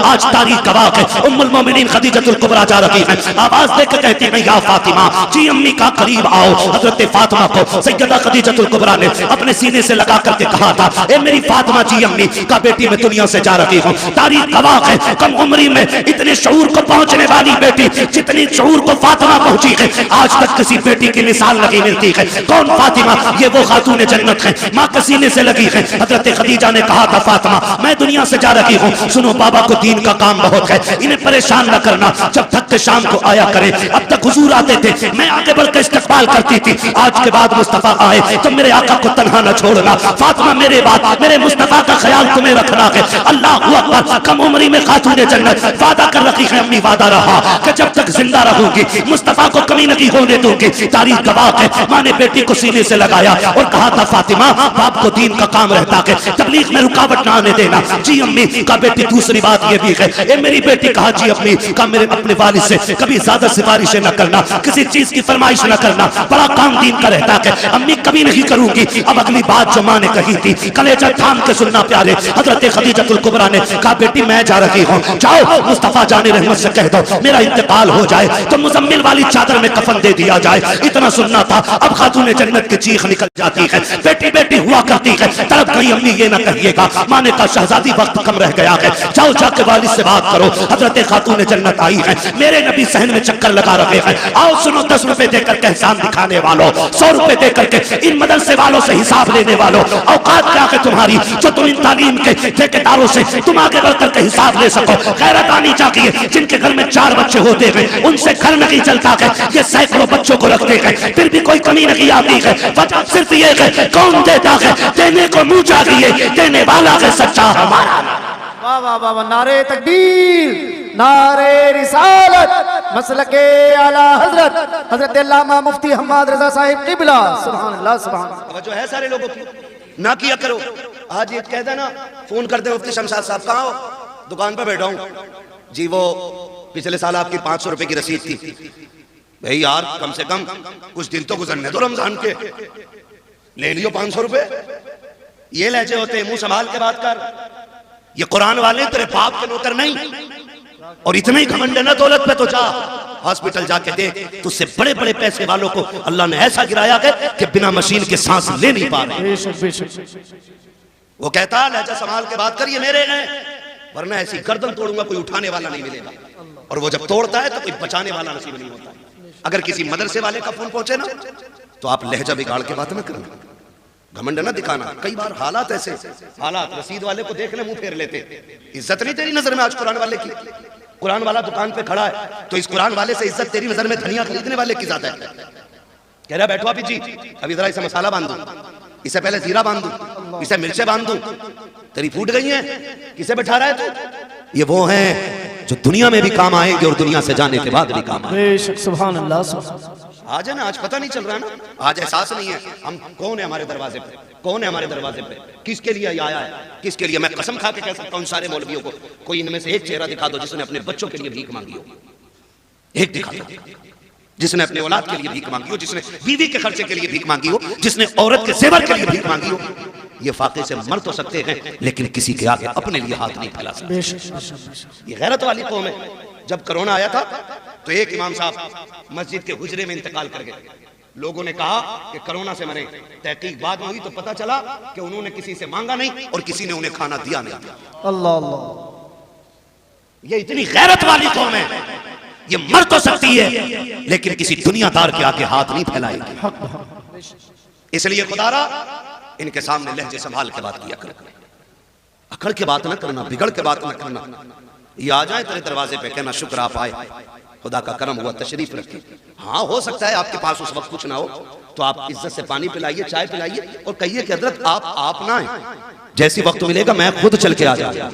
आज तारीख गवाह है, उम्मुल मोमिनीन खदीजतुल कुबरा जा रही है, आवाज देकर कहती है या फातिमा जी अम्मी का करीब आओ। हजरत फातिमा को सैयदा खदीजतुल कुबरा ने अपने सीने से लगा करके कहा था, ए मेरी फातिमा जी अम्मी का बेटी मैं दुनिया से जा रही हूँ। तारीख गवाह है, कम उम्री में इतने शऊर को पहुंचने वाली बेटी जितनी शऊर को फातिमा पहुंची है, आज तक किसी बेटी की मिसाल नहीं मिलती है। कौन फातिमा? ये वो खातून जन्नत है, माँ के सीने से लगी है। हजरत खदीजा ने कहा था, फातिमा मैं दुनिया से जा रही हूँ, सुनो बाबा को दीन का काम बहुत है, इन्हें परेशान न करना, जब थक के शाम को आया करे। अब तक हुजूर आते थे, मैं आगे बढ़कर इस्तकबाल करती थी, आज के बाद मुस्तफा आए तो मेरे आका को तन्हा न छोड़ना। फातिमा मेरे बात मेरे मुस्तफा का ख्याल तुम्हें रखना है। अल्लाह अकबर। कम उम्री में खातून जन्नत वादा कर रखी है, अम्मी वादा रहा कि जब तक जिंदा रहूंगी मुस्तफा को कमी नहीं होने दूंगी। तारीख गवाह है, माँ ने बेटी को सीने से लगाया और कहा था, फातिमा बाप को दीन का काम रहता है, तबलीग में रुकावट ना आने देना। जी अम्मी का बेटी। दूसरी बात यह भी है, ए मेरी बेटी कहा, जी अम्मी का मेरे अपने वालिद से कभी ज्यादा सिफारिशें न करना, किसी चीज की फरमाइश न करना, बड़ा काम दीन का रहता है। अम्मी कभी नहीं करूंगी। अब अगली बात जो माँ ने कही थी, कलेजा थाम के सुनना प्यारे। हजरत खदीजतुल कुबरा ने कहा, बेटी मैं जा रही हूँ, जाओ मुस्तफा जाने रहमत से कह दो मेरा इंतकाल हो जाए तो मुजम्मिल वाली चादर में कफन दे दिया जाए। इतना सुनना था। अब खातून जन्नत की चीख निकल जाती है, बेटी बेटी हुआ करती है, तड़प गई अम्मी ये ना कहिएगा। माँ ने कहा, शहजादी वक्त कम रह गया है, जाओ जाके वालिद से बात करो। हजरत खातून जन्नत आई है, मेरे नबी सहन में चक्कर लगा रहे हैं, आओ सुनो 10 रुपए देकर के एहसान दिखाने वालों, 100 रुपए देकर के इन मदरसे वालों से हिसाब लेने वालों, औकात क्या है तुम्हारी जो तुम इन तालीम के ठेकेदारों से तुम आगे बढ़कर के हिसाब ले सको। गैरत आनी चाहिए। जिनके घर में 4 बच्चे होते हैं उनसे घर नहीं चलता है, ये सैकड़ों बच्चों को रखते हैं फिर भी कोई कमी नहीं आती है। वजह सिर्फ ये है, कौन देता है? देने को मुंह चाहिए, देने वाला है सच्चा हमारा। वाह वाह वाह, नारे तकबीर, नारे रिसालत, मसलके आला हजरत हजरत अल्लामा मुफ्ती हम्माद रजा साहिब किबला। सुभान अल्लाह सुभान अल्लाह। जो है सारे लोगों की ना किया करो। आज ये कह देना, फोन कर दे मुफ्ती शमशाद साहब, कहाँ हो? दुकान पर बैठा हूँ जी। वो पिछले साल आपकी 500 रुपए की रसीद थी। भाई यार कम से कम कुछ दिन तो गुजरने दो रमजान के, ले लियो 500 रुपए। ये लहजे होते हैं, मुंह संभाल के बात कर। ये कुरान वाले तेरे बाप के नौकर नहीं। और इतने ही घमंड है ना दौलत पे, तो जा हॉस्पिटल जाके देख, तुझसे बड़े बड़े पैसे वालों को अल्लाह ने ऐसा गिराया है कि बिना मशीन के सांस ले नहीं पा रहे। वो कहता है लहजा संभाल के बात कर, ये मेरे हैं, वरना ऐसी गर्दन तोड़ूंगा कोई उठाने वाला नहीं मिलेगा। और वो जब तोड़ता है तो कोई बचाने वाला नसीब नहीं होता। अगर किसी मदरसे वाले का फोन पहुंचे ना, तो आप लहजा बिगाड़ के बात ना करना, घमंड ना दिखाना। कई बार हालात ऐसे, हालात रसीद वाले को देखने मुंह फेर लेते। इज्जत नहीं तेरी नजर में आज कुरान वाले की? कुरान वाला दुकान पे खड़ा है तो इस कुरान वाले से इज्जत तेरी नजर में धनिया खरीदने वाले की ज्यादा है। कह रहा बैठो आप जी, अभी जरा इसे मसाला बांध दूं, इसे पहले जीरा बांध दूं, इसे मिर्चे बांध दूं, तेरी फूट गई है, किसे बैठा रहा है तू? ये वो हैं जो दुनिया में भी काम आएंगे और दुनिया से जाने के बाद भी काम आएंगे। सुभान अल्लाह। आज है ना, आज पता नहीं चल रहा है ना, आज एहसास नहीं है हम कौन है हमारे दरवाजे पे, कौन है हमारे दरवाजे पे, किसके लिए आया है, किसके लिए। मैं कसम खा के कह सकता हूँ सारे मौलवियों को, कोई इनमें से एक चेहरा दिखा दो जिसने अपने बच्चों के लिए भीख मांगी हो। एक दिखा दो जिसने अपने औलाद के लिए भीख मांगी हो, जिसने बीवी के खर्चे के लिए भीख मांगी हो, जिसने औरत के जेवर के लिए भीख मांगी हो। ये फाके से मर तो सकते हैं लेकिन किसी के आगे अपने लिए हाथ नहीं फैला सकते। ये गैरत वाली कौम है। जब कोरोना आया था तो एक इमाम साहब मस्जिद के हुजरे में इंतकाल कर गए। लोगों ने कहा कि कोरोना से मरे। तहकीक बाद में हुई तो पता चला कि उन्होंने किसी से मांगा नहीं और किसी ने उन्हें खाना दिया नहीं। अल्लाह अल्लाह। ये इतनी गैरत वाली कौम है, ये मर तो सकती है लेकिन किसी दुनियादार के आगे हाथ नहीं फैलाएगी। इसलिए खुदारा इनके सामने लहजे संभाल के बात किया कर, अकड़ के बात ना करना, बिगड़ के बात ना करना। ये आ जाए तेरे दरवाजे पे, कहना शुक्र आप आए, खुदा का करम हुआ, तशरीफ रखिए। हाँ हो सकता है आपके पास उस वक्त कुछ ना हो तो आप इज्जत से पानी पिलाइए, चाय पिलाइए और कहिए कि हजरत आप ना आए, जैसी वक्त मिलेगा मैं खुद चल के आ जाऊंगा।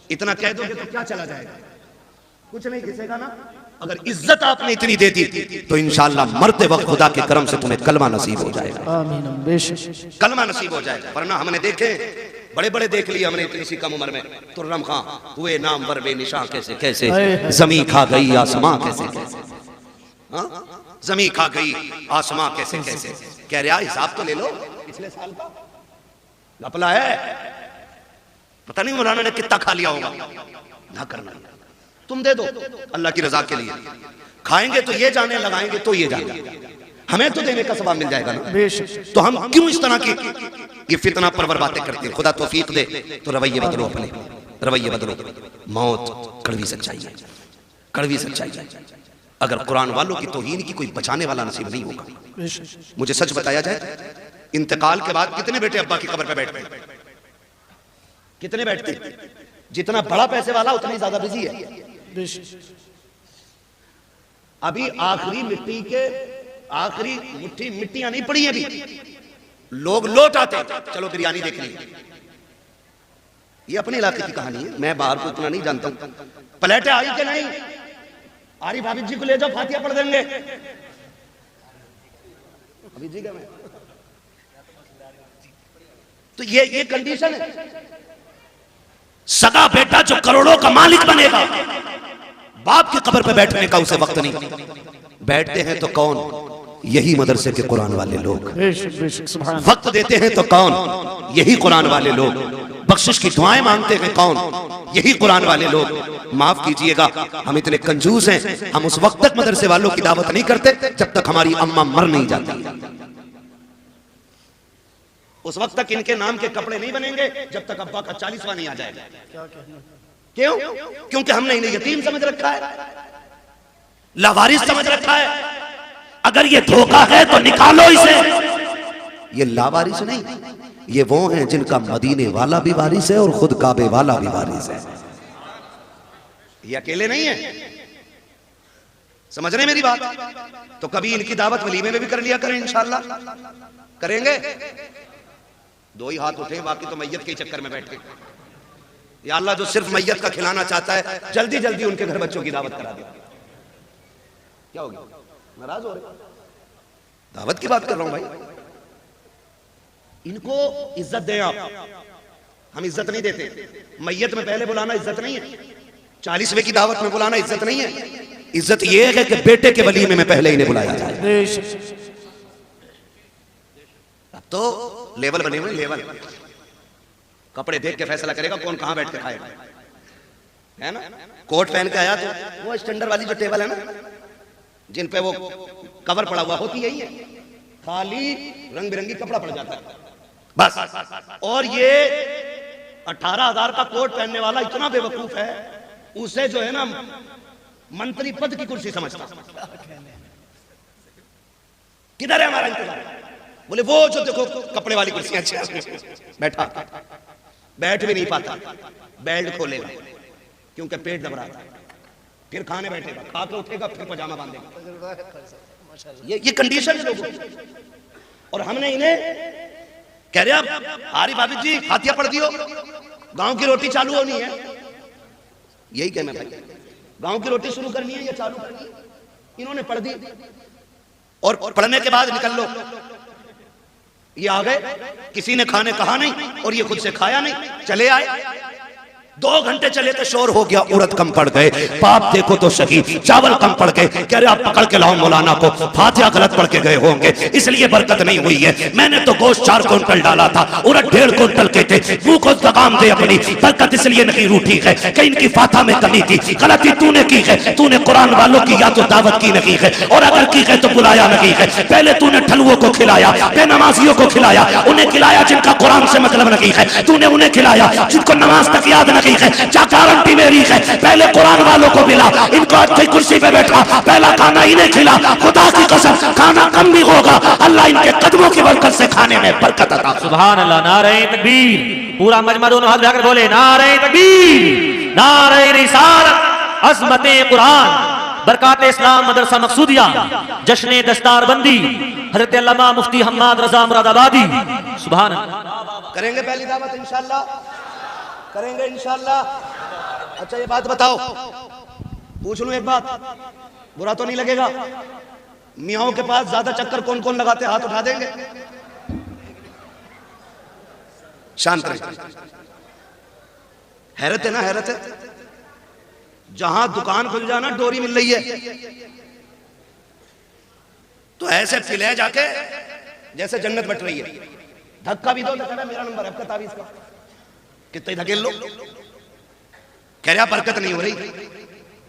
इतना कह दोगे तो क्या चला जाएगा? कुछ नहीं घिसेगा ना। अगर इज्जत आपने इतनी दे दी तो इंशाअल्लाह मरते वक्त खुदा के करम से तुम्हें कलमा नसीब हो जाएगा। आमीन। कलमा नसीब हो जाएगा। वरना हमने देखे बड़े बड़े देख लिए हमने इतनी सी कम उम्र में। तुर्रम खां हुए नाम वर बेनिशां कैसे कैसे, जमी खा गई आसमां कैसे कैसे, जमी खा गई आसमां कैसे कैसे। कह रहा हिसाब तो ले लो पिछले साल का, घपला है। पता नहीं मौलाना ने कितना खा लिया होगा, ना करना। तुम दे दो अल्लाह की रजा के लिए, खाएंगे तो ये जाने, लगाएंगे तो ये जाने, हमें तो देने का सवाब मिल जाएगा ना। तो हम क्यों इस तरह की ये फितना परवर बातें करते हैं? खुदा तौफीक दे तो रवैये बदलो, अपने रवैये बदलो। मौत कड़वी सच्चाई है, कड़वी सच्चाई है। अगर कुरान वालों की तौहीन की कोई बचाने वाला नसीब नहीं होगा। मुझे सच बताया जाए, इंतकाल के बाद कितने बेटे अब्बा की कब्र पे बैठते हैं? कितने बैठते? जितना बड़ा पैसे वाला उतना ही ज्यादा बिजी है। अभी आखिरी मिट्टी के आखिरी मुट्ठी मिट्टियां नहीं पड़ी अभी, लोग लौट आते हैं, चलो बिरयानी देख ली। ये अपने इलाके की कहानी है, मैं बाहर को इतना नहीं जानता हूं। प्लेटें आई कि नहीं? आरिफ हाफिज जी को ले जाओ, फातिहा पढ़ देंगे। अभी जी का मैं तो ये कंडीशन है। सगा बेटा जो करोड़ों का मालिक बनेगा, बाप की कब्र पे बैठने का उसे वक्त नहीं। बैठते हैं तो कौन? यही मदरसे के कुरान वाले लोग। वक्त देते हैं तो कौन? यही कुरान वाले लोग। बख्शिश की दुआएं मांगते हैं कौन? यही कुरान वाले लोग। माफ कीजिएगा, हम इतने कंजूस हैं, हम उस वक्त तक मदरसे वालों की दावत नहीं करते जब तक हमारी अम्मा मर नहीं जाती। उस वक्त तक इनके नाम के कपड़े नहीं बनेंगे जब तक अब्बा का 40वां नहीं आ जाएगा। क्यों? क्योंकि हमने इन्हें यतीम समझ रखा है, लावारिस समझ रखा है। अगर ये धोखा है तो निकालो इसे। ये लावारिस नहीं, ये वो हैं जिनका मदीने वाला भी वारिस है और खुद काबे वाला भी वारिस है। ये अकेले नहीं है, समझ रहे मेरी बात? तो कभी इनकी दावत वलीमे में भी कर लिया करें, इंशाअल्लाह करेंगे। दो ही हाथ उठे, बाकी तो मैयत के चक्कर में बैठे। या अल्लाह जो सिर्फ मैयत का खिलाना चाहता है, जल्दी जल्दी उनके घर बच्चों की दावत करा दे। क्या हो गया, नाराज हो रहे? दावत की बात कर रहा हूं भाई। इनको इज्जत दें आप, हम इज्जत नहीं देते। मैयत में पहले बुलाना इज्जत नहीं है, 40वें की दावत में बुलाना इज्जत नहीं है। इज्जत यह है कि बेटे के वलीमे में पहले इन्हें बुलाया जाए। अब तो लेवल बने हुए, लेवल। कपड़े देख के फैसला करेगा कौन कहां बैठ के खाएगा, है ना? कोट पहन के आया तो वो स्टैंडर्ड वाली जो टेबल है ना, जिन पे वो कवर पड़ा हुआ होती यही है, खाली रंग बिरंगी कपड़ा पड़ जाता है बस। और ये 18,000 का कोट पहनने वाला इतना बेवकूफ है, उसे जो है ना मंत्री पद की कुर्सी समझता। किधर है हमारा इंतजार? बोले वो जो देखो कपड़े वाली कुर्सियां, बैठा बैठ भी नहीं पाता, बेल्ट खोलेगा क्योंकि पेट दब रहा था, फिर खाने बैठेगा, खा के उठेगा, फिर पजामा बांधेगा। ये कंडीशन है लोगों की। और हमने इन्हें कह रहे आप आरिफ हाफिज जी फातिहा पढ़ दियो, गांव की रोटी चालू होनी है। यही कहना भाई, गांव की रोटी शुरू करनी है या चालू करनी है? इन्होंने पढ़ दी और पढ़ने के बाद निकल लो। ये आ गए, किसी ने खाने कहा नहीं और ये खुद से खाया नहीं, चले आए। 2 घंटे चले तो शोर हो गया, उड़द कम पड़ गए, पाप देखो तो सही, चावल कम पड़ गए। कह रहे आप पकड़ के लाओ मौलाना को, फातिहा गलत पढ़ के गए होंगे इसलिए बरकत नहीं हुई है। मैंने तो गोश्त 4 क्विंटल डाला था, उड़द 1.5 क्विंटल के थे। मुंह को लगाम दे अपनी, बरकत इसलिए नहीं रूठी है कि इनकी फातिहा में कमी थी। गलती तूने की है, तूने कुरान वालों की या तो दावत की नहीं है, और अगर की है तो बुलाया नहीं है। पहले तूने ठलुओं को खिलाया, बेनमाजियों को खिलाया, उन्हें खिलाया जिनका कुरान से मतलब नहीं है, तूने उन्हें खिलाया जिनको नमाज तक याद नहीं है। क्या गारंटी मेरी है? पहले कुरान वालों को मिला, इनको अच्छी कुर्सी पे बैठा, पहला खाना इन्हें खिला। खुदा की कसम खाना कम भी होगा, अल्लाह इनके कदमों की बरकत से खाने में बरकत अता। सुभान अल्लाह। नारे तकबीर। पूरा मजमा दोनों हाथ उठाकर बोले नारे तकबीर, नारे रिसालत, अज़मते कुरान, बरकात इस्लाम मदरसा मकसूदिया, जश्न दस्तारबंदी, हजरत अल्लामा मुफ्ती हम्माद रजा मुरादाबादी। सुभान अल्लाह। करेंगे पहली दावत इंशाअल्लाह, करेंगे इंशाअल्लाह। अच्छा ये बात बताओ, पूछ लूं एक बात, बुरा तो नहीं लगेगा? मियाओं के पास ज्यादा चक्कर कौन कौन लगाते, हाथ उठा देंगे? शांत रहे, हैरत है ना, हैरत है। जहां दुकान खुल जाना डोरी मिल रही है, तो ऐसे पिले जाके जैसे जन्नत बट रही है। धक्का भी दो तो कहना मेरा नंबर है, आपका तावीज़ का कितने धकेल लो, कह रहा बरकत नहीं हो रही।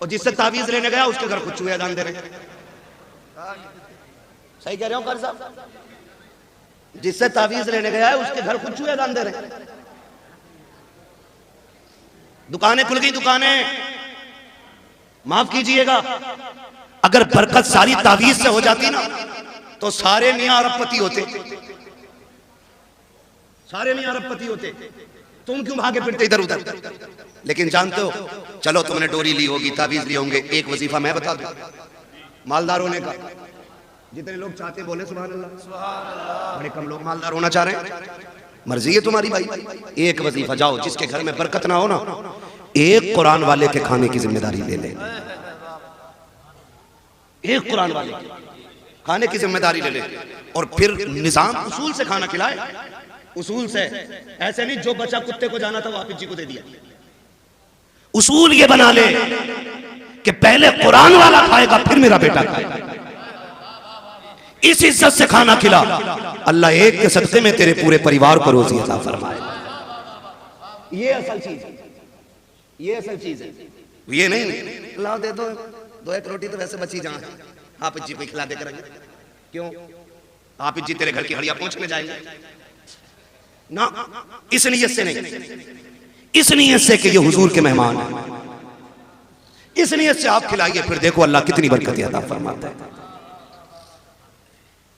और जिससे तावीज लेने गया उसके घर कुछ चूहे अजान दे रहे। सही कह रहे हो कारी साहब? जिससे तावीज लेने गया है उसके घर कुछ चूहे अजान दे रहे। दुकानें खुल गई, दुकानें, माफ कीजिएगा, अगर बरकत सारी तावीज से हो जाती ना तो सारे मियां अरबपति होते, सारे मियां अरबपति होते। तुम क्यों भागे फिरते इधर उधर? लेकिन जानते हो, चलो तुमने डोरी ली होगी, तावीज लिए होंगे, एक वजीफा मैं बता दूं मालदार होने का। जितने लोग चाहते बोले सुभान अल्लाह, बड़े कम लोग मालदार होना चाह रहे हैं। मर्जी है तुम्हारी भाई, एक वजीफा जाओ, जिसके घर में बरकत ना हो ना, एक कुरान वाले के खाने की जिम्मेदारी ले ले, एक कुरान वाले खाने की जिम्मेदारी ले ले, और फिर निजाम उसूल से खाना खिलाए, उसूल से। ऐसे नहीं जो बचा कुत्ते को जाना था वो हाफिज जी को दे दिया। उसूल ये बना ले कि पहले कुरान वाला खाएगा फिर मेरा बेटा खाएगा। इस इज्जत से खाना खिला, अल्लाह एक के सदके में तेरे पूरे परिवार को रोजी अता फरमाए। ये असल चीज है, ये असल चीज है। ये नहीं लाओ दे दो, दो एक रोटी तो वैसे बची जहां हाफिज जी को खिला दे करेंगे। क्यों? हाफिज जी तेरे घर की हड़िया पहुंचने जाएंगे ना, इस नियत से नहीं, इस नियत से कि ये हुजूर के मेहमान हैं, इस नियत से आप खिलाइए, फिर देखो अल्लाह कितनी बरकत अता फरमाता है।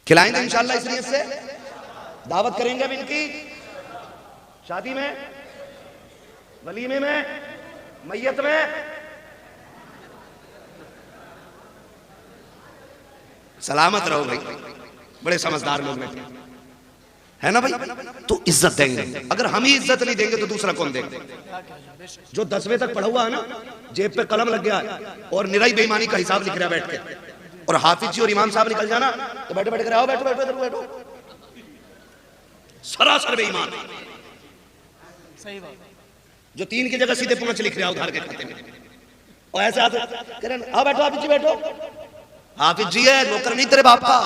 खिलाएंगे इंशाअल्लाह, इस नियत से दावत करेंगे अब इनकी शादी में, वलीमे में, मैयत में। सलामत रहो भाई, बड़े समझदार लोग बैठे है ना भाई। तो इज्जत देंगे, अगर हम ही इज्जत नहीं देंगे तो दूसरा कौन देंगे? जो 10वीं तक पढ़ा हुआ है ना, जेब पे कलम लग गया है और निराई बेईमानी का हिसाब लिख रहा है बैठ के, और हाफिज जी और इमाम साहब निकल जाना तो बैठे बैठे आओ बैठो बैठो इधर बैठो, सरासर बेईमान। सही बात। जो 3 की जगह सीधे 5 लिख रहे हो उधार के खाते में, और ऐसे आते कह रहे आओ बैठो हाफिज जी बैठो। हाफिज जी है, नौकर नहीं तेरे बाप का।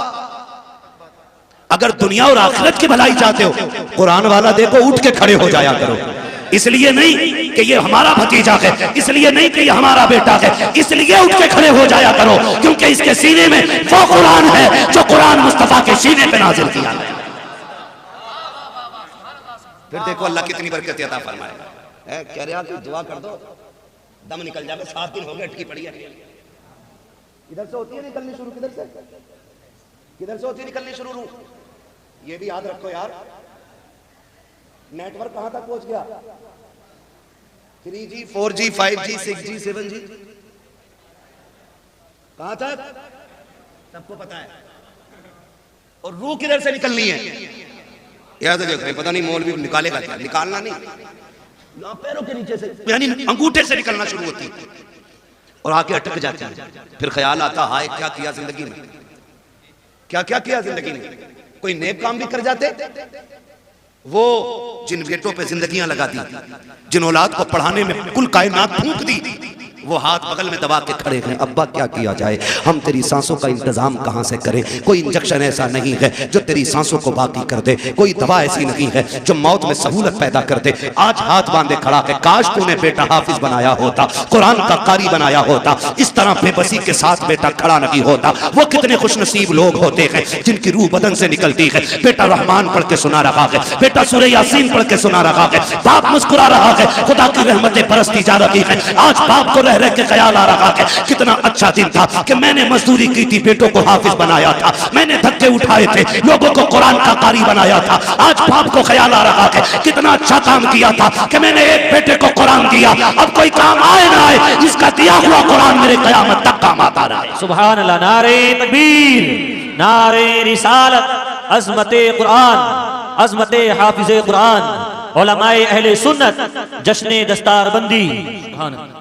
अगर दुनिया और आखिरत की भलाई चाहते हो, कुरान वाला देखो उठ के खड़े हो जाया करो। इसलिए नहीं कि ये हमारा भतीजा है, इसलिए नहीं कि ये हमारा बेटा है, इसलिए उठ के खड़े हो जाया करो क्योंकि इसके सीने में वो कुरान है जो कुरान मुस्तफा के सीने पे नाजिल किया है। फिर देखो अल्लाह कितनी बरकत अता फरमाएगा। कह रहे आप दुआ कर दो दम निकल जाए, 7 दिन हो गए अटकी पड़ी है। इधर से होती है निकलनी शुरू, किधर से होती है निकलनी शुरू। ये भी याद रखो यार, नेटवर्क कहां तक पहुंच गया? 3G 4G 5G 6G 7G कहां तक सबको पता है। और रूह किधर से निकलनी है याद रखो। पता नहीं मौलवी निकालेगा क्या, निकालना नहीं, पैरों के नीचे से यानी अंगूठे से निकलना शुरू होती है और आके अटक जाती है। फिर ख्याल आता हाय क्या किया जिंदगी में, क्या क्या किया जिंदगी में। कोई नेक काम भी कर जाते, वो जिन बेटों पे जिंदगियां लगा दी, जिन औलाद को पढ़ाने में कुल कायनात फूंक दी, वो हाथ बगल में दबा के खड़े हैं, अब्बा क्या किया जाए, हम तेरी सांसों का इंतजाम कहां से करें। कोई इंजेक्शन ऐसा नहीं है जो तेरी सांसों को बाकी कर दे, कोई दवा ऐसी नहीं है जो मौत में सहूलत पैदा कर दे। आज हाथ बांधे खड़ा है, काश तूने बेटा हाफिज बनाया होता, कुरान का कारी बनाया होता, इस तरह बेबसी के साथ बेटा खड़ा नहीं होता। वो कितने खुशनसीब लोग होते हैं जिनकी रूह बदन से निकलती है। बेटा रहमान पढ़ के सुना रहा है, बेटा सूरह यासीन पढ़ के सुना रहा है, बाप मुस्कुरा रहा है, खुदा की रहमतें बरसती जा रही है। आज बाप को रह के ख्याल आ रहा है कितना अच्छा दिन था कि मैंने मजदूरी की थी, बेटों को हाफिज बनाया था, मैंने धक्के उठाए थे, लोगों को कुरान का कारी बनाया था। आज बाप को ख्याल आ रहा है कितना अच्छा काम किया था कि मैंने एक बेटे को कुरान दिया। अब कोई काम आए ना आए, जिसका दिया हुआ कुरान मेरे क़यामत तक काम आता रहा है। सुभान अल्लाह। नारे तकबीर, नारे रिसालत, अज़मते कुरान, अज़मते हाफिज़े कुरान, उलमाए अहले सुन्नत, जश्ने दस्तारबंदी।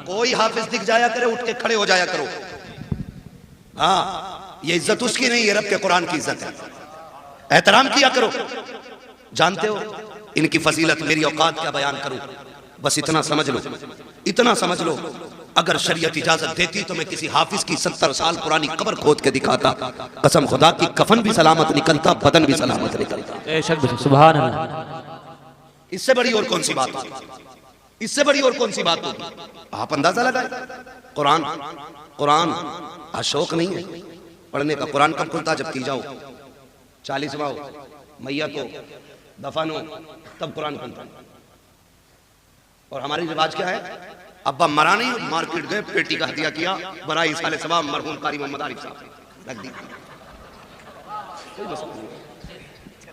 कोई हाफिज दिख जाया करे उठ के खड़े हो जाया करो। हाँ, ये इज्जत उसकी नहीं, ये रब के कुरान की इज्जत है, एहतराम किया करो। जानते हो इनकी फजीलत मेरी औकात क्या बयान करूं, बस इतना समझ लो, इतना समझ लो, अगर शरीयत इजाजत देती तो मैं किसी हाफिज की 70 साल पुरानी कब्र खोद के दिखाता। कसम खुदा की कफन भी सलामत निकलता, बदन भी सलामत निकलता। सुभान अल्लाह। इससे बड़ी और कौन सी बात है। इससे बड़ी और कौन सी बात होगी? आप अंदाजा लगाए। कुरान कुरान अशोक नहीं है पढ़ने का। कुरान कब खुलता? जब की जाओ 40वां मैया को दफन हो तब कुरान खुलता। और हमारी रिवाज क्या है? अब्बा मरा नहीं, मार्केट गए, पेटी का हदिया किया, बराई साले सवाब मरहूम कारी मोहम्मद आरिफ साहब रख दी।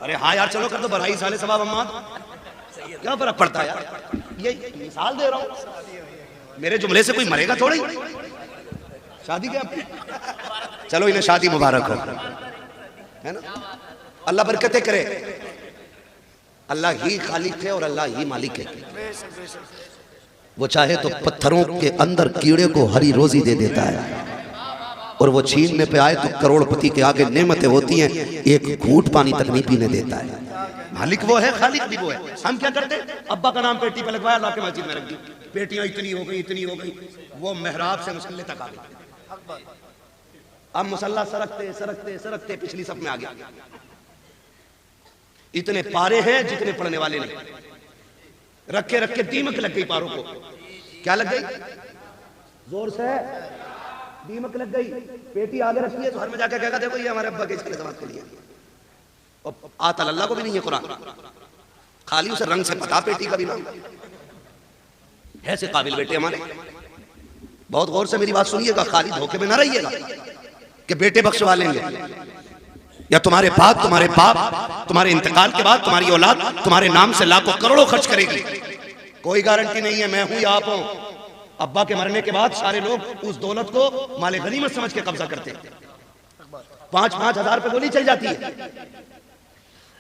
अरे हाँ यार चलो कर दो बराई साले सवाब अम्मा, क्या फर्क पड़ता है यार? ये मिसाल दे रहा हूं, मेरे जुमले से कोई मरेगा थोड़ी। शादी क्या? चलो इन्हें शादी मुबारक हो, है ना? अल्लाह बरकतें करे। अल्लाह ही खालिक है और अल्लाह ही मालिक है। वो चाहे तो पत्थरों के अंदर कीड़े को हरी रोजी दे देता है, और वो छीनने पे आए तो करोड़पति के आगे नेमतें होती हैं, एक घूंट पानी तक नहीं पीने देता है। मालिक वो है, खालिक भी वो है। हम क्या करते? अब्बा का नाम पेटी पे लगवाया, ला के मस्जिद में रख दी, पेटियां इतनी हो गई, इतनी हो गई, वो मेहराब से मुसल्ले तक आ गई। अब मुसल्ला सरकते सरकते सरकते पिछली सब में आ गया। इतने पारे हैं जितने पढ़ने वाले नहीं। रखे रखे दीमक लग गई पारों को। क्या लग गई? जोर से दीमक लग गई। पेटी आगे रखी है तो घर में जाकर कहेगा देखो ये हमारे अब्बा के इसके जवाब के लिए। और आता अल्लाह को भी नहीं है कुरान, खाली उसे रंग से पता पेटी का भी नाम। ऐसे काबिल बेटे हमारे। बहुत गौर से मेरी बात सुनिएगा, खाली धोखे में ना रहिएगा कि बेटे बख्शवा लेंगे, या तुम्हारे बाद तुम्हारे बाप तुम्हारे इंतकाल के बाद तुम्हारी औलाद तुम्हारे नाम से लाखों करोड़ों खर्च करेगी। कोई गारंटी नहीं है मैं हूं या आप हो। अब्बा के मरने के बाद सारे लोग उस दौलत को माले गनीमत समझ के कब्जा करते हैं। 5-5 हजार पे गोली चल जाती है।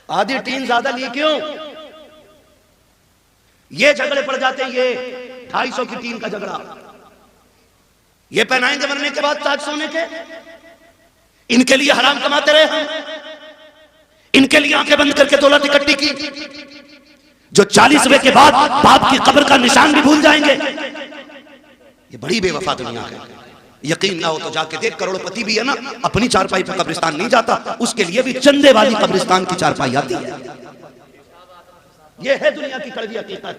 आधी टीन ज्यादा लिए क्यों? ये झगड़े पड़ जाते हैं, ये 250 की टीन का झगड़ा। ये पहनाएंगे मरने के बाद ताज सोने के। इनके लिए हराम कमाते रहे हम, इनके लिए आंखें बंद करके दौलत इकट्ठी की, जो 40वें के बाद बाप की कब्र का निशान भी भूल जाएंगे। ये बड़ी बेवफा दुनिया है। यकीन ना हो तो जाके देख, करोड़पति भी है ना, अपनी चारपाई पर कब्रिस्तान नहीं जाता, उसके लिए भी चंदे वाली कब्रिस्तान की चारपाई आती है। ये है दुनिया की कड़वी हकीकत।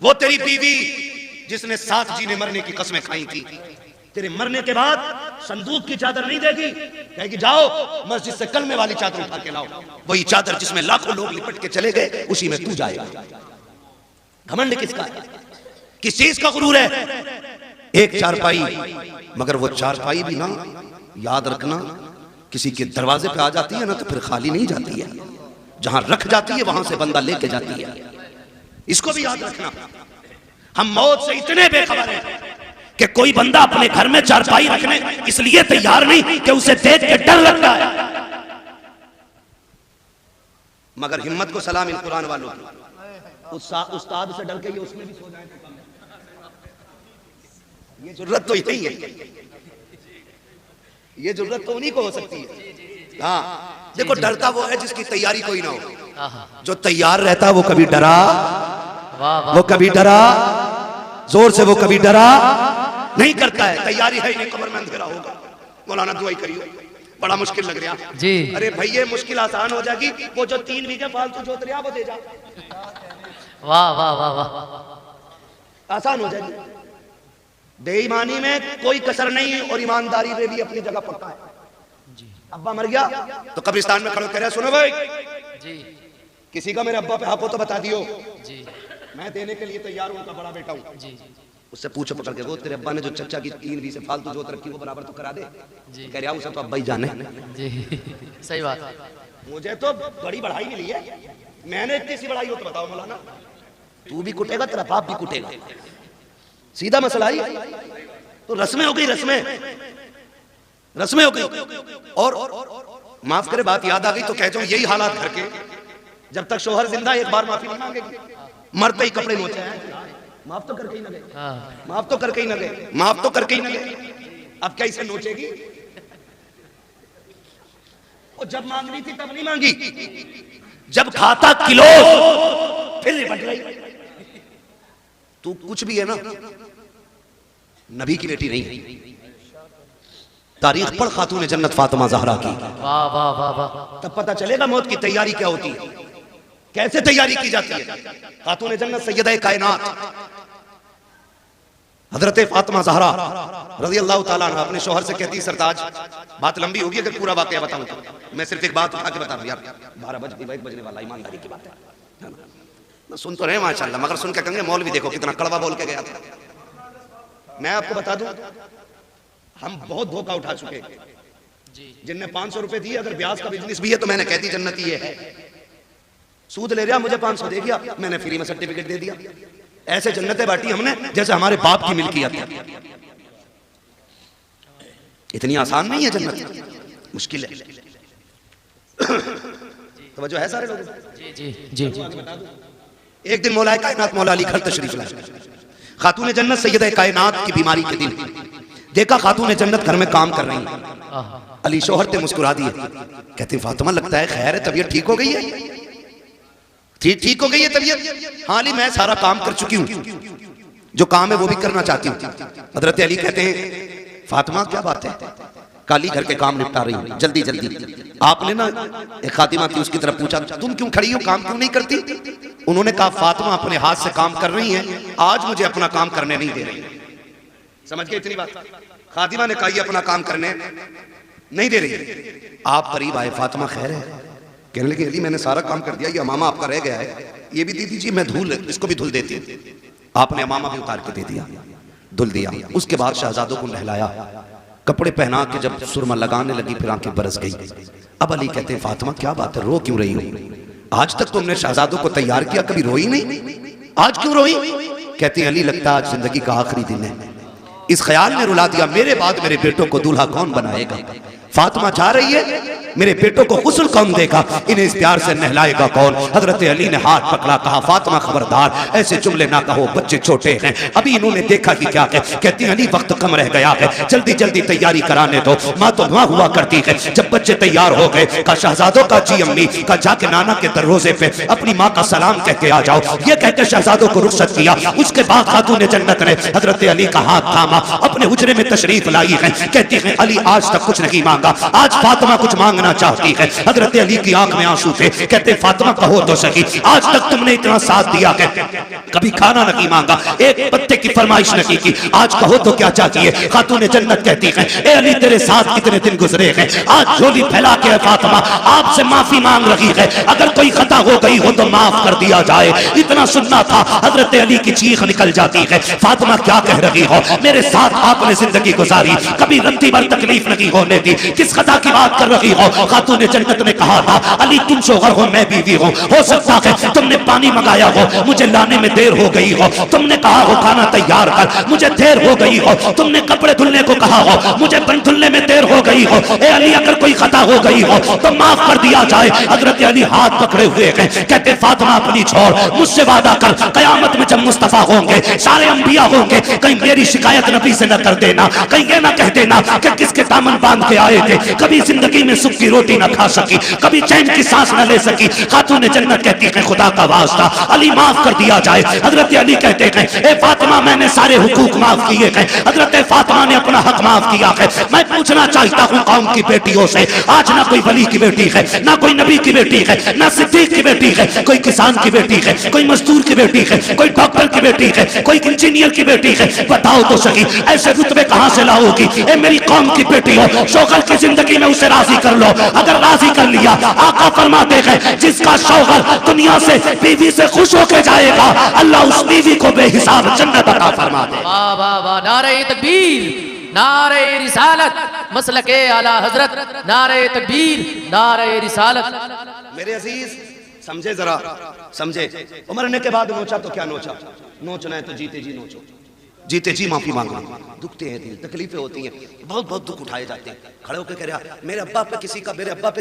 वो तेरी बीवी जिसने 7 जीने मरने की कस्में खाई थी, तेरे मरने के बाद संदूक की चादर नहीं देगी, कहेगी जाओ मस्जिद से कलमे वाली चादर उठा के लाओ। वही चादर जिसमें लाखों लोग लिपट के चले गए, उसी में तू जाएगा। घमंड किसका है? किस चीज का गुरूर है? एक चारपाई, मगर वो चारपाई भी ना, याद रखना, किसी के दरवाजे पे आ जाती है ना तो फिर खाली नहीं जाती है। जहां रख जाती है वहां से बंदा लेके जाती है। इसको भी याद रखना। हम मौत से इतने बेखबर हैं कि कोई बंदा अपने घर में चारपाई रखने इसलिए तैयार नहीं कि उसे देख के डर लगता है। मगर हिम्मत को सलाम इन कुरान वालों की। उस्ताद से डर के ये उसमें भी सो जाए, ये जरूरत तो यही है, ये जरूरत तो उन्हीं को हो सकती है। हाँ देखो, डरता वो है जिसकी तैयारी कोई ना हो। जो तैयार रहता वो कभी डरा, वो कभी डरा जोर से, वो कभी डरा नहीं करता है। तैयारी है नहीं, कब्र में अंधेरा होगा, मौलाना दुआई करियो, बड़ा मुश्किल लग रहा जी। अरे भाई ये मुश्किल आसान हो जाएगी, वो जो 3 बीघे फालतू जोत रहा वो दे जा। वाह वाह वाह वाह, आसान हो जाएगी। बेईमानी में कोई कसर नहीं है और ईमानदारी में भी अपनी जगह पक्का है। अब्बा मर गया तो कब्रिस्तान में खड़े कह रहे सुनो भाई जी, किसी का मेरे अब्बा पे हाथ हो तो बता दियो जी, मैं देने के लिए तैयार हूं, उनका बड़ा बेटा हूं जी। उससे पूछो पकड़ के, वो तेरे अब्बा ने जो चचा की 3 बीघे फालतू जोत रखी वो बराबर तो करा दे जी। कह रहा उसे तो अब्बा ही जाने जी। सही बात है। मुझे तो बड़ी बढ़ाई मिली है, मैंने इतनी सी बढ़ाई हो तो बताओ मौलाना, तू भी कुटेगा तेरा बाप भी कुटेगा, सीधा मसला ही। तो रस्में हो गई, रस्में हो गई। और माफ करे बात याद आ गई तो कह जाऊं यही हालात घर के, जब तक शोहर जिंदा एक बार माफी नहीं मांगेगी, मरते ही कपड़े नोचे हैं, माफ तो करके ही न गए, माफ तो करके ही न गए, माफ तो करके ही न गए, अब क्या इसे नोचेगी? और जब मांगनी थी तब नहीं मांगी, जब खाता किलो फिर निपट गई। तू कुछ भी है ना, नबी की बेटी नहीं है। तारीख पढ़ खातून जन्नत फातिमा ज़हरा की, वाह वाह वाह वाह, तब पता चलेगा मौत की तैयारी क्या होती है। कैसे तैयारी की जाती है? खातून जन्नत सैयदा कायनात हजरत फातिमा ज़हरा रज़ी अल्लाह ताला अन्हा अपने शौहर से कहती, सरताज बात लंबी होगी अगर पूरा वाकया बताऊं तो, मैं सिर्फ एक बात उठा के बता दूं यार, 12 बजने वाला, ईमानदारी की बात है। सुन तो रहे माशाल्लाह, मगर सुन के कहेंगे मौलवी देखो कितना कड़वा बोल के गया था। मैं आपको बता दूं, हम बहुत धोखा उठा चुके हैं। जिनने 500 रुपए दिए, अगर ब्याज का बिजनेस भी है तो मैंने कहती जन्नती ये है। सूद ले रहा, मुझे 500 दे दिया, मैंने फ्री में सर्टिफिकेट दे दिया। ऐसे जन्नतें बांटी हमने जैसे हमारे बाप की मिल्कियत है। इतनी आसान नहीं है जन्नत, मुश्किल है। तो जो है सारे लोग जी। एक दिन मौलाए कायनात मौला अली घर तशरीफ लाए। खातून जन्नत सैयदा कायनात की बीमारी के दिन देखा खातून जन्नत घर में काम कर रही है। अली शौहर ते मुस्कुरा दिए, कहते फातिमा लगता है खैर है, तबीयत ठीक हो गई है? ठीक हो गई है तबीयत? हाँ अली मैं सारा काम कर चुकी हूँ, जो काम है वो भी करना चाहती हूँ। हजरत अली कहते हैं फातिमा क्या बात है, काली घर के काम निपटा रही हूँ जल्दी जल्दी। आपने ना एक खातिमा थी, उसकी तरफ पूछा तुम क्यों खड़ी हो, काम क्यों नहीं करती? उन्होंने कहा फातिमा अपने हाथ से काम कर रही है, आज मुझे अपना काम करने नहीं दे रही। समझ गए इतनी बात? खातिमा ने कहा ये अपना काम करने नहीं दे रही। आप करीब आए, फातिमा खैर है? कहने लगे अली मैंने सारा काम कर दिया, ये अमामा आपका रह गया है, ये भी दे दीजिए, मैं धुल इसको भी धुल देती हूँ। आपने अमामा भी उतार के दे दिया, धुल दिया। उसके बाद शहजादों को नहलाया, कपड़े पहना के जब सुरमा लगाने लगी फिर आंखें बरस गई। अब अली कहते हैं फातिमा क्या बात है, रो क्यों रही हो? आज तक तुमने शहजादों को तैयार किया, कभी रोई नहीं, आज क्यों रोई? कहती अली लगता आज जिंदगी का आखिरी दिन है, इस ख्याल ने रुला दिया मेरे बाद मेरे बेटों को दूल्हा कौन बनाएगा। फातिमा जा रही है, मेरे बेटों को गुस्ल कौन देगा, इन्हें इस प्यार से नहलाएगा कौन? हजरत अली ने हाथ पकड़ा, कहा फातिमा खबरदार ऐसे जुमले ना कहो, बच्चे छोटे हैं, अभी इन्होंने देखा कि क्या है। कहती अली वक्त कम रह गया है, जल्दी जल्दी तैयारी कराने दो। माँ तो वहां हुआ करती है, जब बच्चे तैयार हो गए का शहजादों का जी अम्मी का जाके नाना के दरवाजे पे अपनी माँ का सलाम कह के आ जाओ। ये कहकर शहजादों को रुखसत किया। उसके बाद खातून जन्नत ने हजरत अली का हाथ थामा, अपने हुजरे में तशरीफ लाई है। कहती है अली आज तक कुछ नहीं मांगा, आज फातिमा कुछ मांगना चाहती है। हजरत अली की आंख में आंसू थे। कहते फातिमा कहो तो सही, आज तक तुमने इतना साथ दिया है, कभी खाना नहीं मांगा, एक पत्ते की फरमाइश नहीं की, आज कहो तो क्या चाहती है? खातून जन्नत कहती है ए अली तेरे साथ कितने दिन गुजरे हैं, आज झोली फैला के फातिमा आपसे माफी मांग रही है, अगर कोई खता हो गई हो तो माफ कर दिया जाए। इतना सुनना था, हजरत अली की चीख निकल जाती है। फातिमा क्या कह रही हो, मेरे साथ आपने जिंदगी गुजारी, कभी रत्ती भर तकलीफ नहीं होने दी, किस खता की बात कर रही हो? खातून जन्नत ने कहा था अली तुम शोहर हो मैं बीवी हूँ, हो सकता है तुमने पानी मंगाया हो, मुझे लाने में देर हो गई हो, तुमने कहा हो खाना तैयार कर, मुझे देर हो गई हो, तुमने कपड़े धुलने को कहा हो, मुझे बन धुलने में देर हो गई हो। ए अली अगर कोई खता हो गई हो तो माफ कर दिया जाए। हजरत अली हाथ पकड़े हुए हैं, कहते फातिमा अपनी छोड़, मुझसे वादा कर कयामत में जब मुस्तफा होंगे, सारे अंबिया होंगे, कहीं मेरी शिकायत नबी से न कर देना, कहीं ये ना कह देना कि किसके दामन बांध के आए थे, कभी जिंदगी में सुख की रोटी न खा सकी, कभी चैन की सांस न ले सकी। खातून जन्नत कहती है खुदा का वास्ता अली माफ कर दिया जाए। हजरत अली कहते हैं ए फातिमा मैंने सारे हुकूक माफ किए हैं। हजरत फातिमा ने अपना हक माफ किया है। मैं पूछना चाहता हूँ कौम की बेटियों से, आज ना कोई वली की बेटी है, ना कोई नबी की बेटी है, ना सिद्दीक की बेटी है, कोई किसान की बेटी है, कोई मजदूर की बेटी है, कोई डॉक्टर की बेटी है, कोई इंजीनियर की बेटी है, बताओ तो सही ऐसे रुतबे कहां से लाओगी? ए मेरी कौम की बेटी हो, शौहर की जिंदगी में उसे राजी कर लो, अगर राजी कर लिया आका फरमाते हैं जिसका शौहर दुनिया से बीवी से खुश होकर जाएगा अल्लाह उस बीवी को बेहिसाब जन्नत अता फरमा दे। वाह वाह वाह, नारे तकबीर, नारे रिसालत, मसलके आला हजरत, नारे तकबीर, नारे रिसालत। मेरे अजीज समझे जरा, समझे उमरने के बाद नोचा तो क्या नोचा, नोचना है तो जीते जी नोचो, जीते जी माफी मांगना। दुखते हैं दिल, तकलीफें होती हैं, बहुत बहुत दुख उठाए जाते हैं। खड़े होकर कह रहा मेरे अब्बा पे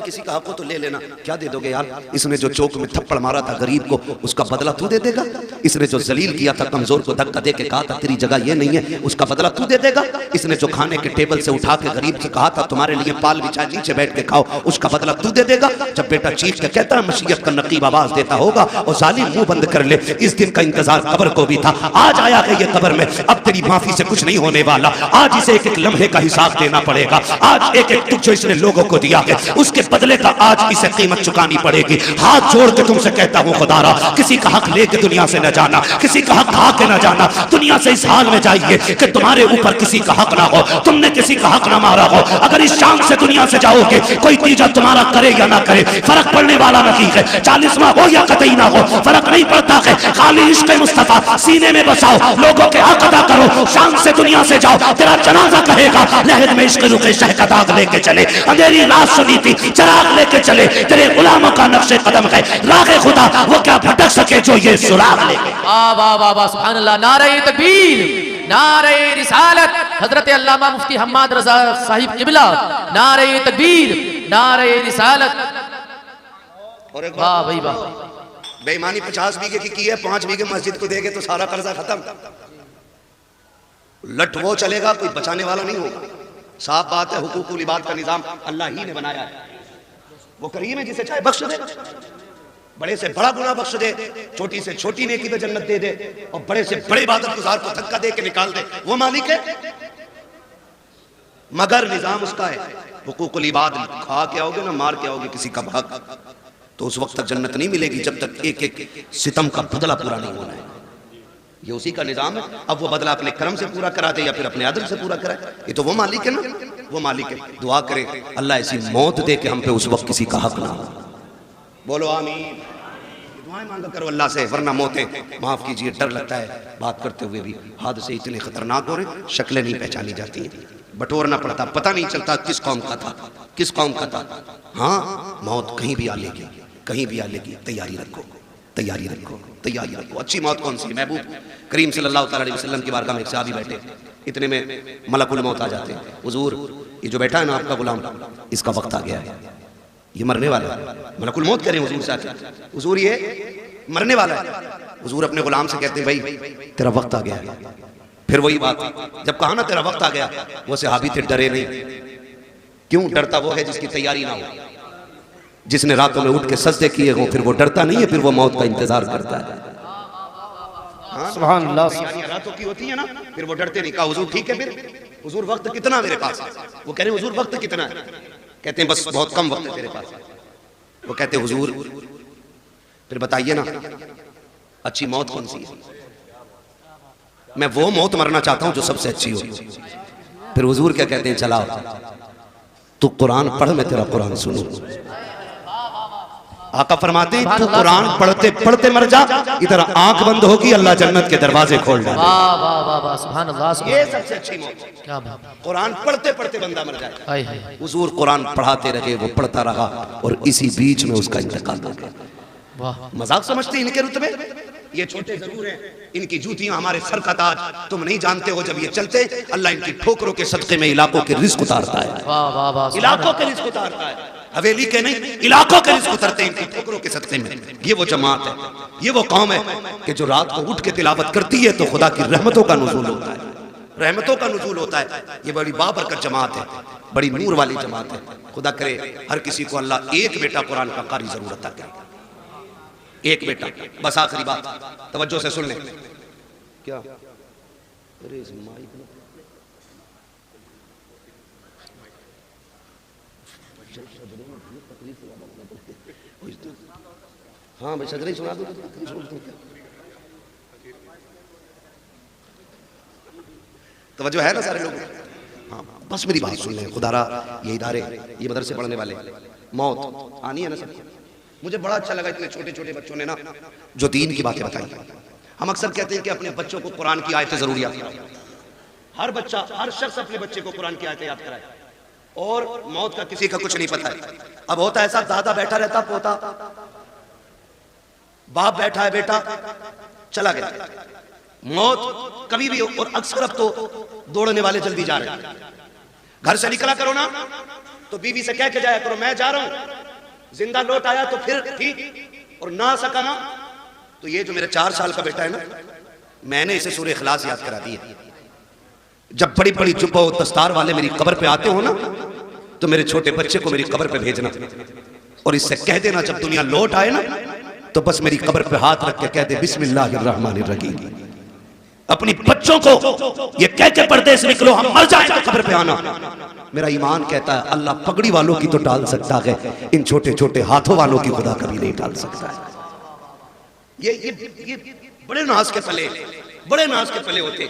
किसी का हक हो तो ले लेना, क्या दे दोगे यार? इसने जो चौक में थप्पड़ मारा था गरीब को, उसका बदला तू दे देगा? इसने जो जलील किया था, कमजोर को धक्का दे के कहा था तेरी जगह ये नहीं है, उसका बदला तू दे देगा? इसने जो खाने के टेबल से उठा के गरीब से कहा था तुम्हारे लिए पाल बिछा नीचे बैठ के खाओ, उसका बदला तू दे देगा? जब बेटा चीख के कहता है मशीयत का नकीब आवाज देता होगा और जालिम मुंह बंद कर ले, इस दिन का इंतजार कब्र को भी था, आज आया है ये कब्र में। अब तेरी माफी से कुछ नहीं होने वाला। आज इसे एक एक लम्हे का हिसाब देना पड़ेगा। आज एक एक दुख जो इसने लोगों को दिया है उसके बदले का आज इसे कीमत चुकानी पड़ेगी। हाथ जोड़ के तुमसे कहता हूँ खुदारा, किसी का हक लेके दुनिया से न जाना, किसी का हक खा के न जाना। दुनिया से इस हाल में जाइए कि तुम्हारे ऊपर किसी का हक ना हो, तुमने किसी का हक ना मारा हो। अगर इस शाम से दुनिया से जाओगे, कोई तीजा तुम्हारा करे या ना करे फर्क पड़ने वाला नहीं है। 40वां हो या कतई ना हो फर्क नहीं पड़ता है। खाली इश्क़ मुस्तफा सीने में बसाओ, लोगों के हक अदा करो। शाम से दुनिया से जाओ, तेरा जनाजा कहेगा लहद में इश्क़ रुखे शह का दाग लेके चले। अंधेरी रात सुनी थी चराग लेके चले। तेरे गुलामों का नक्शे कदम है रागे खुदा, वो क्या भटक सके जो ये सुराग लेके। वाह वाह वाह वाह, सुभान अल्लाह। नारे तकबीर, नारे रिसालत, हजरत अल्लामा मुफ्ती हम्माद रजा साहिब किबला। नारे तकबीर, नारे रिसालत। और एक वाह भाई वाह। बेईमानी 50 बीघे की है, 5 बीघे मस्जिद को देगे तो सारा कर्जा खत्म। लट वो चलेगा, कोई बचाने वाला नहीं होगा। साफ बात है, हुकूकुल इबाद का निजाम अल्लाह ही ने बनाया है। वो करीम है जिसे चाहे बख्श दे, बड़े से बड़ा गुनाह बख्श दे, छोटी से छोटी नेकी पे जन्नत दे दे, और बड़े से बड़े इबादत गुजार को धक्का दे के निकाल दे। वो मालिक है, मगर निजाम उसका है। हुकूकुल इबाद खा के आओगे ना मार के आओगे किसी का हक, तो उस वक्त तक जन्नत नहीं मिलेगी जब तक एक एक सितम का बदला पूरा नहीं होना है। ये उसी का निजाम है। अब वो बदला अपने कर्म से पूरा करा दे या फिर अपने अदल से पूरा कराए, ये तो वो मालिक है ना, वो मालिक है। दुआ करे अल्लाह ऐसी मौत दे के हम पे उस वक्त किसी का हक ना हो। बोलो आमीन। दुआएं मांगा करो अल्लाह से, वरना मौतें माफ कीजिए डर लगता है बात करते हुए भी। हादसे इतने खतरनाक हो रहे, शक्लें नहीं पहचानी जाती हैं, बटोरना पड़ता, पता नहीं चलता किस कौम का था किस कौम का था। हाँ, मौत कहीं भी आ लेगी, कहीं भी आ लेगी। तैयारी रखो, तैयारी रखो, तैयारी रखो। अच्छी मौत कौन सी है? महबूब करीम सल्लल्लाहु अलैहि वसल्लम की बारगाह में एक सहाबी बैठे, इतने में मलकुल मौत आ जाते हैं। हुजूर, ये जो बैठा है ना आपका गुलाम, इसका वक्त आ गया है, ये मरने वाला है। मलकुल मौत कह रहे हैं हुजूर से आके, हुजूर ये मरने वाला है। हुजूर अपने गुलाम से कहते हैं भाई तेरा वक्त आ गया है। फिर वही बात, जब कहा ना तेरा वक्त आ गया, वो सहाबी थे डरे नहीं। क्यों डरता वो है जिसकी तैयारी ना हो, जिसने रातों में उठ के सजदे किए हो, फिर वो डरता नहीं है, फिर वो मौत का इंतजार करता है। सुभान अल्लाह। तैयारियां रातों की होती है ना, फिर वो डरते नहीं। कहा हुजूर ठीक है, फिर हुजूर वक्त कितना मेरे पास? वो कह रहे हुजूर वक्त कितना है? कहते हैं बस बहुत कम वक्त है तेरे पास। वो कहते हैं हुजूर फिर बताइए ना अच्छी मौत कौन सी है? मैं वो मौत मरना चाहता हूं जो सबसे अच्छी हो। फिर हुजूर क्या कहते हैं, चलाओ तू कुरान पढ़, मैं तेरा कुरान सुनूं। आका फरमाते हैं तू कुरान पढ़ते पढ़ते मर जा, इधर आंख बंद होगी अल्लाह जन्नत के दरवाजे खोल डाले। वाह वाह वाह वाह, सुभान अल्लाह। ये सबसे अच्छी मौत, क्या बात, कुरान पढ़ते पढ़ते बंदा मर जाए। हाय हाय। हुजूर कुरान पढ़ाते रहे, वो पढ़ता रहा और इसी बीच में उसका इंतकाल हो गया। वाह, मजाक समझते हैं इनके रुतबे? ये छोटे जरूर हैं, इनकी जूतियां हमारे सर का ताज। तुम नहीं जानते हो, जब ये चलते अल्लाह इनकी ठोकरों के सदके में इलाकों के रिस्क उतारता है। वाह वाह वाह, इलाकों के रिस्क उतारता है, हवेली के नहीं, इलाकों के रिस्क उतरते हैं इनकी ठोकरों के सदके में। ये वो जमात है, ये वो कौम है कि जो रात को उठ के तिलावत करती है तो खुदा की रहमतों का नुज़ूल होता है, रहमतों का नुज़ूल होता है। ये बड़ी बाबरकत जमात है, बड़ी नूर वाली जमात है। खुदा करे हर किसी को अल्लाह एक बेटा कुरान का कारी जरूर अता करे, एक बेटा। बस आखिरी बात तवज्जो से सुन ले। क्या अरे इस माइक में हाँ भाई सदरे सुना दो। तवज्जो है ना सारे लोग? हाँ बस मेरी बात सुन लें। खुदारा ये इदारे, ये मदरसे पढ़ने वाले, मौत आनी है ना सबको। मुझे बड़ा अच्छा लगा इतने छोटे छोटे बच्चों ने ना जो दीन की बातें बताई। हम अक्सर कहते हैं कि अपने बच्चों को कुरान की आयतें जरूर याद कराएं। हर बच्चा, हर शख्स अपने बच्चे को कुरान की आयतें याद कराए। और मौत का किसी का कुछ नहीं पता है। अब होता है ऐसा, दादा बैठा रहता, पोता, बाप बैठा है, बेटा चला गया, मौत कभी भी। और अक्सर अब तो दौड़ने वाले जल्दी जा रहे हैं। घर से निकला करो ना तो बीवी से कह के जाया करो मैं जा रहा हूं, जिंदा लौट आया तो फिर ठीक, और ना सका ना तो ये जो मेरा 4 साल का बेटा है ना, मैंने इसे सूरह इखलास याद करा दी है। जब बड़ी बड़ी जुब्बा और दस्तार वाले मेरी कब्र पे आते हो ना तो मेरे छोटे बच्चे को मेरी कब्र पे भेजना और इससे कह देना जब दुनिया लौट आए ना तो बस मेरी कब्र पे हाथ रख के कह दे बिस्मिल्लाहिर्रहमानिर्रहीम। अपनी बच्चों को ये कह के परदेश निकलो हम मर जाएं तो कब्र पे आना। मेरा ईमान कहता है अल्लाह पगड़ी वालों की तो टाल सकता है, इन छोटे छोटे हाथों वालों की खुदा कभी नहीं टाल सकता है। ये बड़े नाज के पले, बड़े नाज के पले होते।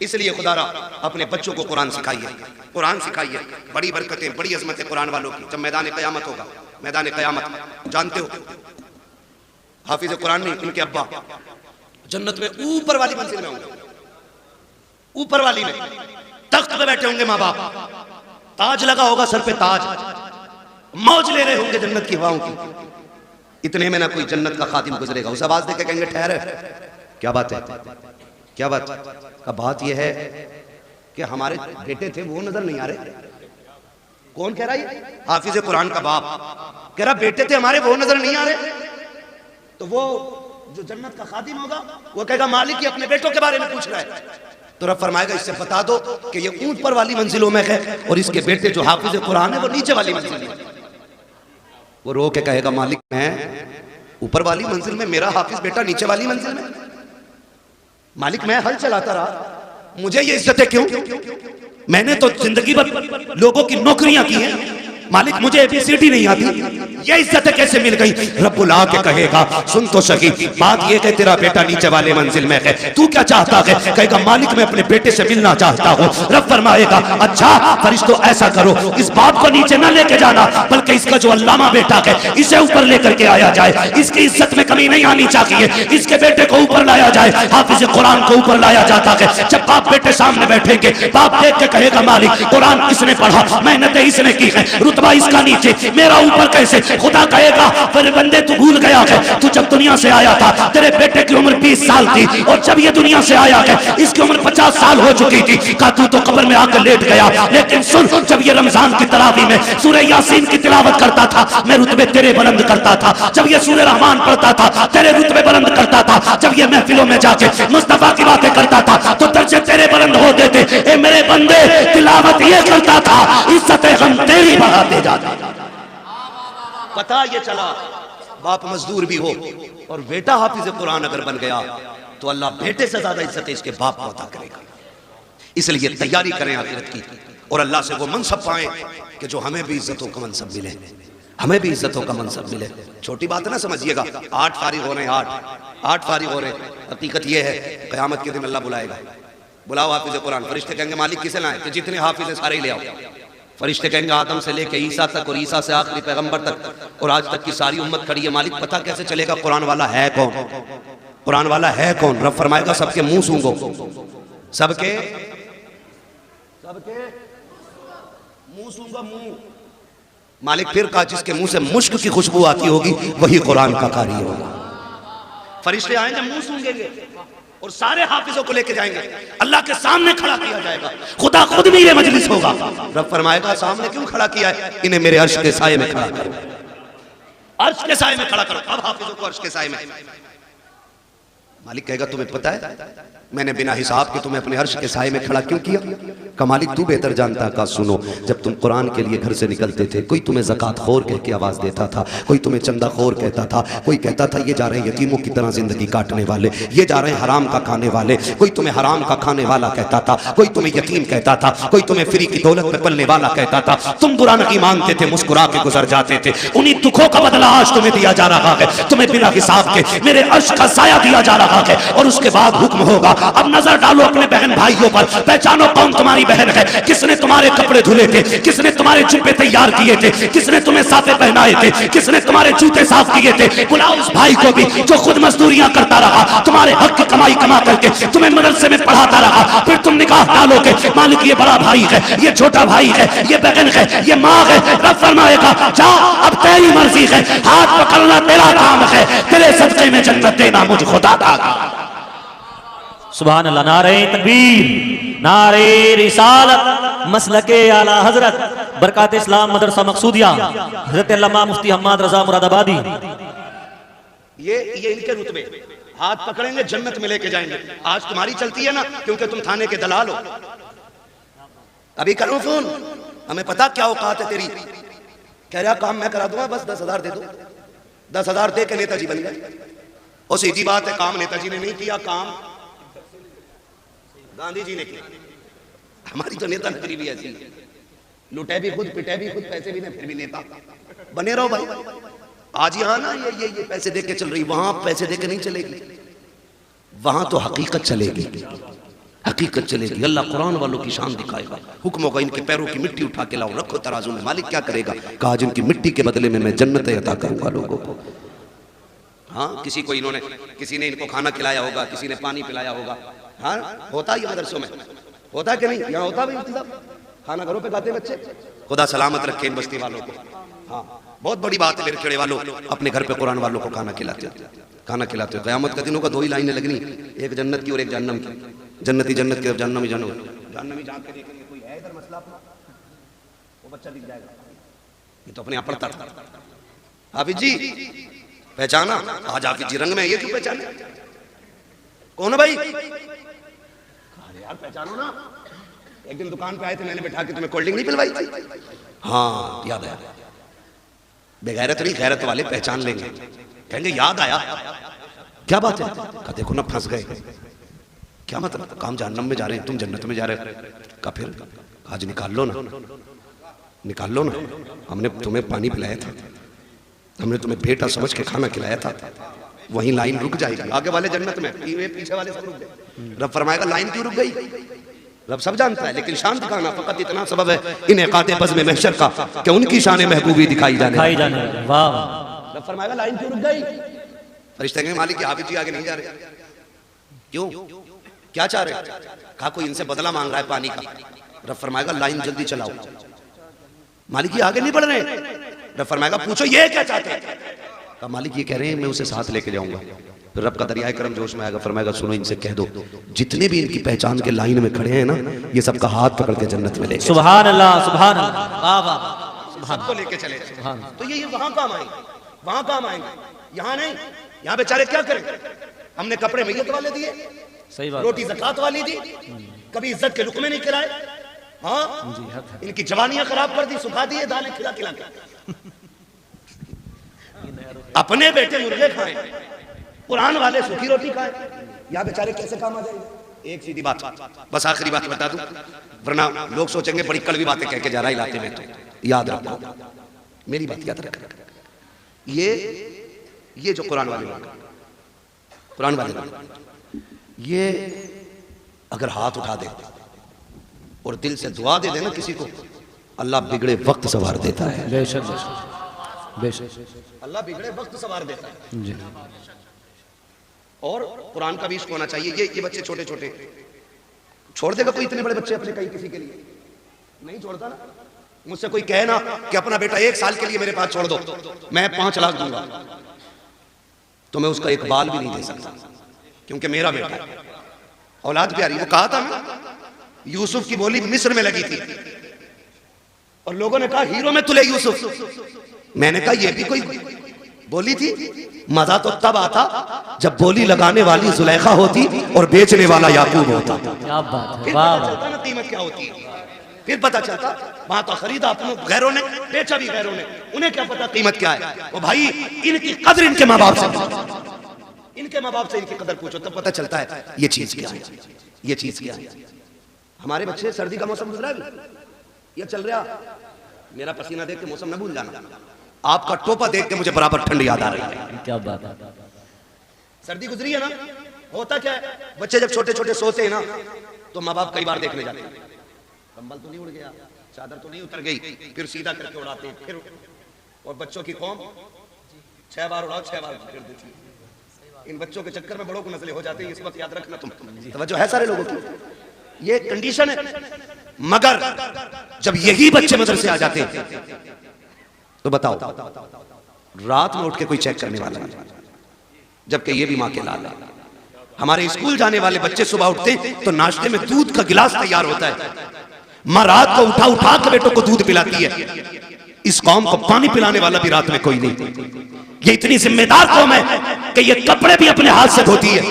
इसलिए खुदारा अपने बच्चों को कुरान सिखाइए, कुरान सिखाइए। बड़ी बरकतें, बड़ी अजमतें कुरान वालों की। जब मैदान क़यामत होगा, मैदान क़यामत जानते हो, हाफिज कुरान नहीं, इनके अब्बा जन्नत में ऊपर वाली मंजिल में होंगे, ऊपर वाली में तख्त पे बैठे होंगे माँ बाप, ताज लगा होगा सर पे ताज, मौज ले रहे होंगे जन्नत की हवाओं की। इतने में ना कोई जन्नत का खादिम गुजरेगा, उस आवाज देके कहेंगे ठहर, क्या बात है, क्या बात का बात यह है कि हमारे बेटे थे वो नजर नहीं आ रहे। कौन कह रहा है? हाफिज कुरान का बाप कह रहा बेटे थे हमारे वो नजर नहीं आ रहे। तो वो जो जन्नत का खादिम होगा वो कहेगा मालिक ही अपने बेटों के बारे में पूछ रहा है। तो रब फरमाएगा इससे बता दो कि ये ऊंट पर वाली मंजिलों में है और इसके बेटे जो हाफिज कुरान है वो नीचे वाली मंजिल में। वो रो के कहेगा मालिक मैं ऊपर वाली मंजिल में, मेरा हाफिज बेटा नीचे वाली मंजिल में। मालिक मैं हल चलाता रहा, मुझे ये इज्जतें क्यों? मैंने तो जिंदगी भर लोगों की नौकरियां की हैं, मालिक मुझे एबीसीडी नहीं आती, ये इज्जतें कैसे मिल गई? रब्बुल आके कहेगा सुन तो सही, बात ये है तेरा बेटा नीचे वाले मंजिल में है, तू क्या चाहता है? कहेगा मालिक मैं अपने बेटे से मिलना चाहता हूँ। रब फरमाएगा अच्छा फरिश्तों ऐसा करो, इस बात को नीचे न लेके जाना, बल्कि इसका जो अल्लामा बेटा है इसे ऊपर लेकर के आया जाए, इसकी इज्जत में कमी नहीं आनी चाहिए, इसके बेटे को ऊपर लाया जाए। हाफिज कुरान को ऊपर लाया जाता है। जब बाप बेटे सामने बैठेंगे, बाप देख के कहेगा मालिक कुरान इसने पढ़ा, मेहनतें इसने की है, रुतबा इसका नीचे, मेरा ऊपर कैसे? खुदा कहेगा फिर बंदे तू भूल गया है, तू जब दुनिया से आया था तेरे बेटे की उम्र 20 साल थी और जब ये दुनिया से आया है इसकी उम्र 50 साल हो चुकी थी। कहा तू तो कब्र में आकर लेट गया, लेकिन सुन जब ये रमजान की तरावी में सूरह यासीन की तिलावत करता था मैं रुतबे तेरे बुलंद करता था, जब ये सूरह रहमान पढ़ता था तेरे रुतबे बुलंद करता था, जब ये महफिलों में जाके मुस्तफा की बातें करता था तो दर्जे तेरे बुलंद हो देते। ए मेरे बंदे तिलावत ये करता था, इज्जतें हम तेरी बढ़ाते जाते। पता ये चला बाप मजदूर भी हो और बेटा हाफिज कुरान अगर बन गया तो अल्लाह बेटे से ज्यादा इज्जत इसके बाप को अता करेगा। इसलिए तैयारी करें आखिरत की और अल्लाह से वो मनसब पाएं कि जो हमें भी इज्जतों का मनसब मिले, हमें भी इज्जतों का मनसब मिले। छोटी बात ना समझिएगा, 8 फारिग हो रहे हैं, 8 फारिग हो रहे हैं। हकीकत ये है क़यामत के दिन अल्लाह बुलाएगा, बुलाओ हाफिज कुरान। फरिश्ते कहेंगे मालिक किसे लाए? कि जितने हाफिज हैं सारे ही ले आओ। फरिश्ते कहेंगे आदम से लेके ईसा तक और ईसा से आखिरी पैगंबर तक और आज तक की सारी उम्मत खड़ी है। मालिक पता कैसे चलेगा कुरान वाला है कौन? कुरान वाला है कौन? रब फरमाएगा सबके मुंह सूंघो, सबके मुंह सूंघो, मुंह। मालिक फिर कहा जिसके मुंह से मुश्क की खुशबू आती होगी वही कुरान का कारी होगा। फरिश्ते आएंगे मुंह सूंघेंगे और सारे हाफिजों को लेके जाएंगे, अल्लाह के सामने खड़ा किया जाएगा। खुदा खुद मेरे मजलिस होगा। रब फरमाएगा सामने क्यों खड़ा किया है? इन्हें मेरे अर्श के साये में खड़ा करो, अर्श के साये में खड़ा करो। अब हाफिजों को अर्श के साये में। मालिक कहेगा तुम्हें पता है मैंने बिना हिसाब के तुम्हें अपने अर्श के साये में खड़ा क्यों किया? का मालिक तू बेहतर जानता। का सुनो, जब तुम कुरान के लिए घर से निकलते थे कोई तुम्हें ज़कात खोर कह के आवाज़ देता था, कोई तुम्हें चंदा खोर कहता था, कोई कहता था ये जा रहे हैं यतीमों की तरह जिंदगी काटने वाले, ये जा रहे हैं हराम का खाने वाले, कोई तुम्हें हराम का खाने वाला कहता था, कोई तुम्हें यतीम कहता था, कोई तुम्हें फ्री की दौलत पे पलने वाला कहता था। तुम बुरा नहीं मानते थे, मुस्कुरा के गुजर जाते थे। उन्हीं दुखों का बदला आज तुम्हें दिया जा रहा है। तुम्हें बिना हिसाब के मेरे अर्श का साया दिया जा रहा है और उसके बाद हुक्म होगा अब नजर डालो अपने बहन भाइयों पर, पहचानो कौन तुम्हारी बहन है, किसने तुम्हारे कपड़े धुले थे, किसने तुम्हारे जुब्बे तैयार किए थे, किसने तुम्हें साफे पहनाए थे, किसने तुम्हारे जूते साफ किए थे। बुलाओ उस भाई को भी जो खुद मजदूरियां करता रहा, तुम्हारे हक की कमाई कमा करके तुम्हें मदरसे में पढ़ाता रहा। फिर तुम निकाह डालोगे, मालिक ये बड़ा भाई है, ये छोटा भाई है, ये बहन है, ये माँ है। रब फरमाएगा जा अब तेरी मर्जी है, हाथ पकड़ना तेरा काम है, तेरे सदके में जन्नत देना मुझ खुदा का। सुभान अल्लाह। नारे तकबीर, नारे रिसालत, मसलके आला हजरत, बरकात इस्लाम मदरसा मकसूदिया, हजरत अल्लामा मुफ्ती हम्माद रजा मुरादाबादी। ये इनके रुतबे, हाथ पकड़ेंगे जन्नत में लेके जाएंगे। आज तुम्हारी चलती है ना क्योंकि तुम थाने के दलाल हो। अभी करो फोन, हमें पता क्या औकात है तेरी। कह रहा काम मैं करा दूंगा, बस 10,000 दे दो। 10,000 दे के नेताजी बन गए। और सीधी बात है काम नेताजी ने नहीं किया, काम गांधी जी ने की। हमारी तो नेता नगरी भी ऐसी है, लुटे भी खुद, पिटे भी खुद, पैसे भी नहीं, फिर भी नेता बने रहो भाई। आज यहाँ ना ये पैसे दे के चल रही, वहां पैसे दे के नहीं चलेगी, वहां तो हकीकत चलेगी, हकीकत चलेगी। अल्लाह कुरान वालों की शान दिखाएगा। हुक्म होगा इनके पैरों की मिट्टी उठा के लाओ, रखो तराजू में। मालिक क्या करेगा? कहा जिनकी मिट्टी के बदले में मैं जन्नतें अता करूंगा लोगों को। हाँ, किसी को इन्होंने, किसी ने इनको खाना खिलाया होगा, किसी ने पानी पिलाया होगा। हाँ, होता ही मदरसों में, होता कि नहीं? यहाँ होता भी इंतजाम, खाना घरों पे खाते बच्चे। खुदा सलामत रखे इन बस्ती वालों को। हाँ, बहुत बड़ी बात है मेरे खेड़े वालों, अपने घर पे कुरान वालों को खाना खिलाते हो, खाना खिलाते हो। क़यामत का दिन होगा, 2 ही लाइनें लगनी, एक जन्नत की और एक जहन्नम की। जन्नती जन्नत की और जहन्नमी जहन्नमी जान के देखेंगे कोई है इधर मसला अपना, वो बच्चा दिख जाएगा। ये तो अपने आप पढ़ता था। हाफिज जी पहचाना? आज हाफिज जी रंग में, ये क्यों पहचाने? कौन है भाई? अरे यार पहचानो ना। एक दिन दुकान पे आए थे, मैंने बैठा के तुम्हें कोल्ड ड्रिंक नहीं पिलवाई थी? हाँ याद आया। बेगैरत नहीं, गैरत वाले पहचान लेंगे, कहेंगे याद आया। क्या बात है? कहा देखो ना फंस गए। क्या मतलब? काम जहन्नम में जा रहे हैं, तुम जन्नत में जा रहे हो। कहा फिर? आज निकाल लो ना, निकाल लो ना। हमने तुम्हें पानी पिलाया था, हमने तुम्हें बेटा समझ के खाना खिलाया था। वहीं लाइन रुक जाएगी, आगे वाले जन्नत में, पीछे वाले सब रुक गए। रब फरमाएगा लाइन क्यों रुक गई? रब सब जानता है, लेकिन शान दिखाना फकत इतना सबब है इन इकाते बज़्म महशर का कि उनकी शान महबूबी दिखाई जाने। वाह। रब फरमाएगा लाइन क्यों रुक गई? फरिश्ते कहेंगे मालिक हाफिज जी आगे नहीं जा रहे। क्यों? क्या चाह रहे? कहा कोई इनसे बदला मांग रहा है पानी का। रब फरमाएगा लाइन जल्दी चलाओ। मालिक ये आगे नहीं बढ़ रहे। रब फरमाएगा पूछो ये क्या चाहते हैं? कहा मालिक ये कह रहे हैं मैं उसे साथ लेके जाऊंगा। फिर रब का दरियाए करम जोश में आएगा, फरमाएगा सुनो इनसे कह दो जितने भी इनकी पहचान के लाइन में खड़े हैं ना, ये सबका हाथ पकड़ के जन्नत में ले। सुभान अल्लाह, सुभान अल्लाह, वाह वाह। सबको लेके चले। तो ये वहां काम आएंगे, वहां काम आएंगे, यहाँ नहीं। यहाँ बेचारे क्या करें? हमने कपड़े मैयत वाले दिए, सही बात, रोटी ज़कात वाली दी, कभी इज्जत के लुकमे नहीं खिलाए। हाँ, इनकी जवानियां खराब कर दी, सुखा दिए दालें खिला खिला के। अपने बेटे मुर्गे खाए, कुरान वाले सूखी रोटी खाए, या बेचारे कैसे काम आ जाएंगे? एक सीधी बात, बस आखिरी बात बता दूं, वरना लोग सोचेंगे बड़ी कड़वी बातें कह के जा रहा इलाके में। तो याद रखो, मेरी बात याद रखो, ये जो कुरान वाले लोग, कुरान वाले लोग, ये अगर हाथ उठा दे और दिल से दुआ दे देना किसी को, अल्लाह बिगड़े वक्त सवार देता है। बेशक बेशक, अल्लाह बिगड़े वक्त सवार देता है। और कुरान का भी इश्क होना चाहिए। ये बच्चे छोटे छोटे छोड़ देगा कोई इतने बड़े बच्चे अपने कहीं किसी के लिए? नहीं छोड़ता ना। मुझसे कोई कहे ना कि अपना बेटा 1 साल के लिए मेरे पास छोड़ दो, मैं 5 लाख दूंगा, तो मैं उसका एक बाल भी नहीं दे सकता, क्योंकि मेरा बेटा है, औलाद प्यारी। वो कहा था ना, यूसुफ की बोली मिस्र में लगी थी और लोगों ने कहा हीरो में तुले यूसुफ। मैंने कहा ये भी कोई बोली थी? मजा तो तब आता जब बोली लगाने वाली जुलेखा होती और बेचने वाला याकूब होता। क्या बात है, फिर वाह पता चलता ना कीमत क्या होती है। फिर पता चलता वहां तो खरीदा अपने गैरों ने, बेचा भी गैरों ने, उन्हें क्या पता कीमत क्या है। वो भाई इनकी कदर इनके माँ बाप से, इनके माँ बाप से इनकी कदर पूछो तब पता चलता है ये चीज क्या है, ये चीज क्या है। हमारे बच्चे, सर्दी का मौसम गुजरा है, ये चल रहा, मेरा पसीना देख के मौसम न भूल जाना, आपका टोपा देख के मुझे बराबर ठंड याद आ रही है। क्या बात है। सर्दी गुजरी है ना, होता क्या है, बच्चे जब छोटे छोटे सोते हैं ना, तो माँ बाप कई बार देखने जाते हैं, कंबल तो नहीं उड़ गया, चादर तो नहीं उतर गई, फिर सीधा करके उड़ाते हैं। फिर और बच्चों की कौम 6 बार उड़ाओ 6 बार फिर देती है। इन बच्चों के चक्कर में बड़ों को नस्लें हो जाती है, इस वक्त याद रखना तुम। तवज्जो है सारे लोगों की, ये कंडीशन है। मगर जब यही बच्चे मदरसे आ जाते हैं तो बताओ रात में उठ के कोई चेक करने वाला नहीं, जबकि ये भी माँ के लाल है। हमारे स्कूल जाने वाले बच्चे सुबह उठते तो नाश्ते में दूध का गिलास तैयार होता है, माँ रात को उठा उठा के बेटों को दूध पिलाती है। इस कौम को पानी पिलाने वाला भी रात में कोई नहीं। ये इतनी जिम्मेदार कौम है कि ये कपड़े भी अपने हाथ से धोती है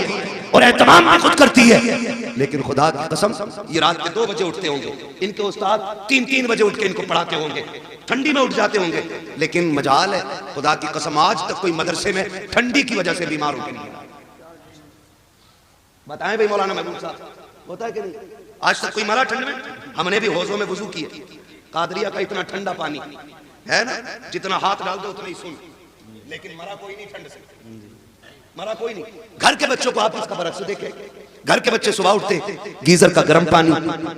और एहतमाम भी खुद करती है। लेकिन खुदा की कसम ये रात के 2 बजे उठते होंगे, इनके उस्ताद 3-3 बजे उठ के इनको पढ़ाते होंगे, ठंडी में उठ जाते होंगे। लेकिन मजाल है, खुदा की कसम आज तक कोई मदरसे में ठंडी की वजह से बीमार हो गया। बताएं भाई मौलाना महबूब साहब, होता है कि नहीं? आज तक कोई मरा ठंड में? हमने भी हौजों में वुजू किए। कादरिया का इतना ठंडा पानी है ना, जितना हाथ डाल दो उतना ही सुन, लेकिन मरा कोई नहीं ठंड से, मरा कोई नहीं। घर के बच्चों को आप इसका बरक्स देखें, घर के बच्चे सुबह उठते गीजर का गर्म पानी,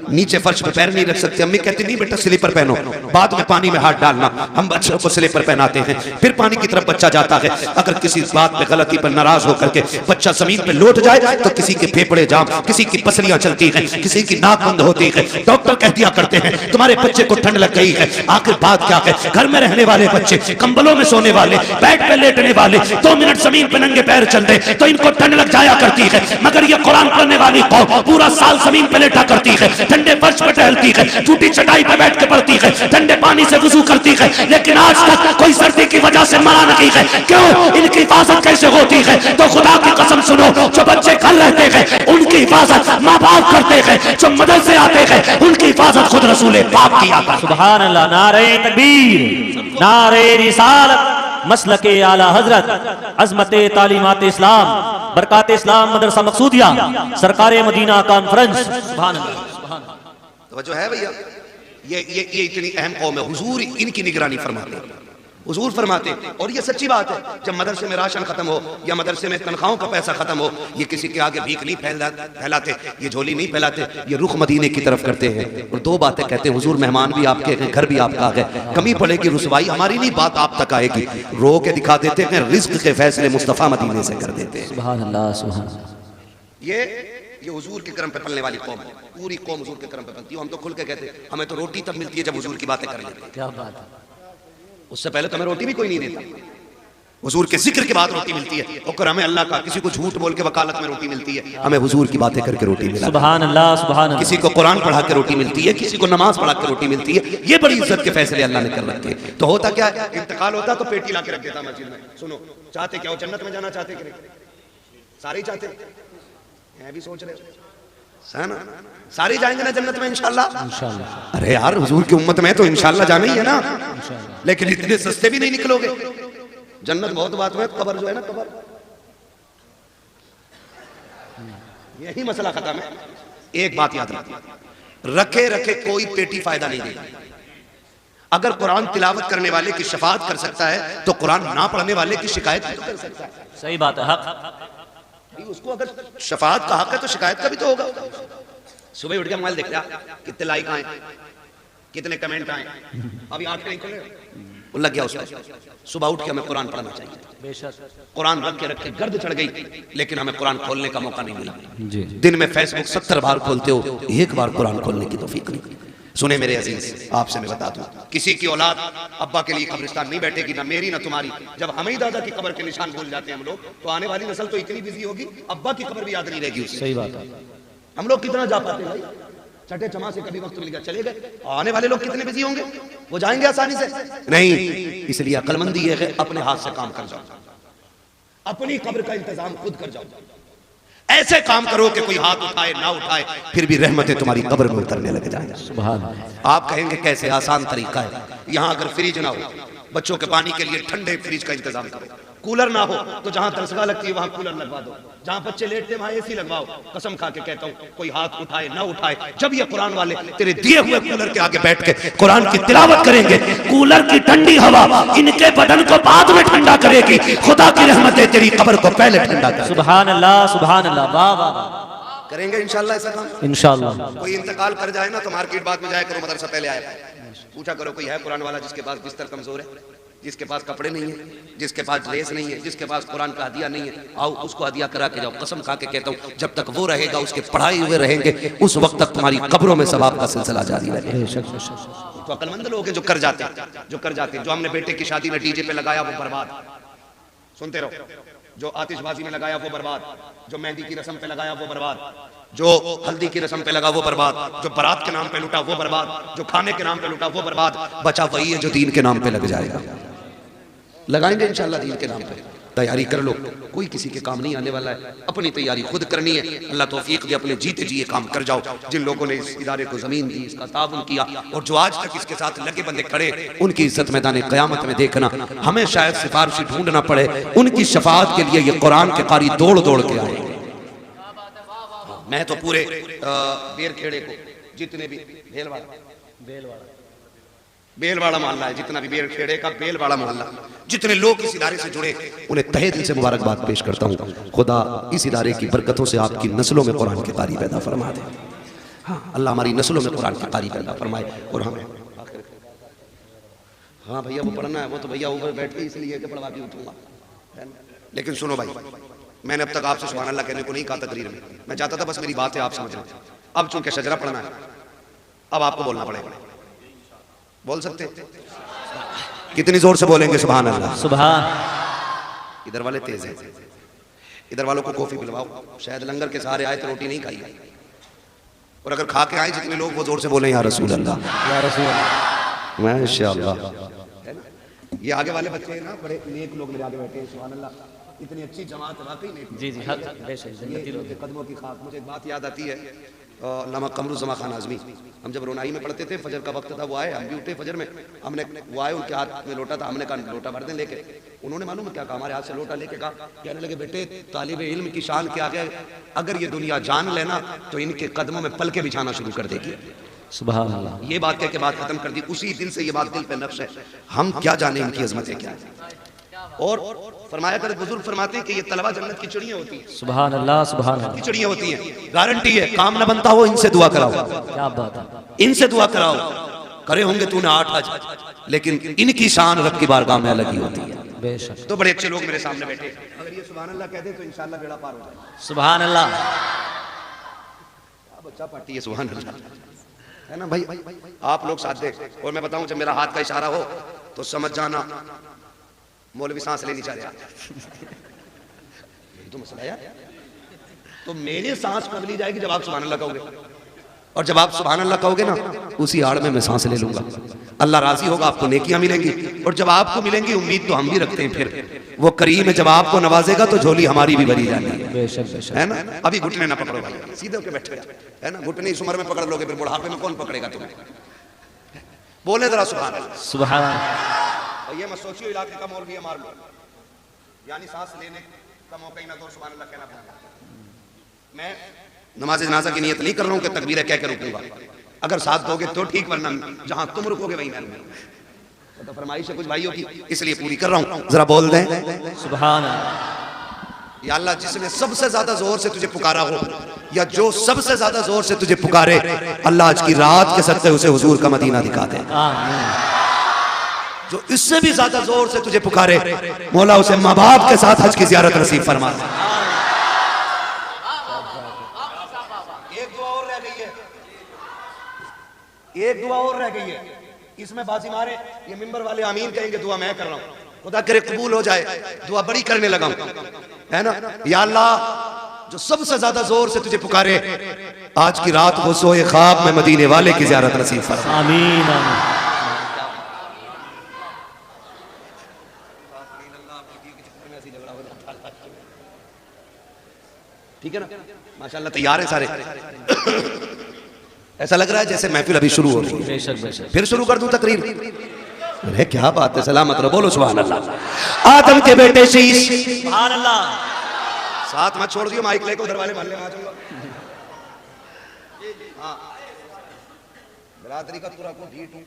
नीचे फर्श पे पैर नहीं रख सकते, अम्मी कहती नहीं बेटा स्लीपर पहनो, बाद में पानी में हाथ डालना, हम बच्चों को स्लीपर पहनाते हैं, फिर पानी की तरफ बच्चा जाता है। अगर किसी बात पे गलती पर नाराज होकर के बच्चा जमीन पे लौट जाए तो किसी के फेफड़े जाम, किसी की पसलियां चलती हैं, किसी की नाक बंद होती है। डॉक्टर कह दिया करते हैं तुम्हारे बच्चे को ठंड लग गई है। आखिर बात क्या है? घर में रहने वाले बच्चे, कंबलों में सोने वाले, बेड पे लेटने वाले, 2 मिनट जमीन पे नंगे पैर चल रहे तो इनको ठंड लग जाया करती है। मगर ये कुरान पढ़ने वाली कौम पूरा साल जमीन पे लेटा करती है, ठंडे फर्श पे टहलती है, टूटी चटाई पे बैठ के पढ़ती है, ठंडे पानी से वुजू करती है, लेकिन आज तक कोई सर्दी की वजह से मरा नहीं है। क्यों? इनकी हिफाजत कैसे होती है? तो खुदा की कसम सुनो, जो बच्चे घर रहते हैं उनकी हिफाजत माँ बाप करते हैं, जो मदरसे आते हैं उनकी हिफाजत खुद रसूल पाक किया करते हैं। सुभान अल्लाह। नारे तकबीर, नारे रिसालत, मसलके आला हजरत, अजमते तालीमात इस्लाम, बरकात इस्लाम मदरसा मकसूदिया, सरकारे मदीना कॉन्फ्रेंस। सुभान अल्लाह। तो जो है भैया, ये इतनी अहम कौम है, हुजूर इनकी निगरानी फरमाते हैं, हुजूर फरमाते हैं। और ये सच्ची बात है, जब मदरसे में राशन खत्म हो या मदरसे में तनख्वाहों का पैसा खत्म हो, ये किसी के आगे भीख नहीं फैलाते, ये झोली नहीं फैलाते, ये रुख मदीने की तरफ करते हैं और 2 बातें कहते हैं, हुजूर मेहमान भी आपके हैं, घर भी आपका है, कमी पड़ेगी रुसवाई हमारी नहीं, बात आप तक आएगी, रो के दिखा देते हैं, रिज्क के फैसले मुस्तफा मदीने से कर देते हैं। सुभान अल्लाह, सुभान अल्लाह। ये हुजूर के करम पे पलने वाली कौम है, पूरी कौम हुजूर के करम पे पलती है। हम तो खुल के कहते हैं हमें तो रोटी तब मिलती है जब हुजूर की बातें कर लेते हैं। क्या बात है। उससे पहले तो हमें रोटी भी कोई नहीं देता, हुजूर के जिक्र के बाद रोटी मिलती है। और हमें अल्लाह का, किसी को झूठ बोल के वकालत में रोटी मिलती है, हमें हुजूर की बातें करके रोटी मिलती है। सुभान अल्लाह, सुभान अल्लाह। किसी को कुरान पढ़ा के रोटी मिलती है, किसी को नमाज पढ़ा के रोटी मिलती है। ये बड़ी इज्जत के फैसले अल्लाह ने कर रखे हैं। तो होता क्या है, इंतकाल होता तो पेटी ला के रख देता मस्जिद में। सुनो, चाहते क्या हो? जन्नत में जाना चाहते कि नहीं? सारे ही चाहते, मैं भी सोच रहे है ना, सारे जाएंगे ना जन्नत में इंशाल्लाह। इंशाल्लाह। अरे यार, हुजूर की उम्मत में तो इंशाल्लाह जाना ही है ना, लेकिन इतने सस्ते भी नहीं निकलोगे। जन्नत बहुत बात में, कब्र जो है ना, कब्र, यही मसला खत्म है। एक बात याद रखे रखे कोई पेटी फायदा नहीं देगा। अगर कुरान तिलावत करने वाले की शफाअत कर सकता है तो कुरान ना पढ़ने वाले की शिकायत भी तो कर सकता है। सही बात है, हक। उसको अगर शफाअत का हक है तो शिकायत का भी तो होगा। सुबह उठ के मोबाइल देख लिया, कितने लाइक आए, कितने कमेंट आए, अभी आंखें नहीं खुले, लग गया उसको। सुबह उठ के हमें कुरान पढ़ना चाहिए। बेशक कुरान रख के गर्द चढ़ गई, लेकिन हमें कुरान खोलने का मौका नहीं मिला। जी। दिन में फेसबुक 70 बार खोलते हो, एक बार कुरान खोलने की तौफीक नहीं। सुने मेरे अजीज, आपसे मैं बता दूं, किसी की औलाद अब्बा के लिए कब्रिस्तान नहीं बैठेगी, ना मेरी ना तुम्हारी। जब हमें ही दादा की कब्र के निशान भूल जाते हैं हम लोग, तो आने वाली नस्ल तो इतनी बिजी होगी, अब्बा की कब्र भी याद नहीं रहेगी उससे। सही बात है। हम लोग कितना जा पाते हैं भाई, छठे चमा से कभी वक्त मिल गया चले गए। आने वाले लोग कितने बिजी होंगे, वो जाएंगे आसानी से नहीं। इसलिए अक्लमंदी ये है, अपने हाथ से काम कर जाओ, अपनी कब्र का इंतजाम खुद कर जाओ। ऐसे काम करो कि कोई हाथ उठाए ना उठाए, फिर भी रहमतें तुम्हारी कब्र में उतरने लग जाएंगी। सुभान। आप कहेंगे कैसे? आसान तरीका है। यहाँ अगर फ्रिज ना हो, बच्चों के पानी के लिए ठंडे फ्रिज का इंतजाम करो। कूलर ना हो तो जहां तरसगा लगती है वहां कूलर लगवा दो, जहां बच्चे लेटते वहां एसी लगवाओ। कसम खा के कहता हूं, कोई हाथ उठाए ना उठाए, जब ये कुरान वाले तेरे दिए हुए कूलर के आगे बैठ के कुरान की तिलावत करेंगे, कूलर की ठंडी हवा इनके बदन को बाद में ठंडा करेगी। खुदा की रहमतें तेरी कब्र को पहले ठंडा करेगी। सुभान अल्लाह, सुभान अल्लाह। वाह वाह। करेंगे इंशाल्लाह ऐसा काम। इंशाल्लाह। कोई इंतकाल कर जाए ना तो मार्केट बाद में जाया करो, मदरसा पहले आया पूछा करो कोई है कुरान वाला जिसके पास बिस्तर कमजोर है, जिसके पास कपड़े नहीं है, जिसके पास ड्रेस नहीं है, जिसके पास कुरान का हदिया नहीं है, आओ उसको हदिया करा के जाओ। कसम खा के कहता हूँ, जब तक वो रहेगा, उसके पढ़ाए हुए रहेंगे, उस वक्त तक तुम्हारी कब्रों में सवाब का सिलसिला जारी रहेगा। तो अक्लमंद लोग हैं जो कर जाते हैं, जो हमने बेटे की शादी में डीजे पे लगाया वो बर्बाद, सुनते रहो। जो आतिशबाजी में लगाया वो बर्बाद, जो मेहंदी की रस्म पे लगाया वो बर्बाद, जो हल्दी की रस्म पे लगा वो बर्बाद, जो बारात के नाम पे लुटा वो बर्बाद, जो खाने के नाम पे लुटा वो बर्बाद। बचा वही है जो दीन के नाम पे लग जाएगा। लगाएंगे इंशाल्लाह दीन के नाम पे। तैयारी कर लो, कोई किसी के काम नहीं आने वाला है, अपनी तैयारी खुद करनी है। अल्लाह तौफीक दे, अपने जीते जी काम कर जाओ। जिन लोगों ने इस इदारे को जमीन दी, इसका ताउन किया और जो आज तक इसके साथ लगे बंदे खड़े, उनकी इज्जत मैदान क़यामत में देखना। हमें शायद सिफारिशी ढूंढना पड़े, उनकी शफाअत के लिए ये कुरान के कारी दौड़ दौड़ के आएंगे। मैं तो पूरे बेर खेड़े को जितने भी बेलवाड़ा मोहल्ला है, जितना भी बेर खेड़े का बेलवाड़ा मोहल्ला, जितने लोग इस इदारे से जुड़े, उन्हें तहे दिल से मुबारकबाद पेश करता हूँ। खुदा इस इदारे की बरकतों से आपकी नस्लों में कुरान की कारी पैदा फरमा दे। हाँ, अल्लाह हमारी नस्लों में कुरान की कारी पैदा फरमाए। और हमें हाँ भैया वो पढ़ना है, वो तो भैया ऊपर बैठ के इसलिए पढ़वा के उठूंगा। लेकिन सुनो भाई, मैंने अब तक आपसे सुभान अल्लाह कहने को नहीं कहा तकरीर में, मैं चाहता था बस मेरी बात है आप समझ लें। अब चूंकि शजरा पढ़ना है, अब आपको बोलना पड़ेगा। बोल सकते? कितनी जोर से बोलेंगे सुभान अल्लाह? सुभान। इधर वाले तेज हैं, इधर वालों को कॉफी पिलवाओ। शायद लंगर के सहारे आए तो रोटी नहीं खाई, और अगर खा के आए जितने लोग वो जोर से बोले या रसूल अल्लाह, या रसूल अल्लाह। माशाअल्लाह। ये आगे वाले बच्चे हैं ना, बड़े नेक लोग मेरे आगे बैठे हैं, सुभान अल्लाह। इतनी अच्छी जमात वाकई नेक। जी जी, कदमों की खाक। मुझे एक बात याद आती है, अल्लामा कमरुज़्ज़मा खान आज़मी, हम जब रोनाई में पढ़ते थे, फजर का वक्त था, वो आए, हम भी उठे फजर में, हमने वो आए, उनके हाथ में लोटा था, हमने कहा लोटा भर दें लेके। उन्होंने मालूम क्या कहा, हमारे हाथ से लोटा लेके कहा, कहने लगे बेटे तालिब इल्म की शान क्या है, अगर ये दुनिया जान लेना तो इनके कदमों में पलके बिछाना शुरू कर देगी। सुभान अल्लाह। ये बात कह के बात खत्म कर दी। उसी दिन से ये बात दिल पे नक्श है, हम क्या जाने इनकी अजमतें क्या है। और फरमाया कर बुजुर्ग फरमाते हैं कि ये तलवा जन्नत की चिड़ियां होती हैं। सुभान अल्लाह, सुभान अल्लाह। चिड़ियां होती हैं, गारंटी है, काम ना बनता हो इनसे दुआ कराओ। क्या बात है, इनसे दुआ कराओ। करे होंगे तूने 8 हज, लेकिन इनकी शान रब की बारगाह में अलग ही होती है। बेशक। तो बड़े अच्छे लोग मेरे सामने बैठे, अगर ये सुभान अल्लाह कहते तो इंशाअल्लाह बेड़ा पार हो जाए। सुभान अल्लाह। बच्चा पार्टी है, सुभान अल्लाह, है ना भाई? आप लोग साथ दे। और मैं बताऊं, जब मेरा हाथ का इशारा हो तो समझ जाना मौलवी सांस लेनी चाह रहा। यही तो मसला है। तो मेरी सांस कब ली जाएगी? जब आप सुभान अल्लाह कहोगे। और जब आप सुभान अल्लाह कहोगे ना, उसी आड़ में मैं सांस ले लूंगा। अल्लाह राजी होगा, आपको नेकियां मिलेंगी। और जब आपको मिलेंगी, उम्मीद तो हम भी रखते हैं, फिर वो करीम है, जब आपको नवाजेगा तो झोली हमारी भी भरी जानी है। बेशक बेशक, है ना? अभी घुटने ना पकड़ो भाई, सीधे होकर बैठ गया, है ना? घुटने इस उम्र में पकड़ लोगे, फिर बुढ़ापे में कौन पकड़ेगा तुम्हें? बोले जरा सुभान अल्लाह। सुभान। और ये मत सोचियो इलाके का मौलवी है मार लो, यानी सांस लेने का मौका ही ना दो, सुभान अल्लाह कहना पड़ेगा। मैं नमाज जनाजा की नियत नहीं कर रहा हूँ कि तकबीर कह के रुकूंगा। अगर साथ दोगे तो ठीक, वरना जहां तुम रुकोगे वहीं मैं रुकूंगा। तो फरमाइश है कुछ भाइयों की, इसलिए पूरी कर रहा हूँ। जरा बोल दें सुभान अल्लाह। या अल्लाह, जिसने सबसे ज्यादा जोर से तुझे पुकारा हो, या जो सबसे ज्यादा जोर से तुझे पुकारे, अल्लाह आज की रात के सदक़े उसे हुजूर का मदीना दिखा दे। जो इससे भी ज्यादा जोर से तुझे पुकारे, मौला उसे माँ बाप के साथ हज की ज़ियारत नसीब फरमा। एक दुआ और रह गई है, एक दुआ और रह गई है, इसमें बाजी मारे ये मिंबर वाले आमीन कहेंगे, दुआ मैं कर रहा हूँ, खुदा करे कबूल हो जाए। दुआ बड़ी करने लगा हूं, है ना? या अल्लाह, जो सबसे ज्यादा जोर से तुझे पुकारे, आज की रात वो सोए ख्वाब में मदीने वाले की ज़ियारत नसीब फरमा। आमीन आमीन। ठीक है ना? माशाल्लाह तैयार है सारे। ऐसा लग रहा है जैसे महफिल अभी शुरू हो रही है। बेशक बेशक। फिर शुरू कर दूं तकरीर? अरे क्या बात है, सलामत रहो, बोलो सुभान अल्लाह। आदम के बेटे शीश, सुभान अल्लाह। साथ मत छोड़ दियो, माइक लेकर उधर वाले मोहल्ले में आ जाऊंगा। हाँ, बिरादरी का तुरा को ढीठ हूं,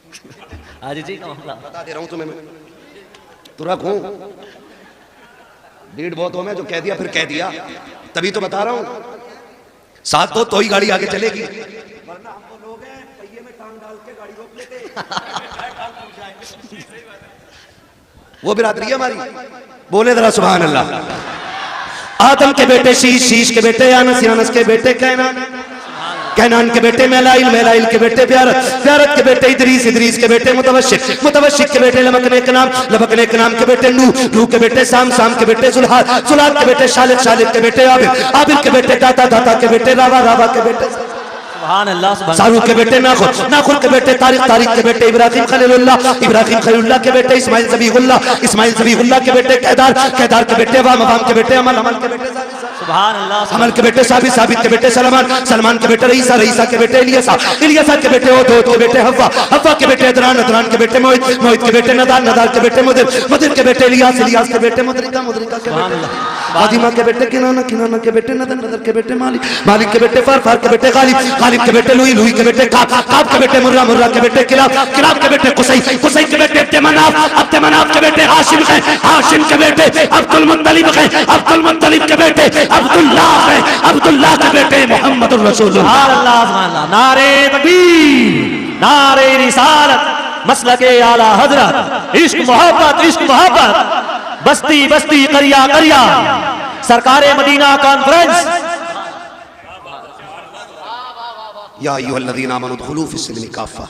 हाजी जी का मामला बता दे रहा हूं तुम्हें मैं, तुरा हूं, ढीठ बहुत हो मैं, जो कह दिया फिर कह दिया, तभी तो बता रहा हूं। साथ तो ही गाड़ी आगे चलेगी, वरना हम वो लोग हैं पहिए में टांग डाल के गाड़ी रोक लेते। वो बिरादरी है हमारी, बोले जरा सुभान अल्लाह। आदम के बेटे शीश, शीश के बेटे यानस, यानस के बेटे कैनान, कैनान के बेटे मेलाइल, मेलाइल के बेटे प्यारत, प्यारत के बेटे इदरीस, इदरीस के बेटे मुतवशिक, मुतवशिक के बेटे लमकने के नाम, लमकने के नाम के बेटे नूह, नूह के बेटे साम, साम के बेटे जुल्हाद, जुल्हाद के बेटे शालिक, शालिक के बेटे आबिद, आबिद के बेटे दाता, दाता के बेटे रावा, रावा के बेटे सुभान अल्लाह। सुभान सारूक के बेटे नाखुन, नाखुन के बेटे तारिक, तारिक के बेटे इब्राहिम खलीलुल्लाह, इब्राहिम खलीलुल्लाह के बेटे इस्माइल ज़बीहुल्लाह, इस्माइल ज़बीहुल्लाह के बेटे केदार, केदार के बेटे वाम, वाम के बेटे अमल, अमल के बेटे सुभान अल्लाह। अमल के बेटे साबित, साबित के बेटे सलमान, सलमान के बेटे रईसा, रईसा के बेटे इलियासा, इलियासा के बेटे ओद, ओद के बेटे हव्वा, हव्वा के बेटे अदरान, अदरान के बेटे मोहित, मोहित के बेटे नदार, नदार के बेटे मुदिर, मुदिर के बेटे इलियास, इलियास के बेटे मुदरिका, मुदरिका के बेटे फातिमा के बेटे किनाना, किनाना के बेटे नदर, नदर के बेटे मालिक, मालिक के बेटे फार, फार के बेटे गालिब, गालिब के बेटे लुई, लुई के बेटे काब, काब के बेटे मुर्रा, मुर्रा के बेटे किलाब, किलाब के बेटे कुसै, कुसै के बेटे अब्दुमनाफ, अब्दुमनाफ के बेटे हाशिम है, हाशिम के बेटे अब्दुल मुत्तलिब है, अब्दुल मुत्तलिब के बेटे अब्दुल्लाह है, अब्दुल्लाह के बेटे मोहम्मद रसूलुल्लाह। नारे तकबीर, नारे रिसालत, मसलके आला हजरत, इश्क मोहब्बत, इश्क मोहब्बत, बस्ती बस्ती करिया करिया, सरकारे मदीना कॉन्फ्रेंस। या अय्युहल्लज़ीना आमनू उदखुलू फ़िस्सिल्मी काफ़ा,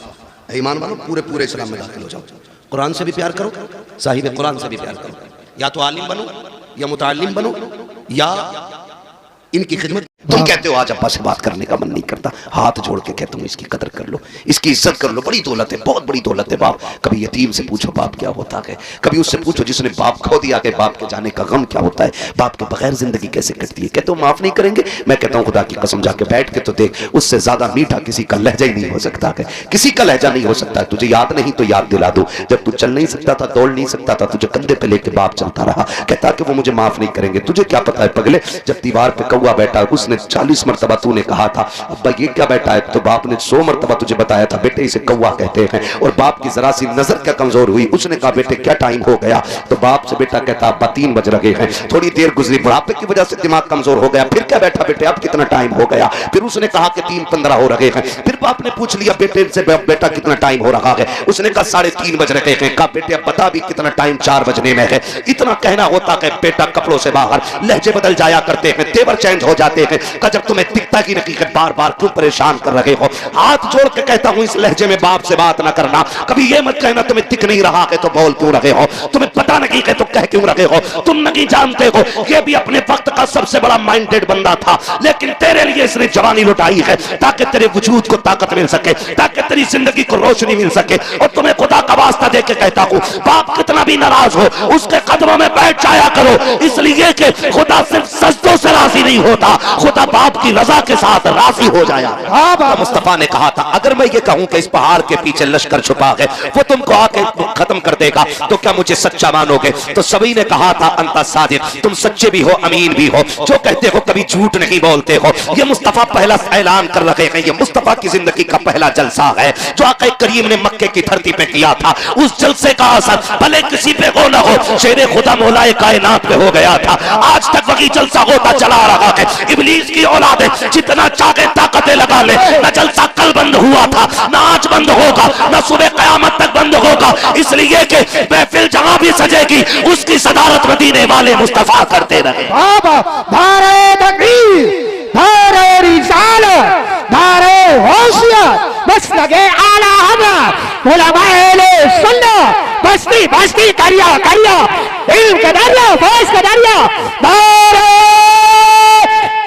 ईमान वालों पूरे पूरे इस्लाम में दाखिल हो जाओ। कुरान से भी प्यार करो, साहिब कुरान से भी प्यार करो, या तो आलिम बनो या मुताल्लिम बनो या इनकी खिदमत। तुम कहते हो आज अब्बा से बात करने का मन नहीं करता, हाथ जोड़ के कहता हूँ इसकी कदर कर लो, इसकी इज्जत कर लो, बड़ी दौलत है, बहुत बड़ी दौलत है बाप। कभी यतीम से पूछो बाप क्या होता है, कभी उससे पूछो जिसने बाप खो दिया कि बाप के जाने का गम क्या होता है, बाप के बगैर जिंदगी कैसे कटती है। कहते हो माफ नहीं करेंगे, मैं कहता हूँ खुदा की कसम जाके बैठ के तो देख, उससे ज्यादा मीठा किसी का लहजा ही नहीं हो सकता है, किसी का लहजा नहीं हो सकता। तुझे याद नहीं तो याद दिला दो, जब तू चल नहीं सकता था, दौड़ नहीं सकता था, तुझे कंधे पे लेके बाप चलता रहा, कहता कि वो मुझे माफ नहीं करेंगे। तुझे क्या पता है पगले, जब दीवार पे कौवा बैठा उसने 40 मरतबा तूने कहा था अब्बा ये क्या बैठा है, तो बाप ने 100 मरतबा तुझे बताया था बेटे इसे कौवा कहते हैं। और बाप की जरा सी नजर क्या कमजोर हुई, उसने कहा बेटे क्या टाइम हो गया, तो बाप से बेटा कहता अब्बा 3 बज रहे हैं। थोड़ी देर गुजरी, बुढ़ापे की वजह से दिमाग कमजोर हो गया, फिर क्या बैठा बेटे अब कितना टाइम हो गया, फिर उसने कहा कि 3:15 हो रहे हैं। फिर बाप ने पूछ लिया बेटे से बेटा कितना टाइम हो रहा है, उसने कहा 3:30 बज रहे हैं। कहा बेटे अब बता भी कितना टाइम, 4 बजने में है। इतना कहना होता है बेटा कपड़ों से बाहर, लहजे बदल जाया करते हैं, तेवर चेंज हो जाते हैं। जब तुम्हें दिखता की हकीकत बार बार क्यों परेशान कर रहे हो। हाथ जोड़ के कहता हूं इस लहजे में बाप से बात ना करना, कभी ये मत कहना तुम्हें दिख नहीं रहा है तो बोल क्यों रहे हो, तुम्हें पता नहीं है तो कह क्यों रहे हो। तुम नहीं जानते हो ये भी अपने वक्त का सबसे बड़ा माइंडेड बंदा था, लेकिन तेरे लिए इसने जवानी लुटाई है ताकि तेरे वजूद को ताकत मिल सके, ताकि तेरी जिंदगी को रोशनी मिल सके। और तुम्हें खुदा का वास्ता दे के कहता हूं बाप कितना भी नाराज हो उसके कदमों में बैठ जाया करो, इसलिए कि खुदा सिर्फ सजदों से राजी नहीं होता, खुदा बाप की रजा के साथ राजी हो जाया। मुस्तफा ने कहा था अगर मैं ये कहूं कि इस पहाड़ के पीछे लश्कर छुपा है वो तुमको आके खत्म कर देगा तो क्या मुझे सच्चा मानोगे। तो सभी ने कहा था अंता सादिक, तुम सच्चे भी हो अमीन भी हो, जो कहते हो कभी झूठ नहीं बोलते हो। ये मुस्तफा पहला ऐलान कर रहे हैं, ये मुस्तफा की जिंदगी का पहला जलसा है जो आका करीम ने मक्के की धरती पे किया था। उस जलसे का असर भले किसी पे हो न हो, शेरे खुदा मौलाए कायनात पे हो गया था, आज तक वही जलसा होता चला रहा है। इब्लीस की औलाद जितना चाहे ताकतें लगा ले, न जलसा कल बंद हुआ था, न आज बंद होगा, न सुबह कयामत तक बंद होगा, इसलिए कि महफिल जहां भी सजेगी उसकी सदारत मदीने वाले मुस्तफा करते रहे। नारे तकबीर, नारे रिसालत, नारे होशियत, बस लगे आला हज़रत, उलमाए सुन्नत, बस्ती बस्ती करिया करिया, इल्म का दरिया, फैज़ का दरिया, नारे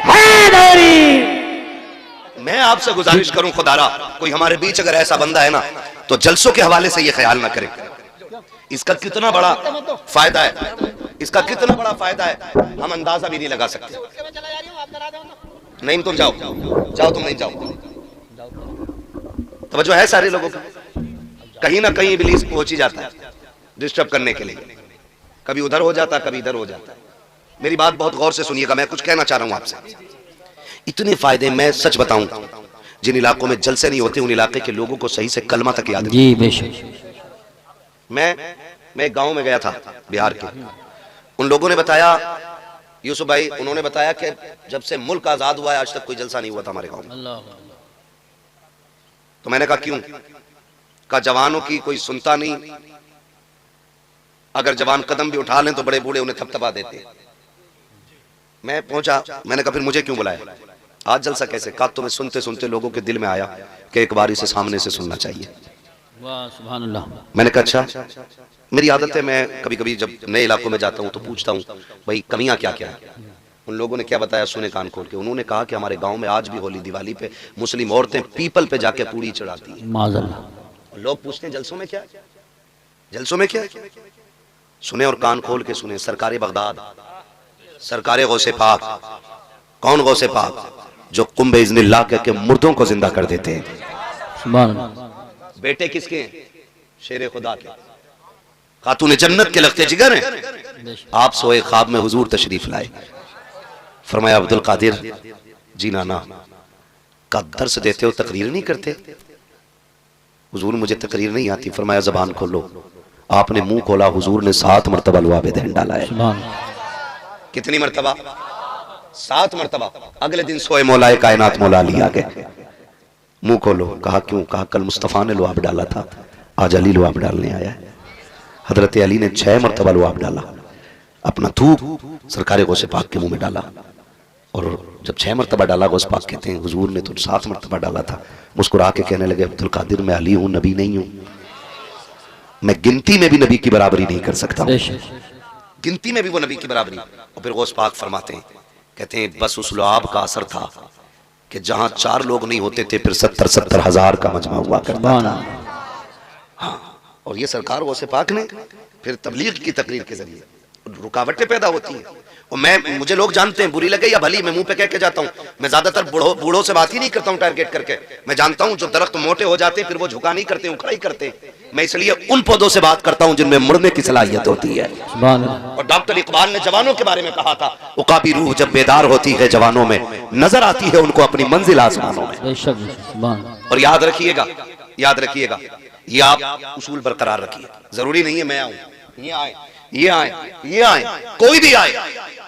हैदरी। मैं आपसे गुजारिश करूं खुदारा, कोई हमारे बीच अगर ऐसा बंदा है ना तो जलसों के हवाले से ये ख्याल ना करे इसका कितना बड़ा फायदा है, इसका कितना बड़ा फायदा है हम अंदाजा भी नहीं लगा सकते। नहीं तुम जाओ जाओ, तुम नहीं जाओ, तवज्जो है सारे लोगों का, कहीं ना कहीं इब्लीस पहुंच ही जाता है डिस्टर्ब करने के लिए, कभी उधर हो जाता कभी इधर हो जाता। मेरी बात बहुत गौर से सुनिएगा, मैं कुछ कहना चाह रहा हूं आपसे। इतने फायदे, मैं सच बताऊं जिन इलाकों में जलसे नहीं होते उन इलाके के लोगों को सही से कलमा तक याद नहीं। जी बेशक। मैं गांव में गया था बिहार के, उन लोगों ने बताया यूसुफ भाई, उन्होंने बताया कि जब से मुल्क आजाद हुआ है आज तक कोई जलसा नहीं हुआ था हमारे गांव में। तो मैंने कहा क्यों, कहा जवानों की कोई सुनता नहीं, अगर जवान कदम भी उठा लें तो बड़े बूढ़े उन्हें थपथपा देते। मैं पहुंचा, मैंने कहा फिर मुझे क्यों बुलाया, आज जलसा कैसे। कहा तुम्हें सुनते सुनते लोगों के दिल में आया कि एक बार इसे सामने से सुनना चाहिए। वाह सुभान अल्लाह। मैंने कहा अच्छा, मेरी आदत है मैं कभी कभी जब नए इलाकों में जाता हूं तो पूछता हूं भाई कमियां क्या क्या है। उन लोगों ने क्या बताया सुने कान खोल के, उन्होंने कहा कि हमारे गांव में आज भी होली दिवाली पे मुस्लिम औरतें पीपल पे जाके पूड़ी चढ़ाती है। माज़अल्लाह। लोग पूछते हैं जलसों में क्या, जलसों में क्या, सुने और कान खोल के सुने। सरकारे बगदाद, सरकारे गौसे पाक, कौन गौसे पाक, जो कुंभ इज़्निल्लाह के मुर्दों को जिंदा कर देते हैं। सुभान अल्लाह। बेटे किसके हैं, शेरे खुदा के, खातून जन्नत के लगते जिगर हैं। आप सोए ख्वाब में हुजूर तशरीफ लाए, फरमाया अब्दुल कादिर जी नाना का दर्स देते हो, तकरीर नहीं करते? हुजूर मुझे तकरीर नहीं आती। फरमाया जबान खोलो। आपने मुंह खोला, हुजूर ने 7 मरतबा लुआब दहन डाला है। कितनी मरतबा? 7 मरतबा। अगले दिन सोए मौलाए कायनात मौला अली आ गए। मुंह खोलो। कहा क्यों? कहा कल मुस्तफ़ा ने लुआब डाला था, आज अली लुआब डालने आया है। हजरत अली ने 6 मरतबा लुआब डाला, अपना थूक सरकार गौसे पाक के मुंह में डाला, और जब 6 मरतबा डाला, गौस पाक कहते हैं हुजूर ने तो 7 मरतबा डाला था। मुस्कुरा के कहने लगे अब्दुल कादिर मैं अली हूं, नबी नहीं हूं, मैं गिनती में भी नबी की बराबरी नहीं कर सकता, गिनती में भी वो नबी की बराबरी। और फिर गौस पाक फरमाते हैं, कहते हैं बस उस लुआब का असर था कि जहां 4 लोग नहीं होते थे, फिर 70-70 हजार का मजमा हुआ करता था। हाँ, और ये सरकार गौसे पाक ने फिर तबलीग की तकरीर के जरिए रुकावटें पैदा होती हैं। और मुझे लोग जानते हैं, बुरी लगे या भली, मैं मुंह पे कह के जाता हूँ, मैं ज्यादातर बूढ़ों से बात ही नहीं करता हूँ टारगेट करके। मैं जानता हूँ जो दरख्त मोटे हो जाते हैं फिर वो झुका नहीं करते, उखड़ा ही करते। मैं इसलिए उन पौधों से बात करता हूँ जिनमें मुड़ने की सलाहियत होती है। और डॉक्टर इकबाल ने जवानों के बारे में कहा था, उकाबी रूह जब बेदार होती है जवानों में, नजर आती है उनको अपनी मंजिल आसमानों में। और याद रखिएगा, याद रखिएगा, ये आप उसूल बरकरार रखिए। जरूरी नहीं है मैं आऊं, ये आए, ये आए, ये आए, कोई भी आए,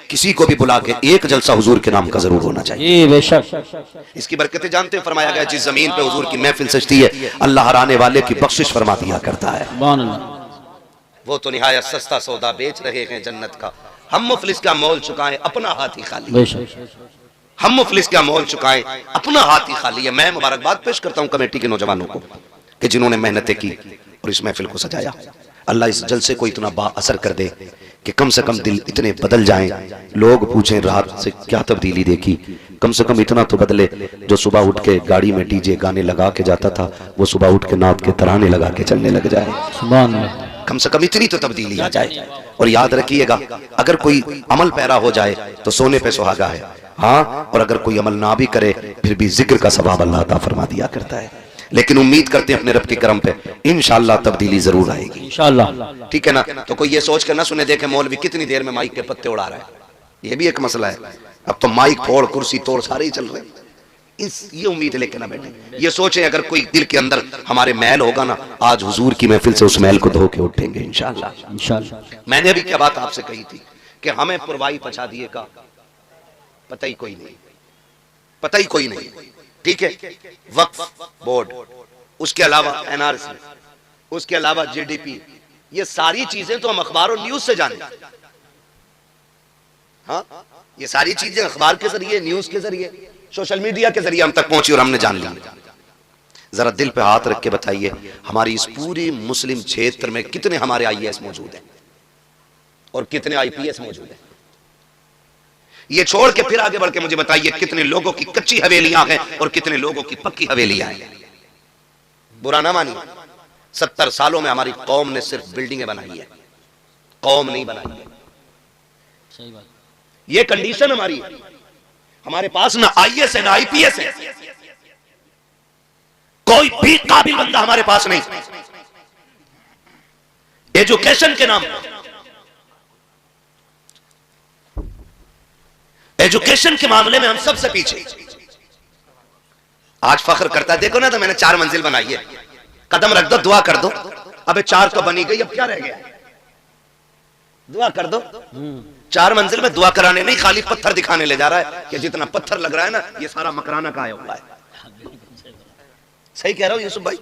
किसी को भी बुला के एक जलसा हुजूर के नाम का जरूर होना चाहिए। बेशक इसकी बरकतें जानते हैं। फरमाया गया जिस जमीन पे हुजूर की महफिल सजती है, अल्लाह हराने वाले की बख्शिश फरमा दिया करता है। वो तो निहायत सस्ता सौदा बेच रहे हैं जन्नत का, हम मुफलिस का मोल चुकाएं अपना हाथ ही खाली, हम मुफलिस का मोल चुकाएं अपना हाथ ही खाली है। मैं मुबारकबाद पेश करता हूं कमेटी के नौजवानों को कि जिन्होंने मेहनतें की और इस महफिल को सजाया। अल्लाह इस जलसे को इतना बाअसर कर दे कि कम से कम दिल इतने बदल जाएं, लोग पूछें रात से क्या तब्दीली देखी। कम से कम इतना तो बदले, जो सुबह उठ के गाड़ी में डीजे गाने लगा के जाता था, वो सुबह उठ के नात के तराने लगा के चलने लग जाए। कम से कम इतनी तो तब्दीली आ जाए। और याद रखिएगा, अगर कोई अमल पैरा हो जाए तो सोने पे सुहागा है, हाँ, और अगर कोई अमल ना भी करे फिर भी जिक्र का सवाब अल्लाह अता फरमा दिया करता है। लेकिन उम्मीद करते हैं अपने रब के करम पे इंशाअल्लाह तब्दीली जरूर आएगी, इंशाअल्लाह। ठीक है ना? तो कोई ये सोच कर ना सुने देखे मौलवी कितनी देर में माइक के पत्ते उड़ा रहा है, ये भी एक मसला है। अब तो माइक फोड़ कुर्सी तोड़ सारे ही चल रहे हैं। ये उम्मीद लेके ना बैठे, ये सोचें अगर कोई दिल के अंदर हमारे मैल होगा ना, आज हुजूर की महफिल से उस मैल को धो के उठेंगे इंशाअल्लाह, इंशाअल्लाह। मैंने अभी क्या बात आपसे कही थी कि हमें पुरवाई पचा दिए का पता ही कोई नहीं, पता ही कोई नहीं। ठीक है, वक्फ बोर्ड, उसके अलावा एनआरसी, उसके अलावा जीडीपी, ये सारी चीजें तो हम अखबार और न्यूज से जाने। हाँ, ये सारी चीजें अखबार के जरिए, न्यूज के जरिए, सोशल मीडिया के जरिए हम तक पहुंची और हमने जान लिया। जरा दिल पे हाथ रख के बताइए, हमारी इस पूरी मुस्लिम क्षेत्र में कितने हमारे आईएएस मौजूद हैं और कितने आईपीएस मौजूद हैं? ये छोड़ के फिर आगे बढ़ के मुझे बताइए कितने लोगों की कच्ची हवेलियां हैं और कितने लोगों की पक्की हवेलियां हैं। बुरा ना मानिए, 70 सालों में हमारी कौम ने सिर्फ बिल्डिंगें बनाई है, कौम नहीं बनाई है। सही बात। ये कंडीशन हमारी है, हमारे पास ना आईएएस है ना आईपीएस है, कोई भी काबिल बंदा हमारे पास नहीं। एजुकेशन के नाम पर, एजुकेशन के मामले में हम सबसे पीछे। आज फख्र करता है, देखो ना, तो मैंने 4 मंजिल बनाई है, कदम रख दो, दुआ कर दो। अबे 4 तो बनी गई, अब क्या रह गया? दुआ कर दो। 4 मंजिल में दुआ कराने नहीं, खाली पत्थर दिखाने ले जा रहा है कि जितना पत्थर लग रहा है ना, ये सारा मकराना का आया हुआ है। सही कह रहा हूं यूसुफ भाई?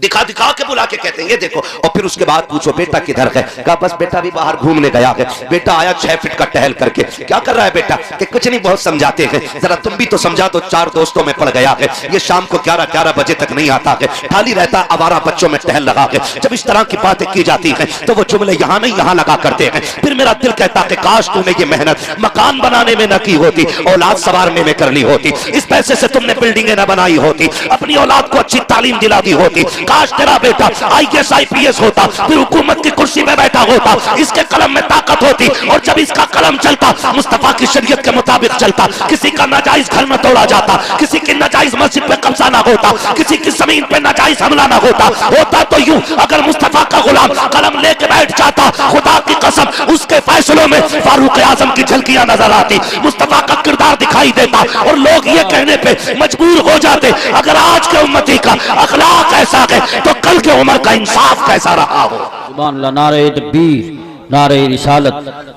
दिखा दिखा के बुला के कहते हैं ये देखो, और फिर उसके बाद पूछो बेटा किधर है? कहा बस बेटा भी बाहर घूमने गया है। बेटा आया 6 फीट का टहल करके। क्या कर रहा है बेटा? कि कुछ नहीं, बहुत समझाते हैं, जरा तुम भी तो समझा दो, 4 दोस्तों में पड़ गया है, ये शाम को 11 बजे तक नहीं आता है, खाली रहता आवारा बच्चों में टहल लगा है। जब इस तरह की बातें की जाती है तो वो जुमले यहाँ नहीं यहाँ लगा करते हैं। फिर मेरा दिल कहता है काश तूने ये मेहनत मकान बनाने में न की होती, औलाद संवारने में कर ली होती, इस पैसे से तुमने बिल्डिंगें न बनाई होती, अपनी औलाद को अच्छी तालीम दिला दी होती, काश तेरा बेटा IAS IPS होता, फिर हुकूमत की कुर्सी पे बैठा होता, इसके कलम में ताकत होती, और जब इसका कलम चलता मुस्तफा की शरीयत के मुताबिक चलता, किसी का नाजायज घर में तोड़ा जाता, किसी की नाजायज मस्जिद पे कब्जा ना होता, किसी की जमीन पे नाजायज हमला ना होता तो यूं अगर मुस्तफा का गुलाम कलम लेके बैठ जाता, खुदा की कसम उसके फैसलों में फारूक आजम की झलकियां नजर आती, मुस्तफा का किरदार दिखाई देता, और लोग ये कहने पे मजबूर हो जाते अगर आज के उम्मती का अखलाक ऐसा है तो कल के उमर का इंसाफ कैसा रहा हो। सुभान अल्लाह, नारे तकबीर, नारे रिसालत,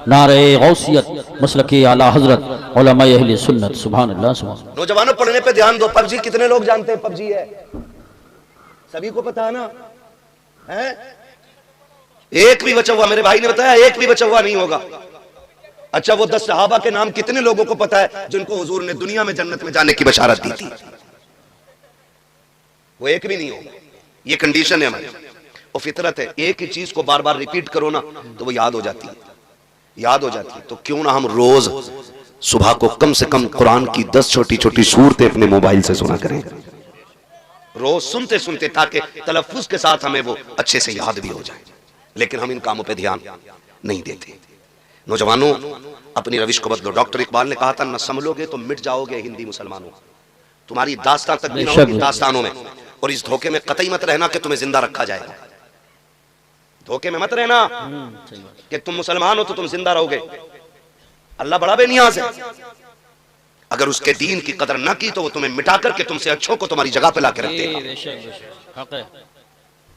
नारे गौसियत, मसलके आला हजरत, उलमाए अहले सुन्नत। सुभान अल्लाह, सुभान अल्लाह। नौजवानों पढ़ने पे ध्यान दो। पबजी कितने लोग जानते हैं? पबजी है, सभी को पता है ना? है एक भी बचा हुआ, मेरे भाई ने बताया, एक भी बचा हुआ नहीं होगा। अच्छा, वो 10 सहाबा के नाम कितने लोगों को पता है जिनको हुजूर ने दुनिया में जन्नत में जाने की बशारत दी थी? वो एक भी नहीं होगा। ये कंडीशन है हमारी, वो फितरत है। एक ही चीज को बार बार रिपीट करो ना तो वो याद हो जाती है, याद हो जाती है। तो क्यों ना हम रोज सुबह को कम से कम कुरान की 10 छोटी छोटी सूरतें अपने मोबाइल से सुना करें, रोज सुनते सुनते, ताकि तलफ्फुज के साथ हमें वो अच्छे से याद भी हो जाए। लेकिन हम इन कामों पे ध्यान नहीं देते। नौजवानों, अपनी रविश को बदलो। डॉक्टर इकबाल ने कहा था, न संभलोगे तो मिट जाओगे हिंदी मुसलमानों, तुम्हारी दास्तान तक भी ना होगी दास्तानों में। और इस धोखे में कतई मत रहना कि तुम्हें जिंदा रखा जाएगा। धोखे में मत रहना कि तुम मुसलमान हो तो तुम जिंदा रहोगे। अल्लाह बड़ा बेनियाज है। अगर उसके दीन की कदर ना की तो वो तुम्हें मिटा करके तुमसे अच्छों को तुम्हारी जगह पे लाके रख देगा।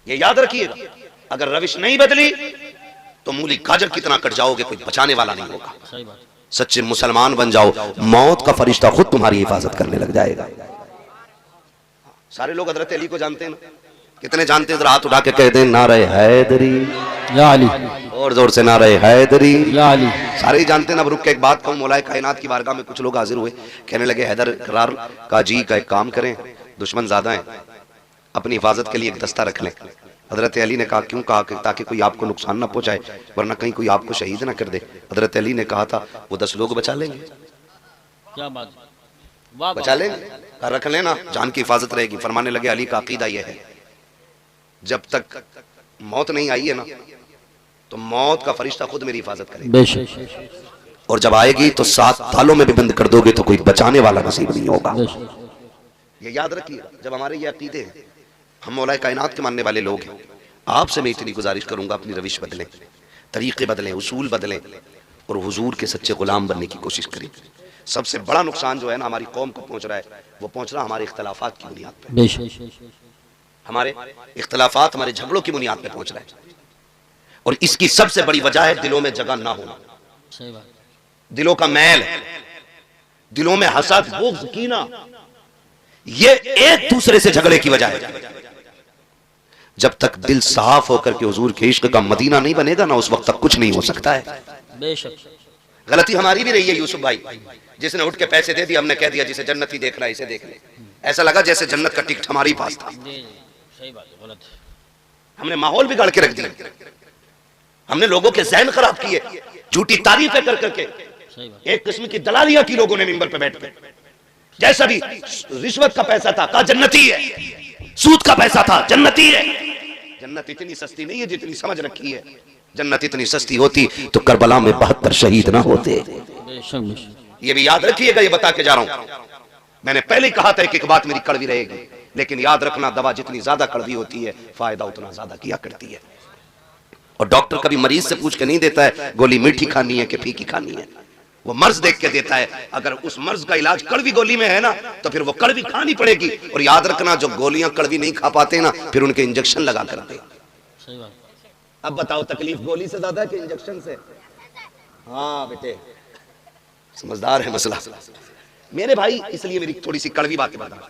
ये याद रखिएगा। अगर रविश नहीं बदली तो मूली गाजर कितना कट जाओगे, कोई बचाने वाला नहीं होगा। सच्चे मुसलमान बन जाओ, मौत का फरिश्ता खुद तुम्हारी हिफाजत करने लग जाएगा। सारे लोग हजरत अली को जानते हैं ना? कितने जानते हैं? हाथ उठा के कह दें नारे हैदरी या अली, और जोर से नारे हैदरी या अली। सारे ही जानते हैं ना। रुक के एक बात कहूं, मौलाए कायनात की बारगाह में कुछ लोग हाजिर हुए, कहने लगे हैदर करार का जी का एक काम करें, दुश्मन ज्यादा है, अपनी हिफाजत के लिए एक दस्ता रख लें। हजरत अली ने कहा क्यों? कहा ताकि कोई आपको नुकसान ना पहुंचाए, वरना कहीं कोई आपको शहीद ना कर दे। हजरत अली ने कहा था वो 10 लोग बचा लेंगे। क्या बात, बचा लेंगे, रख लेना, जान की हिफाजत रहेगी। फरमाने लगे अली का अकीदा यह है, जब तक मौत नहीं आई है ना तो मौत का फरिश्ता खुद मेरी हिफाजत करेगा, बेशक। और जब आएगी तो 7 तालों में भी बंद कर दोगे तो कोई बचाने वाला नसीब नहीं होगा। ये याद रखिएगा। जब हमारे ये अकीदे हैं, हम मौलाए कायनात के मानने वाले लोग हैं, आपसे मैं इतनी गुजारिश करूंगा, अपनी रविश बदलें, तरीके बदलें, उसूल बदलें, और हुजूर के सच्चे गुलाम बनने की कोशिश करें। सबसे बड़ा नुकसान जो है ना हमारी कौम को पहुंच रहा है, वो पहुंच रहा हमारे इख्तलाफात की बुनियाद पे, हमारे इख्तलाफात, हमारे झगड़ों की बुनियाद पे पहुंच रहा है। और इसकी सबसे बड़ी वजह है दिलों में जगह ना होना, दिलों का मैल, दिलों में हसद, बुग़्ज़, कीना, ये एक दूसरे से झगड़े की वजह है। जब तक दिल साफ होकर के हुजूर के इश्क का मदीना नहीं बनेगा ना, उस वक्त तक कुछ नहीं हो सकता है। बेशक। गलती हमारी भी रही है यूसुफ भाई, जिसने उठ के पैसे दे दिए, हमने कह दिया जिसे जन्नत ही देख रहा है इसे देख ले। ऐसा लगा जैसे जन्नत का टिकट हमारे पास था। सही बात है, गलत। हमने माहौल बिगाड़ के रख दिया, हमने लोगों के ज़हन खराब किए, झूठी तारीफें कर करके। एक किस्म की दलालियां की लोगों ने मिंबर पे बैठ के, जैसा भी रिश्वत का पैसा था कहा जन्नती है, सूद का पैसा था जन्नती है। जन्नत इतनी सस्ती नहीं है जितनी समझ रखी है। जन्नत इतनी सस्ती होती तो करबला में 72 शहीद ना होते। ये भी याद रखिएगा, ये बता के जा रहा हूं। मैंने पहले ही कहा था कि एक बात मेरी कड़वी रहेगी, लेकिन याद रखना, दवा जितनी ज्यादा कड़वी होती है फायदा उतना ज्यादा किया करती है। और डॉक्टर कभी मरीज से पूछ के नहीं देता है गोली मीठी खानी है कि फीकी खानी है, वो मर्ज देख के देता है। अगर उस मर्ज का इलाज कड़वी गोली में है ना तो फिर वो कड़वी खानी पड़ेगी। और याद रखना, जो गोलियां कड़वी नहीं खा पाते ना, फिर उनके इंजेक्शन लगा करते। अब बताओ तकलीफ गोली से ज्यादा है कि इंजेक्शन से? हाँ बेटे, समझदार है मसला मेरे भाई, इसलिए मेरी थोड़ी सी कड़वी बातें बता।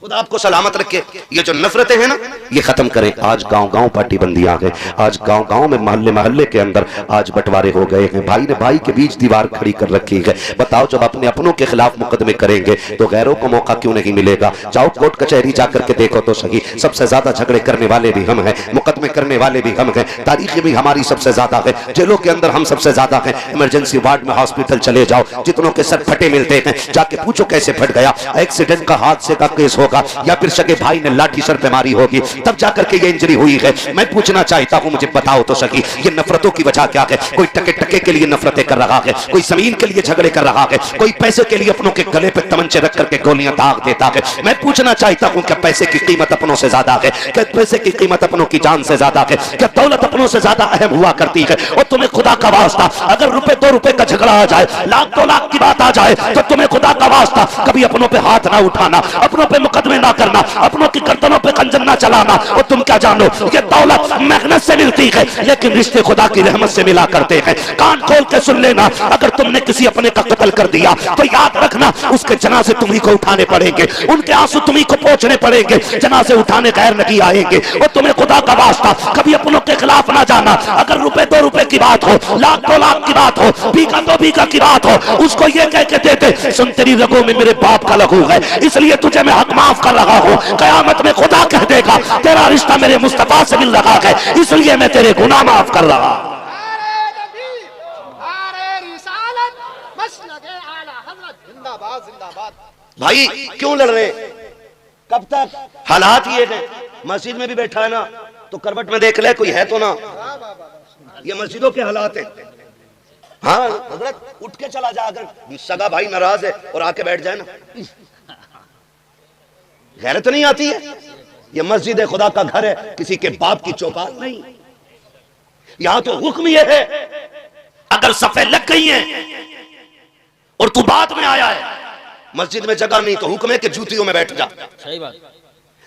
खुद आपको सलामत रखे। ये जो नफरतें हैं ना, ये खत्म करें। आज गांव-गांव पार्टीबंदी आ गए, आज गांव-गांव में मोहल्ले-मोहल्ले के अंदर आज बंटवारे हो गए हैं। भाई ने भाई के बीच दीवार खड़ी कर रखी है। बताओ, जब अपने अपनों के खिलाफ मुकदमे करेंगे तो गैरों को मौका क्यों नहीं मिलेगा? जाओ कोर्ट कचहरी जाकर के देखो तो सही, सबसे ज्यादा झगड़े करने वाले भी हम हैं, मुकदमे करने वाले भी हम हैं, तारीखें भी हमारी सबसे ज्यादा है, जेलों के अंदर हम सबसे ज्यादा हैं। इमरजेंसी वार्ड में हॉस्पिटल चले जाओ, जितनों के सर फटे मिलते हैं, जाके पूछो कैसे फट गया। एक्सीडेंट का, हादसे का केस हो होगा या फिर सगे भाई ने लाठी सर पे मारी होगी, तब जाकर के ये इंजरी हुई है। मैं पूछना चाहता हूँ, मुझे बताओ तो सही, ये नफरतों की वजह क्या है? कोई टके टके के लिए नफरतें कर रहा है, कोई जमीन के लिए झगड़े कर रहा है, कोई पैसे के लिए अपनों के गले पे तमंचे रख करके गोलियां दाग देता है। मैं पूछना चाहता हूँ, क्या पैसे की कीमत अपनों से ज्यादा है? क्या पैसे की कीमत अपनों की जान से ज्यादा है? क्या दौलत अपनों से ज्यादा अहम हुआ करती है? और तुम्हें खुदा का वास्ता, अगर रुपए 2 रुपए का झगड़ा आ जाए, लाख 2 लाख की बात आ जाए, तो तुम्हें खुदा का वास्ता कभी अपनों पे हाथ ना उठाना, अपनों पे मुकदमे ना करना, अपनों की गर्दनों पे खंजर ना चलाना। और तुम क्या जानो, ये दौलत मेहनत से मिलती है, लेकिन रिश्ते खुदा की रहमत से मिला करते हैं। कान खोल के सुन लेना, अगर तुमने किसी अपने का कत्ल कर दिया तो याद रखना, उसके जनाजे तुम्ही को उठाने पड़ेंगे, उनके आंसू तुम्ही को पोंछने पड़ेंगे, जनाजे उठाने गैर नहीं आएंगे। और तुम्हें खुदा का वास्ता कभी अपनों के खिलाफ ना जाना। अगर रुपए 2 रुपए की बात हो, लाख 2 लाख की बात हो, बीघा 2 बीघा की बात हो, उसको ये कह के देते, सुन तेरी रगों में मेरे बाप का लहू है, इसलिए तुझे मैं हक माफ कर रहा हूं। कयामत में खुदा कह देगा, तेरा रिश्ता मेरे मुस्तफा से मिल रहा है, इसलिए मैं तेरे गुनाह माफ कर रहा हूं। भाई क्यों लड़ रहे हैं? कब तक? हालात ये है, मस्जिद में भी बैठा है ना, तो करवट में देख ले कोई है तो ना। ये मस्जिदों के हालात है। हाँ हजरत, उठ के चला जा, अगर सगा भाई नाराज है और आके बैठ जाए ना, गैरत तो नहीं आती है। ये मस्जिद खुदा का घर है, किसी के बाप की चौपाल नहीं। यहां तो हुक्म ये है, अगर सफे लग गई है और तू बाद में आया है, मस्जिद में जगह नहीं तो हुक्म है कि जूतियों में बैठ जा। सही बात।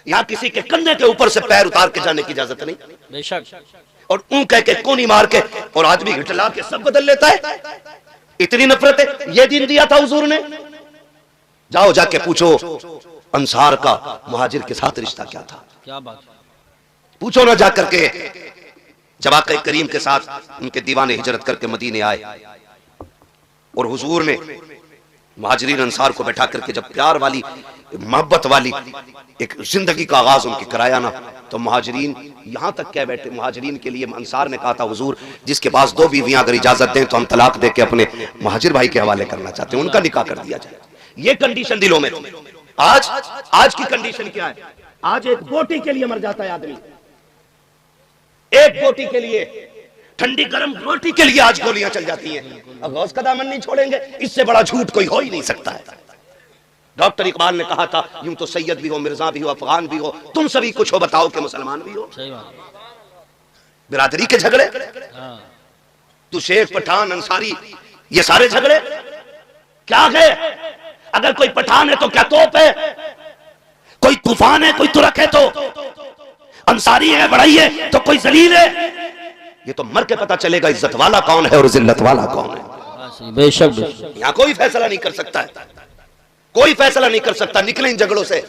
यहाँ किसी के कंधे के ऊपर से पैर उतार के जाने की इजाजत नहीं। बेशक। और ऊं कह के कोनी मार के और आदमी घिटला के सब बदल लेता है। इतनी नफरत है। ये दिन दिया था हुजूर ने। जाओ जाके पूछो अंसार का मुहाजिर के साथ रिश्ता क्या था। क्या बात। पूछो ना जाकर के। जब आका करीम के साथ उनके दीवाने हिजरत करके मदीने आए और हुजूर ने मुहाजिरीन अंसार को बैठा करके जब प्यार वाली मोहब्बत वाली एक जिंदगी का आगाज उनकी कराया ना, तो मुहाजिरीन यहां तक कह बैठे, मुहाजिरीन के लिए अंसार ने कहा था हुजूर जिसके पास 2 बीवियां अगर इजाजत दें तो हम तलाक दे के अपने मुहाजिर भाई के हवाले करना चाहते हैं, उनका निकाह कर दिया जाए। ये कंडीशन दिलों में थी। आज की कंडीशन क्या है? आज एक बोटी के लिए मर जाता है आदमी, एक बोटी के लिए, ठंडी गर्म रोटी के लिए आज गोलियां चल जाती हैं। अब गौस का दामन नहीं छोड़ेंगे, इससे बड़ा झूठ कोई हो ही नहीं सकता है। डॉक्टर इकबाल ने कहा था यूं तो सैयद भी हो, मिर्जा भी हो, अफगान भी हो, तुम सभी कुछ हो, बताओ कि मुसलमान भी हो। सही बात। बिरादरी के झगड़े, तू शेख पठान अंसारी, ये सारे झगड़े क्या है? अगर कोई पठान है तो क्या तोप है, कोई तूफान है, कोई तुरक है तो अंसारी है, बड़ाई है तो कोई जलील है। ये तो मर के पता चलेगा इज्जत वाला कौन है और जिल्लत वाला कौन है। बेशक बेशक। यहाँ कोई फैसला नहीं कर सकता है, कोई फैसला नहीं कर सकता। निकले इन झगड़ों से,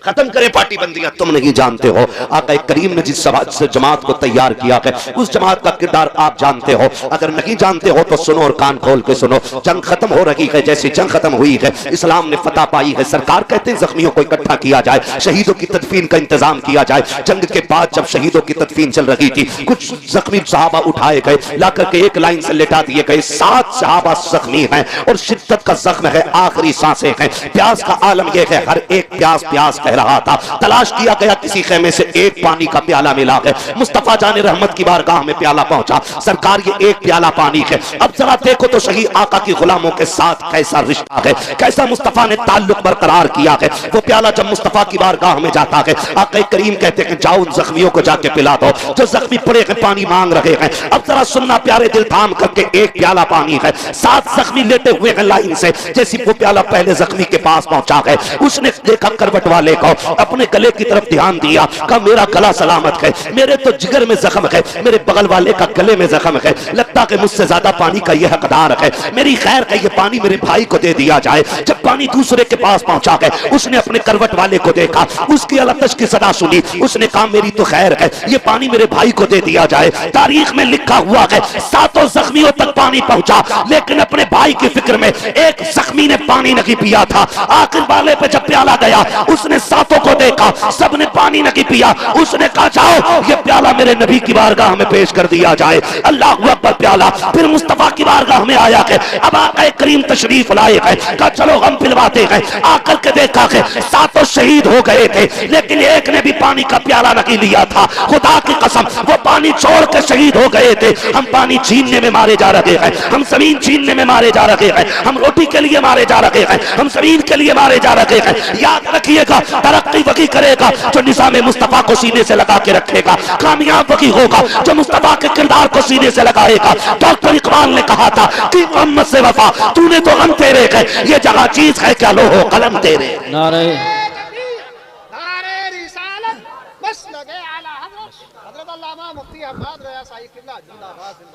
खत्म करे पार्टी बंदियां। तुम नहीं जानते हो आका करीम ने जिस जमात को तैयार किया है उस जमात का किरदार आप जानते हो। अगर नहीं जानते हो तो सुनो और कान खोल के सुनो। जंग खत्म हो रही है, जैसे जंग खत्म हुई है इस्लाम ने फतह पाई है। सरकार कहते हैं जख्मियों को इकट्ठा किया जाए, शहीदों की तदफीन का इंतजाम किया जाए। जंग के बाद जब शहीदों की तदफीन चल रही थी, कुछ जख्मी सहाबा उठाए गए, ला करके एक लाइन से लेटा दिए गए। 7 सहाबा जख्मी हैं और शिद्दत का जख्म है, आखिरी सांसें हैं। प्यास का आलम यह है, हर एक प्यास प्यास रहा था। तलाश किया गया, किसी खेमे से एक पानी का प्याला मिला है। मुस्तफा जाने रहमत की बारगाह में प्याला पहुंचा। सरकार ये एक प्याला पानी है। अब जरा देखो तो सही आका की गुलामों के साथ कैसा रिश्ता है, कैसा मुस्तफा ने ताल्लुक बरकरार किया है। वो प्याला जब मुस्तफा की बारगाह में जाता है, आका करीम कहते हैं जाओ उन जख्मियों को जाके पिला दो जो जख्मी पड़े हैं, पानी मांग रहे हैं। अब जरा सुनना प्यारे दिल, थाम करके एक प्याला पानी है। 7 जख्मी लेटे हुए हैं लाइन से। जैसे वो प्याला पहले जख्मी के पास पहुंचा है, उसने देखा करवट वाले को, अपने गले की तरफ ध्यान दिया, कहा मेरा गला सलामत है, मेरे तो जिगर में जख्म है, मेरे बगल वाले का गले में जख्म है, लगता है मुझसे ज्यादा पानी का यह हकदार है, मेरी खैर का यह पानी मेरे भाई को दे दिया जाए। जब पानी दूसरे के पास पहुंचा है, उसने अपने करवट वाले को देखा, उसकी अलतश की सदा सुनी, उसने कहा मेरी तो खैर है, ये पानी मेरे भाई को दे दिया जाए। तारीख में लिखा हुआ है 7 जख्मियों तक पानी पहुंचा, लेकिन अपने भाई की फिक्र में एक जख्मी ने पानी नहीं पिया था। आखिर वाले पे जब प्याला गया, उसने 7 को देखा, सबने पानी नहीं पिया। उसने कहा जाओ ये प्याला प्याला मेरे नबी की बारगाह में पेश कर दिया जाए। अल्लाह अकबर प्याला फिर मुस्तफा की बारगाह में आया है। अब आका करीम तशरीफ लाए है, कहा चलो हम पिलवाते हैं। आकर के देखा है सातों शहीद हो गए थे, लेकिन एक ने भी पानी का प्याला नहीं लिया था। खुदा की कसम वो पानी छोड़ के शहीद हो गए थे। हम पानी छीनने में मारे जा रहे हैं, हम जमीन छीनने में मारे जा रहे हैं, हम रोटी के लिए मारे जा रहे हैं, हम जमीन के लिए मारे जा रहे हैं। याद रखिएगा तरक्की वही करेगा जो निज़ाम मुस्तफा को सीने से लगा के रखेगा। कामयाब वही होगा जो मुस्तफा के किरदार को सीने से लगाएगा। डॉक्टर इकबाल ने कहा था कि मोहम्मद से वफा तूने तो गम तेरे है, ये जगह चीज है क्या लोहो कलम तेरे। नारे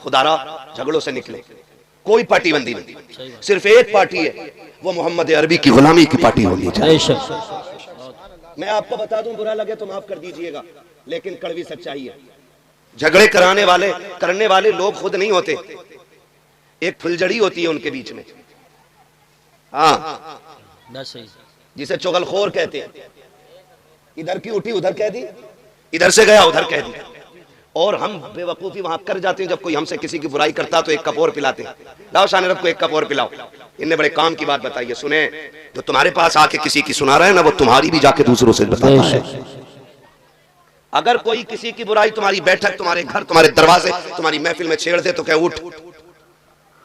खुदारा झगड़ों से निकले, कोई पार्टी बंदी नहीं, सिर्फ एक पार्टी है, वो मोहम्मद अरबी की गुलामी की पार्टी होनी चाहिए। मैं आपको बता दूं, बुरा लगे तो माफ कर दीजिएगा, लेकिन कड़वी सच्चाई है। झगड़े करने वाले लोग खुद नहीं होते, एक फुलझड़ी होती है उनके बीच में। हाँ, जिसे चुगलखोर कहते हैं। इधर की उठी उधर कह दी, इधर से गया उधर कह दी। और हम बेवकूफी वहां कर जाते हैं, जब कोई हमसे किसी की बुराई करता तो एक कप और पिलाते हैं। लाओ शान रब को एक कप और पिलाओ। इनने बड़े काम की बात बताई है, सुने। जो तुम्हारे पास आके किसी की सुना रहा है ना, वो तुम्हारी भी जाके दूसरों से बताता है। अगर कोई किसी की बुराई तुम्हारी बैठक, तुम्हारे घर, तुम्हारे दरवाजे, तुम्हारी महफिल में छेड़ दे तो क्या उठ।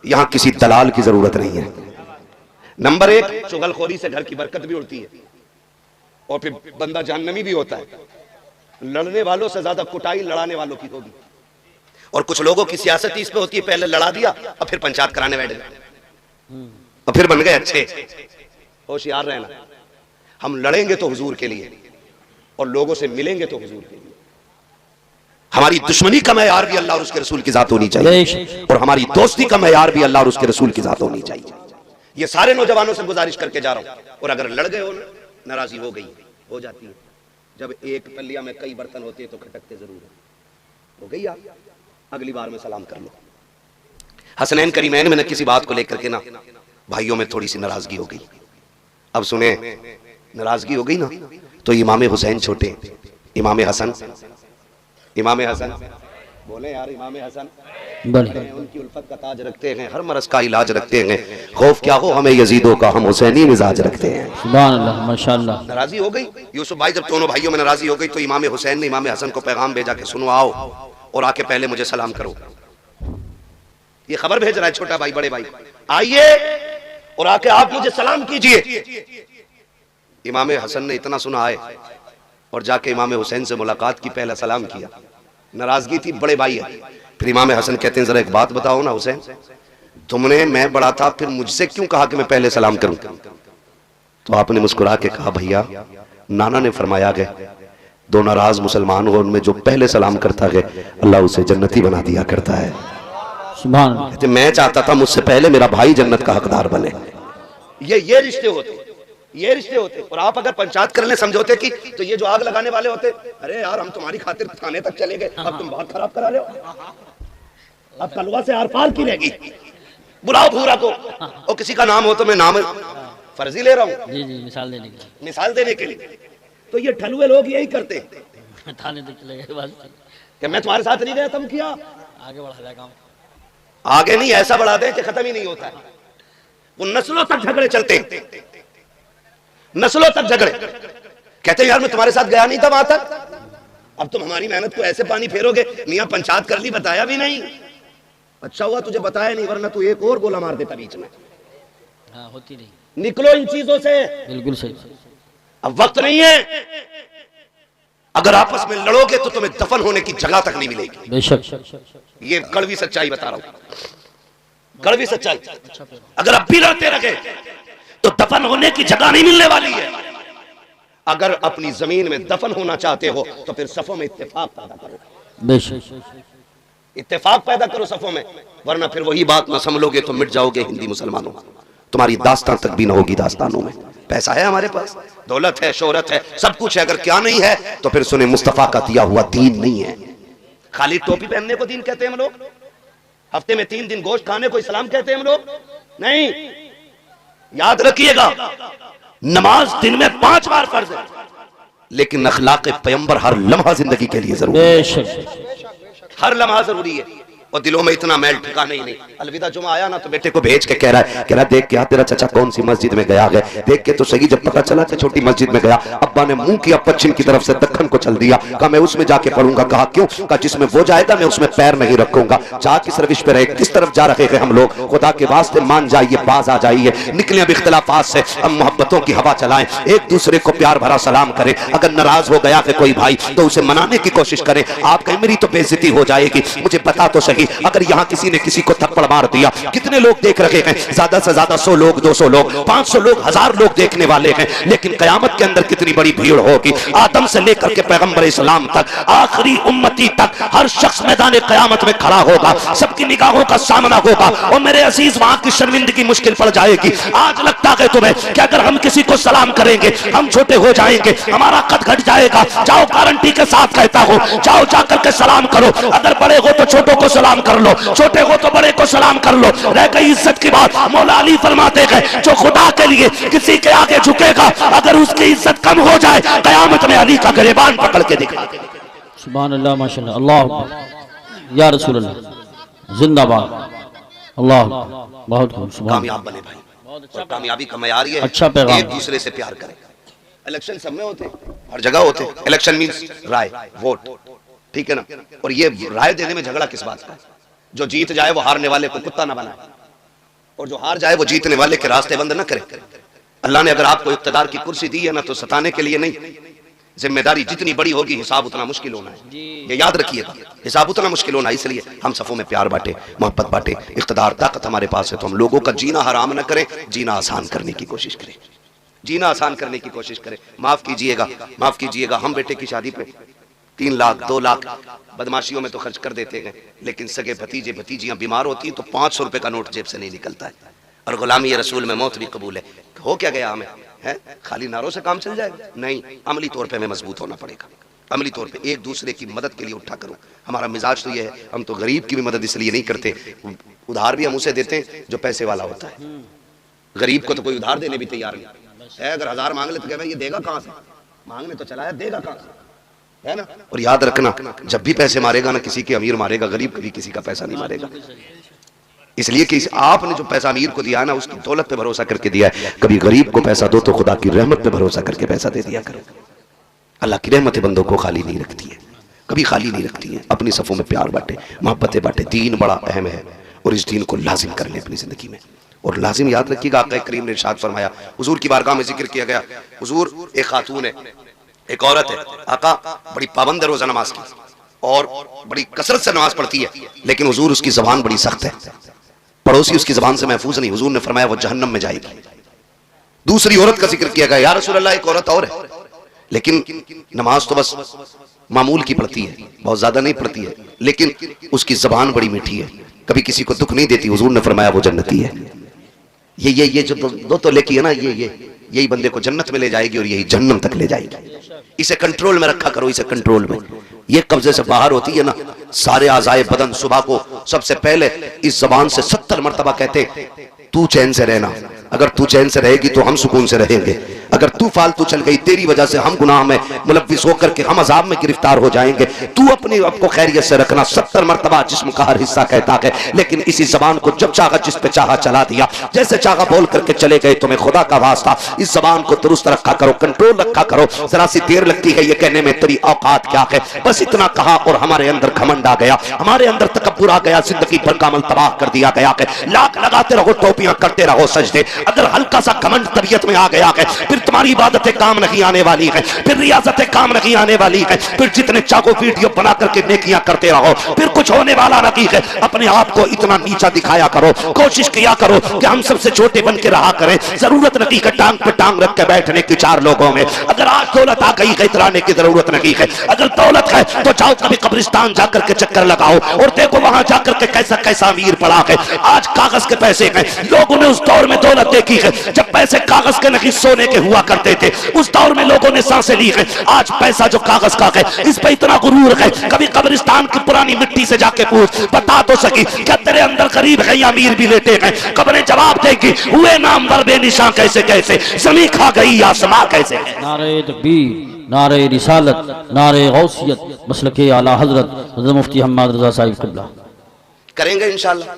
यहां किसी दलाल की जरूरत नहीं है। नंबर एक, चुगलखोरी से घर की बरकत भी उड़ती है और फिर बंदा जहन्नमी भी होता है। लड़ने वालों से ज्यादा कुटाई लड़ाने वालों की होगी। और कुछ लोगों की सियासत इस पे होती है, पहले लड़ा दिया और फिर पंचायत कराने बैठ गए और फिर बन गए अच्छे। होशियार रहना, हम लड़ेंगे तो हुजूर के लिए और लोगों से मिलेंगे तो हुजूर के लिए। हमारी दुश्मनी का मैयार भी अल्लाह और उसके रसूल की जात होनी चाहिए, और हमारी दोस्ती का मैयार भी अल्लाह और उसके रसूल की जात होनी चाहिए। ये सारे नौजवानों से गुजारिश करके जा रहा हूं। और अगर लड़ गए हो ना, नाराजगी हो जाती है। जब एक पल्लिया में कई बर्तन होते हैं तो खटकते जरूर है। हो गई आप, अगली बार में सलाम कर लो। हसनैन करीमैन में न किसी बात को लेकर के ना भाइयों में थोड़ी सी नाराजगी हो गई। अब सुने, नाराजगी हो गई ना तो इमाम हुसैन छोटे, इमाम हसन बोले यार, इमाम हसन उनकी उल्फत का ताज रखते हैं, हर मरज का इलाज रखते हैं। खौफ क्या हो हमें यजीदों का, हम हुसैनी मिजाज रखते हैं। सुभान अल्लाह, माशाअल्लाह। नाराजी हो गई यूसुफ भाई, जब दोनों भाइयों में नाराजी हो गई तो इमाम हुसैन ने इमाम हसन को पैगाम भेजा कि सुनो आओ और आके पहले मुझे सलाम करो। ये खबर भेज रहा है छोटा भाई बड़े भाई, आइए और आके आप मुझे सलाम कीजिए। इमाम हसन ने इतना सुना आए और जाके इमाम हुसैन से मुलाकात की, पहला सलाम किया। नाराजगी थी, बड़े भाई है। फिर इमाम हसन कहते हैं जरा एक बात बताओ ना हुसैन, तुमने, मैं बड़ा था, फिर मुझसे क्यों कहा कि मैं पहले सलाम करूं? तो आपने मुस्कुरा के कहा भैया, नाना ने फरमाया गया दो नाराज मुसलमान हो, उनमें जो पहले सलाम करता है अल्लाह उसे जन्नती बना दिया करता है। सुभान अल्लाह। मैं चाहता था मुझसे पहले मेरा भाई जन्नत का हकदार बने। ये रिश्ते होते, ये रिश्ते होते। और आप अगर पंचायत करने समझौते की, तो ये जो आग लगाने वाले होते, अरे यार हम तुम्हारी खातिर थाने तक चले गए, अब तुम बहुत खराब करा रहे हो, अब कलवा से आर पार की रहेगी। बुलाओ भूरा को, और किसी का नाम हो तो मैं नाम फर्जी ले रहा हूँ, जी जी, मिसाल देने के लिए। तो ये ठलुए लोग यही करते, थाने तक चले गए बस, कि मैं तुम्हारे साथ नहीं गया, तुम किया, आगे बढ़ा दिया काम। आगे नहीं, ऐसा बढ़ा दे कि खत्म ही नहीं होता है। वो नस्लों तक झगड़े चलते, नस्लों तक झगड़े। कहते यार मैं तुम्हारे साथ गया नहीं था वहां तक, अब तुम हमारी मेहनत को ऐसे पानी फेरोगे। मियां पंचायत कर ली, बताया भी नहीं। अच्छा हुआ तुझे बताया नहीं, वरना तू एक और गोला मार देता बीच में। हाँ, होती नहीं। निकलो इन चीजों से, बिल्कुल सही। अब वक्त नहीं है। अगर आपस में लड़ोगे तो तुम्हें दफन होने की जगह तक नहीं मिलेगी। बेशक, ये कड़वी सच्चाई बता रहा हूं, कड़वी सच्चाई। अगर अब भी लड़ते रहे तो दफन होने की जगह नहीं मिलने वाली है। अगर अपनी जमीन में दफन होना चाहते हो तो फिर सफों में इत्तेफाक पैदा करो। बेशक, इत्तेफाक पैदा करो सफों में, वरना फिर वही बात ना संभलोगे तो मिट जाओगे हिंदी मुसलमानों। तुम्हारी दास्तान तक भी ना होगी दास्तानों में। पैसा है हमारे पास, दौलत है, शोहरत है, सब कुछ है। अगर क्या नहीं है तो फिर सुने मुस्तफा का दिया हुआ दीन नहीं है। खाली टोपी पहनने को दीन कहते हैं हम लोग, हफ्ते में 3 दिन गोश्त खाने को इस्लाम कहते हैं हम लोग। नहीं, याद रखिएगा, नमाज दिन में 5 बार फर्ज है, लेकिन अखलाक पैगंबर हर लम्हा जिंदगी के लिए जरूरी है। हर लम्हा जरूरी है और दिलों में इतना मैल ठिकाना ही नहीं। अलविदा जुमा आया ना तो बेटे को भेज के कह रहा है देख क्या तेरा चचा कौन सी मस्जिद में गया है, देख के तो सही। जब पता चला कि छोटी मस्जिद में गया, अब्बा ने मुंह किया पश्चिम की तरफ से दक्खन को चल दिया। कहा मैं उसमें जाके पढ़ूंगा। कहा क्यों? कहा जिसमें वो जाएगा मैं उसमें पैर नहीं रखूंगा। जा किस रविश पे रहे, किस तरफ जा रहे हैं हम लोग, खुदा के वास्ते मान जाइए, बाज आ जाइए, निकले अब इख्तिलाफात से, अब मोहब्बतों की हवा चलाएं, एक दूसरे को प्यार भरा सलाम करें। अगर नाराज हो गया है कोई भाई तो उसे मनाने की कोशिश करें। आप कहें मेरी तो बेइज्जती हो जाएगी, मुझे पता तो सही, अगर यहाँ किसी ने किसी को थप्पड़ मार दिया, कितने लोग देख रहे हैं, ज्यादा से ज्यादा 100 लोग, 200 लोग, 500 लोग, 1000 लोग देखने वाले हैं, लेकिन कयामत के अंदर कितनी बड़ी भीड़ होगी। आदम से लेकर के पैगंबर इस्लाम तक, आखिरी उम्मती तक, हर शख्स मैदान कयामत में खड़ा होगा, सबकी निगाहों का सामना होगा। और मेरे अजीज वहां की शर्मिंदगी मुश्किल पड़ जाएगी। आज लगता है तुम्हें कि अगर हम किसी को सलाम करेंगे हम छोटे हो जाएंगे, हमारा कद घट जाएगा। जाओ, गारंटी के साथ कहता हूं, जाओ जाकर के सलाम करो। अगर बड़े हो तो छोटों को सलाम कर लो, छोटे हो तो बड़े को सलाम कर लो। रह गई इज्जत की बात, मौला अली फरमाते हैं जो खुदा के लिए किसी के आगे झुकेगा, अगर उसकी इज्जत कम हो जाए, कयामत में अली का गिरबान पकड़ के दिखा दे। सुभान अल्लाह, माशाअल्लाह, अल्लाह या रसूल अल्लाह, जिंदाबाद, अल्लाह, बहुत खूब, सुभान। कामयाब बने भाई, और कामयाबी का मयार ये है अच्छा पैगाम। एक दूसरे से प्यार करें। इलेक्शन सब में होते हैं, हर जगह होते हैं। इलेक्शन मींस राय, वोट, ठीक है ना। और ये राय देने में झगड़ा किस बात का है? जो जीत जाए वो हारने वाले को कुत्ता ना बनाए, और जो हार जाए वो जीतने वाले के रास्ते बंद ना करे। अल्लाह ने अगर आपको इख्तिदार की कुर्सी दी है ना तो सताने के लिए नहीं, जिम्मेदारी जितनी बड़ी होगी हिसाब उतना मुश्किल होना है, ये याद रखिएगा, हिसाब उतना मुश्किल होना है। इसलिए हम सफों में प्यार बांटे, मोहब्बत बांटे। इख्तिदार ताकत हमारे पास है तो हम लोगों का जीना हराम न करें, जीना आसान करने की कोशिश करें, जीना आसान करने की कोशिश करें। माफ कीजिएगा, माफ कीजिएगा, हम बेटे की शादी पे 3 लाख 2 लाख बदमाशियों में तो खर्च कर देते हैं, लेकिन सगे भतीजे भतीजियां बीमार होती हैं तो 500 रुपए का नोट जेब से नहीं निकलता है। और गुलामी रसूल में मौत भी कबूल है। हो क्या गया हमें है? खाली नारों से काम चल जाएगा? नहीं, अमली तौर पे हमें मजबूत होना पड़ेगा। अमली तौर पे एक दूसरे की मदद के लिए उठा करो। हमारा मिजाज तो ये है, हम तो गरीब की भी मदद इसलिए नहीं करते, उधार भी हम उसे देते हैं जो पैसे वाला होता है। गरीब को तो कोई उधार देने भी तैयार नहीं है। अगर 1000 मांग ले तो कहे ये देगा कहां से, मांगने तो चला है, देगा कहां से, है ना। और याद रखना, जब भी पैसे मारेगा ना किसी के अमीर मारेगा, गरीब कभी किसी का पैसा नहीं मारेगा। इसलिए कि आपने जो पैसा अमीर को दिया ना उसकी दौलत पे भरोसा करके दिया है। कभी गरीब को पैसा दो तो खुदा की रहमत पे भरोसा करके पैसा दे दिया करो। अल्लाह की रहमत बंदों को खाली नहीं रखती है, कभी खाली नहीं रखती है। अपनी सफों में प्यार बांटे, मोहब्बतें बांटे। दीन बड़ा अहम है और इस दीन को लाजिम कर ले अपनी जिंदगी में। और लाजिम याद रखिएगा, आका करीम ने इरशाद फरमाया, हुजूर की बारगाह में जिक्र किया गया, हुजूर एक खातून है, एक औरत है, आका बड़ी पाबंद है रोजा नमाज की और बड़ी कसरत से नमाज पढ़ती है, लेकिन हुजूर उसकी जबान बड़ी सख्त है, पड़ोसी उसकी जबान से महफूज नहीं। हुजूर ने फरमाया वो जहन्नम में जाएगी। दूसरी औरत का जिक्र किया गया, या रसूल अल्लाह एक औरत और है, लेकिन नमाज तो बस मामूल की पढ़ती है, बहुत ज्यादा नहीं पढ़ती है, लेकिन उसकी जबान बड़ी मीठी है, कभी किसी को दुख नहीं देती। हुजूर ने फरमाया वो जन्नती है। ये जो दो तो लेकी है ना, यही बंदे को जन्नत में ले जाएगी और यही जहन्नम तक ले जाएगी। इसे कंट्रोल में रखा करो, इसे कंट्रोल में। ये कब्जे से बाहर होती है ना, सारे आज़ाए बदन सुबह को सबसे पहले इस जबान से 70 मरतबा कहते तू चैन से रहना, अगर तू चैन से रहेगी तो हम सुकून से रहेंगे, अगर तू फालतू चल गई तेरी वजह से हम गुनाह में मुलव्विस होकर के हम अजाब में गिरफ्तार हो जाएंगे, तू अपने आप को खैरियत से रखना। 70 मरतबा जिस्म का हर हिस्सा कहता है, लेकिन इसी जबान को जब चाहा जिस पे चाहा चला दिया, जैसे चाहा बोल करके चले गए। तुम्हें खुदा का वास्ता इस जबान को दुरुस्त रखा करो, कंट्रोल रखा करो। जरा सी देर लगती है ये कहने में तेरी औकात क्या है, बस इतना कहा और हमारे अंदर घमंड आ गया, हमारे अंदर तकब्बुर आ गया, जिंदगी भर का अमल तबाह कर दिया गया है। लाख लगाते रहो, टोपियां करते रहो सजदे, अगर हल्का सा घमंड तबीयत में आ गया है फिर तुम्हारी इबादतें काम नहीं आने वाली है, फिर रियाजतें काम नहीं आने वाली है, फिर जितने चाहो वीडियो बना करके नेकियां करते रहो, फिर कुछ होने वाला नहीं है। अपने आप को इतना नीचा दिखाया करो, कोशिश किया करो कि हम सबसे छोटे बन के रहा करें। जरूरत नहीं है टांग पे टांग रख के बैठने की 4 लोगों में। अगर आज दौलत आ गई है इतराने की जरूरत नहीं है। अगर दौलत है तो जाओ कभी कब्रिस्तान जाकर के चक्कर लगाओ और देखो वहां जाकर के कैसा कैसा अमीर पड़ा है। आज कागज के पैसे हैं, लोगों ने उस दौर में दौलत औरत देखी है जब पैसे कागज के नहीं सोने के हुआ करते थे, उस दौर में लोगों ने सांसें ली है। आज पैसा जो कागज का है इस पे इतना गुरूर है, कभी कब्रिस्तान की पुरानी मिट्टी से जाके पूछ, बता तो सकी क्या तेरे अंदर गरीब है या अमीर भी लेटे हैं? कब्रें जवाब देगी, हुए नामवर बेनिशां कैसे कैसे, जमीन खा गई आसमां कैसे कैसे। नारे तकबीर, नारे रिसालत, नारे गौसियत, मसलके आला हजरत हज़रत मुफ्ती हम्माद रज़ा साहिब क़िबला। करेंगे इंशाल्लाह,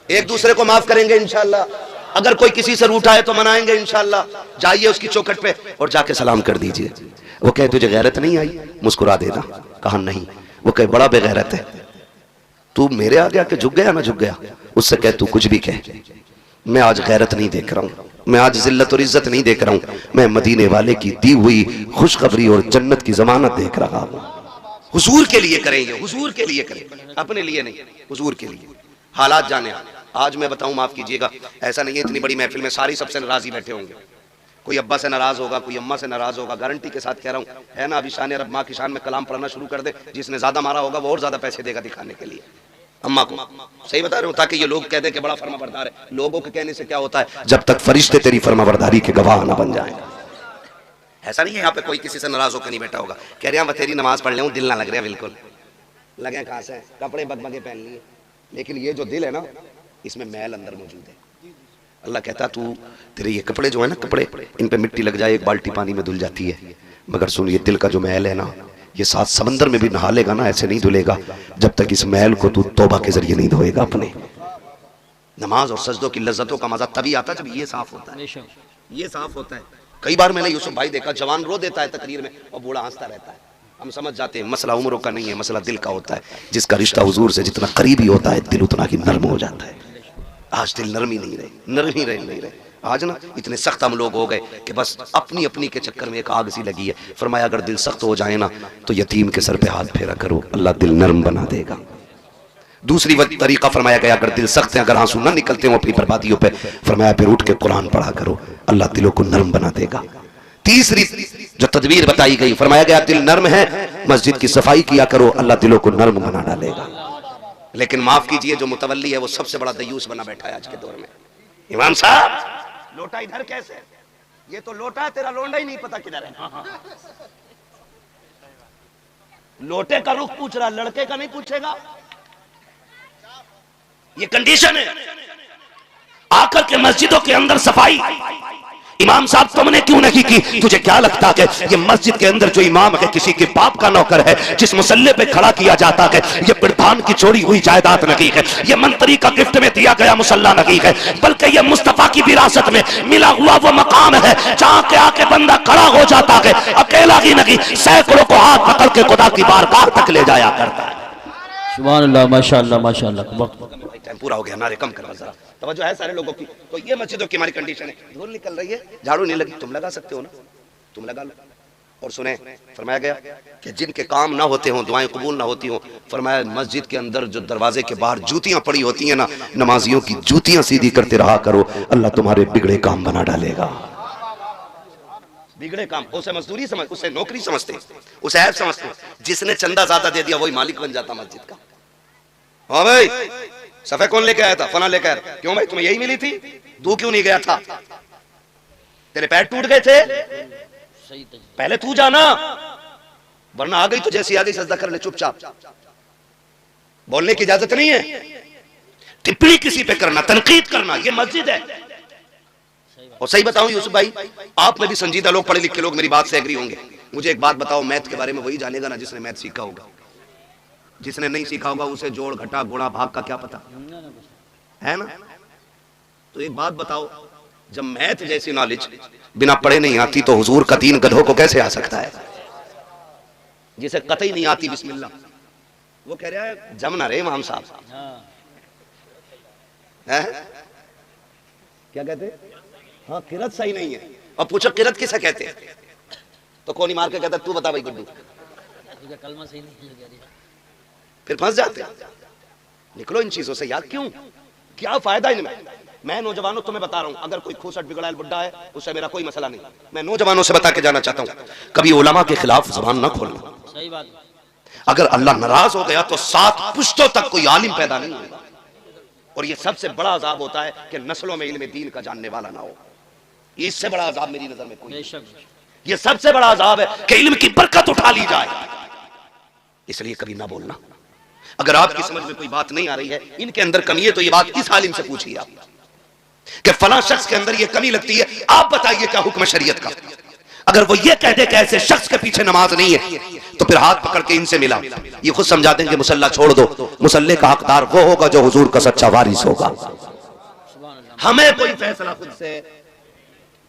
एक दूसरे को माफ करेंगे इंशाल्लाह। अगर कोई किसी से रूठा है तो मनाएंगे इंशाल्लाह। जाइए उसकी चौखट पे और जाके सलाम कर दीजिए। वो कहे तुझे गैरत नहीं आई, मुस्कुरा देना। कहा नहीं। वो कहे बड़ा बेगैरत है, तू मेरे आगे आके झुक गया ना झुक गया। उससे कहे तू कुछ भी कह, मैं आज गैरत नहीं देख रहा हूँ, मैं आज जिल्लत और इज्जत नहीं देख रहा हूँ, मैं मदीने वाले की दी हुई खुशखबरी और जन्नत की जमानत देख रहा हूँ। हुजूर के लिए करेंगे, हुजूर के लिए करें, अपने लिए नहीं, हुजूर के लिए। हालात जाने आज मैं बताऊं, माफ कीजिएगा, ऐसा नहीं है इतनी बड़ी महफिल में सारी सबसे नाराज ही बैठे होंगे। कोई अब्बा से नाराज होगा, कोई अम्मा से नाराज होगा, गारंटी के साथ कह रहा हूँ, है ना। अभी शान अरब माँ की शान में कलाम पढ़ना शुरू कर दे, जिसने ज्यादा मारा होगा वो और ज्यादा पैसे देगा दिखाने के लिए अम्मा को। सही बता रहे हो, ताकि ये लोग कह दें कि बड़ा फर्माबरदार है। लोगों के कहने से क्या होता है, जब तक फरिश्ते तेरी फर्माबरदारी के गवाह ना बन जाए। ऐसा नहीं है यहाँ पे कोई किसी से नाराज होकर नहीं बैठा होगा, कह रहे हैं तेरी नमाज पढ़ ले, दिल ना लग रहा है। बिल्कुल लगे कहाँ से, कपड़े बगबगे पहन लिए, लेकिन ये जो दिल है ना इसमें मैल अंदर मौजूद है। अल्लाह कहता तू तेरे ये कपड़े जो है ना, कपड़े इन पे मिट्टी लग जाए एक बाल्टी पानी में धुल जाती है, मगर सुन ये दिल का जो मैल है ना, ये 7 समंदर में भी नहा लेगा ना, ऐसे नहीं धुलेगा जब तक इस मैल को तू तौबा के जरिए नहीं धोएगा अपने। नमाज और सजदों की लज्जतों का मजा तभी आता है जब ये साफ होता है, ये साफ होता है। कई बार मैंने यूसुफ भाई देखा, जवान रो देता है तकरीर में और बूढ़ा हंसता रहता है। हम समझ जाते हैं मसला उम्रों का नहीं है, मसला दिल का होता है। जिसका रिश्ता हुजूर से जितना करीबी होता है दिल उतना ही नर्म हो जाता है। आज दिल नरम ही नहीं रहे, नरम ही नहीं रहे। आज ना इतने सख्त हम लोग हो गए कि बस अपनी अपनी के चक्कर में एक आग सी लगी है। फरमाया अगर दिल सख्त हो जाए ना तो यतीम के सर पे हाथ फेरा करो, अल्लाह दिल नरम बना देगा। दूसरी तरीका फरमाया गया, अगर दिल सख्त है, अगर आंसू ना निकलते हो अपनी बर्बादियों पे, फरमाया फिर उठ के कुरान पढ़ा करो, अल्लाह दिलों को नरम बना देगा। तीसरी जो तदबीर बताई गई, फरमाया गया दिल नर्म है, मस्जिद की सफाई किया करो, अल्लाह दिलों को नर्म बना डालेगा। लेकिन माफ कीजिए जो मुतवल्ली है वो सबसे बड़ा दयूस बना बैठा है आज के दौर में। इमाम साहब लोटा इधर कैसे, ये तो लोटा है, तेरा लोंडा ही नहीं पता किधर है। लोटे का रुख पूछ रहा, लड़के का नहीं पूछेगा। ये कंडीशन है। आकर के मस्जिदों के अंदर सफाई, इमाम साहब तुमने क्यों नहीं की? तुझे क्या लगता है ये मस्जिद के अंदर जो इमाम है किसी के बाप का नौकर है, जिस मुसल्ले पे खड़ा किया जाता है, ये प्रधान की चोरी हुई जायदाद नहीं है, ये मंत्री का गिफ्ट में दिया गया मुसल्ला नहीं है, बल्कि ये मुस्तफा की विरासत में मिला हुआ वो मकाम है जहां के आके बंदा खड़ा हो जाता है, अकेला ही नहीं सैकड़ों को हाथ पकड़ के खुदा की बारगाह तक ले जाया करता है। सुभान अल्लाह, माशाअल्लाह माशाअल्लाह। टाइम पूरा हो गया, नारे कम करो जरा, तवज्जो है सारे लोगों की। तो ये मस्जिदों की हमारी कंडीशन है। धूल निकल रही है, झाड़ू नहीं लगी, तुम लगा सकते हो ना, तुम लगा लो। और सुने, फरमाया गया कि जिनके काम ना होते हों, दुआएं कबूल ना होती हों, फरमाया मस्जिद के अंदर जो दरवाजे के बाहर जूतियां पड़ी होती हैं ना, नमाजियों की जूतियां सीधी करते रहा करो, अल्लाह तुम्हारे बिगड़े काम बना डालेगा। बिगड़े काम उसे मजदूरी समझ, उसे नौकरी समझते, उसे ऐप समझते। जिसने चंदा ज्यादा दे दिया वही मालिक बन जाता मस्जिद का। हाँ भाई, सफे कौन लेके आया था? फना लेके आया। क्यों भाई, तुम्हें यही मिली थी, तू क्यों नहीं गया था? तेरे पैर टूट गए थे, पहले तू जाना, वरना आ गई तो जैसी आ गई सजदा कर ले चुपचाप। बोलने की इजाजत नहीं है, टिप्पणी किसी पे करना, तनकीद करना, ये मस्जिद है। और सही बताऊं यूसुफ भाई, आप में भी संजीदा लोग, पढ़े लिखे लोग मेरी बात से एग्री होंगे। मुझे एक बात बताओ, मैथ के बारे में वही जानेगा ना जिसने मैथ सीखा होगा। जिसने नहीं सीखा होगा उसे जोड़ घटा गुणा भाग का क्या पता है ना। तो एक बात बताओ, जब मैथ जैसी नॉलेज बिना पढ़े नहीं आती तो हुजूर का दीन गधों को कैसे आ सकता है? जिसे कतई नहीं आती बिस्मिल्लाह, वो कह रहा है जम ना रे इमाम साहब। क्या कहते? हाँ, किरत सही नहीं है। और पूछो किरत किसे कहते हैं, तो कौन ही मार के कहता तू बता भाई गुड्डू, कलमा सही नहीं है, फिर फंस जाते हैं। निकलो इन चीजों से यार, क्यों, क्या फायदा इनमें? मैं नौजवानों तुम्हें बता रहा हूं, अगर कोई खूसट बिगड़ायल बुड्ढा है उससे मेरा कोई मसला नहीं। मैं नौजवानों से बता के जाना चाहता हूं, कभी उलमा के खिलाफ जुबान ना खोलना। सही बात। अगर अल्लाह नाराज हो गया तो 7 पुश्तों तक कोई आलिम पैदा नहीं होगा। और ये सबसे बड़ा अजाब होता है कि नस्लों में इल्म दीन का जानने वाला ना हो। इससे बड़ा अजाब मेरी नजर में कोई नहीं। ये सबसे बड़ा अजाब है कि इल्म की बरकत उठा ली जाए। इसलिए कभी ना बोलना। अगर आपकी समझ में कोई बात नहीं आ रही है, इनके अंदर कमी है, तो ये बात इस आलिम से पूछिए आप कि फलां शख्स के अंदर ये कमी लगती है, आप बताइए क्या हुक्म शरीयत का। अगर वो ये कह दे कि ऐसे शख्स के पीछे नमाज नहीं है, तो फिर हाथ पकड़ के इनसे मिला, ये खुद समझा देंगे मुसल्ला छोड़ दो। मुसल्ले का हकदार वो होगा जो हुजूर का सच्चा वारिस होगा। हमें कोई फैसला खुद से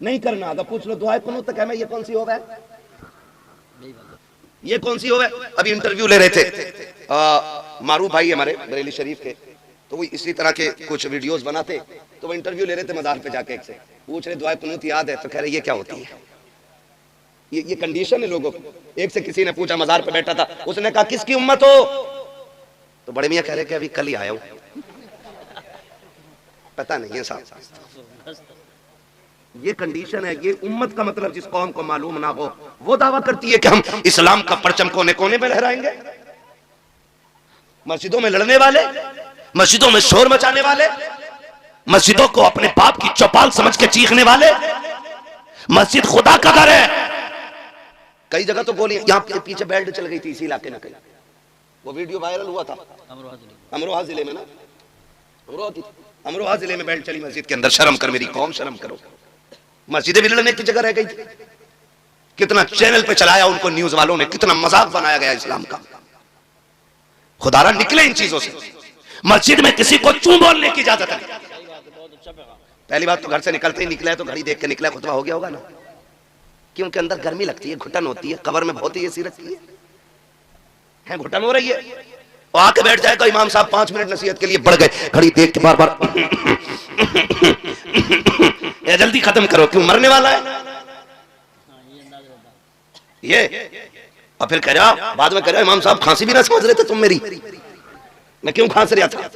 नहीं करना। अगर पूछ लो दुआए कुनूत तक हमें ये कौन सी होगा, ये कौन सी होगा। अभी इंटरव्यू ले रहे थे मारूफ भाई हमारे बरेली शरीफ के, तो वो इसी तरह के कुछ वीडियोस बनाते, तो वो इंटरव्यू ले रहे थे मजार पे जाके, एक से पूछ रहे दुआए कुनूत याद है, तो कह रहे ये क्या होती है। ये कंडीशन है लोगों को। एक से किसी ने पूछा, मजार पे बैठा था, उसने कहा किसकी उम्मत हो, तो बड़े मियां कह रहे कि अभी कल ही आया हूं, पता नहीं है साहब। ये कंडीशन है। ये उम्मत का मतलब जिस कौम को मालूम ना हो, वो दावा करती है कि हम इस्लाम का परचम कोने कोने में लहराएंगे। मस्जिदों में लड़ने वाले, मस्जिदों में शोर मचाने वाले, मस्जिदों को अपने बाप की चौपाल समझ के चीखने वाले। मस्जिद खुदा का घर है। कई जगह तो गोली, यहाँ पीछे बेल्ट चल गई थी इसी इलाके में, कहीं वो वीडियो वायरल हुआ था अमरोहा जिले में ना, अमरोहा जिले में बेल्ट चली मस्जिद के अंदर। शर्म कर मेरी कौम, शर्म करो। मस्जिदें भी लड़ने की जगह रह गई थी। कितना चैनल पे चलाया उनको न्यूज वालों ने, कितना मजाक बनाया गया इस्लाम का। खुदारा निकले इन चीजों से। मस्जिद में किसी को चूं बोलने की इजाजत है। पहली बात तो घर से निकलते ही निकला है तो घड़ी देख के निकला, खुतबा हो गया होगा ना, क्योंकि अंदर गर्मी लगती है, घुटन होती है, कब्र में बहुत ही एसी रखती है, घुटन हो रही है, और आके बैठ जाएगा इमाम साहब 5 मिनट नसीहत के लिए, बढ़ गए, घड़ी देख के बार बार ये जल्दी खत्म करो, क्यों मरने वाला है ये। और फिर कह रहा, बाद में कह रहा इमाम साहब खांसी भी ना समझ रहे थे तुम मेरी, मैं क्यों खांस रहा था।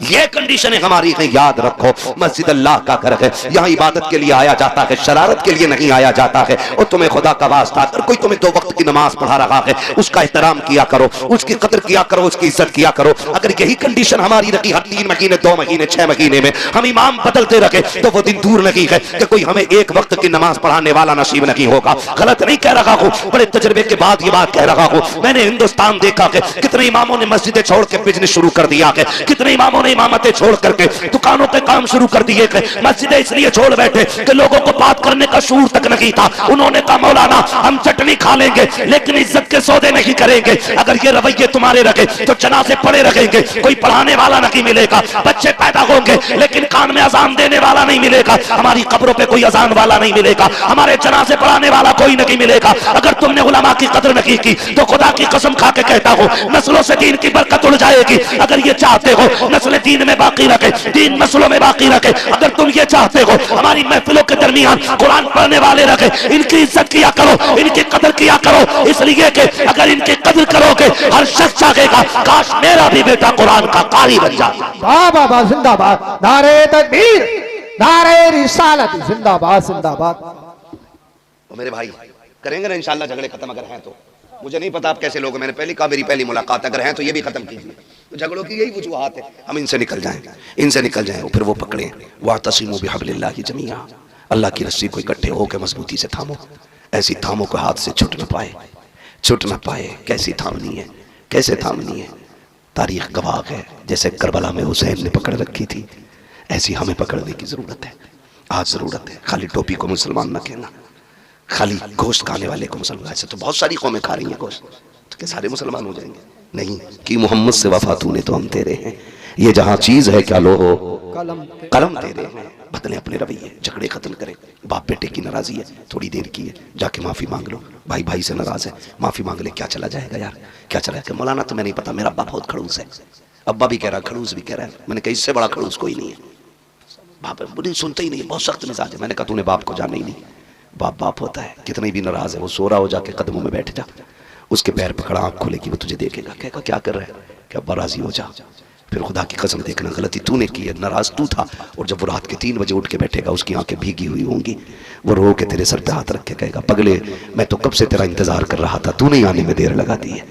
ये कंडीशन है हमारी है, याद रखो। मस्जिद अल्लाह का घर है, यहाँ इबादत के लिए आया जाता है, शरारत के लिए नहीं आया जाता है। और तुम्हें खुदा का वास्ता, अगर कोई तुम्हें 2 वक्त की नमाज पढ़ा रहा है, उसका एहतराम किया करो, उसकी कदर किया करो, उसकी इज्जत किया करो। अगर यही कंडीशन हमारी रखी, हर 3 महीने 2 महीने 6 महीने में हम इमाम बदलते रखे, तो वो दिन दूर नहीं है कि कोई हमें 1 वक्त की नमाज पढ़ाने वाला नसीब नहीं होगा। गलत नहीं कह रहा हूँ, बड़े तजर्बे के बाद ये बात कह रहा हूँ। मैंने हिंदुस्तान देखा है, कितने इमामों ने मस्जिदें छोड़ के बिजनेस शुरू कर दिया है, कितने इमामों ने इमामतें छोड़ करके दुकानों पे काम शुरू कर दिए। मस्जिदें इसलिए छोड़ बैठे कि लोगों को बात करने का शूर तक नहीं था। उन्होंने कहा मौलाना हम चटनी खा लेंगे लेकिन इज्जत के सौदे नहीं करेंगे। अगर ये रवैये तुम्हारे रखे तो जनाजे पड़े रखेंगे, कोई पढ़ाने वाला नहीं मिलेगा, बच्चे पैदा होंगे लेकिन कान में अजान देने वाला नहीं मिलेगा, हमारी कब्रों पे कोई अजान वाला नहीं मिलेगा, हमारे जनाजे पढ़ाने वाला कोई नहीं मिलेगा। अगर तुमने उलमा की कदर नहीं की तो खुदा की कसम खा के कहता हूँ नस्लों से दीन की बरकत उड़ जाएगी। अगर ये चाहते हो नस्ल दीन में बाकी रखे, दीन नस्लों में बाकी रखे, अगर तुम ये चाहते हो हमारी महफिलों के दरमियान कुरान पढ़ने वाले रखे, इनकी इज्जत किया करो, इनकी कदर किया करो, इसलिए कि अगर इनकी कदर करोगे हर शख्स चाहेगा काश मेरा भी बेटा कुरान का कारी बन जाए। वाह वाह वाह, जिंदाबाद, नारे तकबीर, नारे रिसालत, जिंदाबाद जिंदाबाद। मेरे भाई करेंगे ना इंशाल्लाह झगड़े खत्म, अगर हैं तो। मुझे नहीं पता आप कैसे लोग, मैंने पहले कहा मेरी पहली मुलाकात, अगर हैं तो ये भी खत्म कीजिए। तो झगड़ों की यही वजूहात है, हम इनसे निकल जाएं, इनसे निकल जाएं। फिर वो पकड़े, वातसिमू बिहब्लिल्लाहि जमीआ, अल्लाह की रस्सी को इकट्ठे होकर मजबूती से थामो, ऐसी थामो को हाथ से छूट न पाए, छूट न पाए। कैसी थामनी है, कैसे थामनी है, तारीख गवाह है। जैसे करबला में हुसैन ने पकड़ रखी थी, ऐसी हमें पकड़ने की जरूरत है। आज जरूरत है। खाली टोपी को मुसलमान न कहना, खाली गोश्त खाने वाले को मुसलमान। ऐसे तो बहुत सारी कौमें खा रही हैं गोश्त, तो क्या सारे मुसलमान हो जाएंगे? नहीं, कि मोहम्मद से वफा तूने तो हम तेरे हैं। ये जहाँ चीज है क्या लो हो, कलम तेरे हैं। बदले अपने रवैये, झगड़े खत्म करें। बाप बेटे की नाराजी है, थोड़ी देर की है, जाके माफी मांग लो। भाई भाई से नाराज है, माफी मांग ले, क्या चला जाएगा यार, क्या चला जाएगा। मौलाना तुम्हें नहीं पता मेरा अब्बा बहुत खड़ूस है, अब्बा भी कह रहा खड़ूस भी कह रहा है। मैंने कहा इससे बड़ा खड़ूस कोई नहीं है। बाप बुरी सुनते ही नहीं, बहुत सख्त मिजाज है। मैंने कहा तूने बाप को जाना ही नहीं, बाप बाप होता है। कितनी भी नाराज है वो सो रहा हो, जाके कदमों में बैठ जा, उसके पैर पकड़ा, आँख खोलेगी, वो तुझे देखेगा, कहेगा क्या कर रहा है, क्या अब्बा राजी हो जा। फिर खुदा की कसम देखना गलती तूने की है, नाराज तू था। और जब वो रात के 3 बजे उठ के बैठेगा, उसकी आंखें भीगी हुई होंगी, वो रो के तेरे सर पे हाथ रख के कहेगा पगले मैं तो कब से तेरा इंतजार कर रहा था, तूने आने में देर लगा दी है।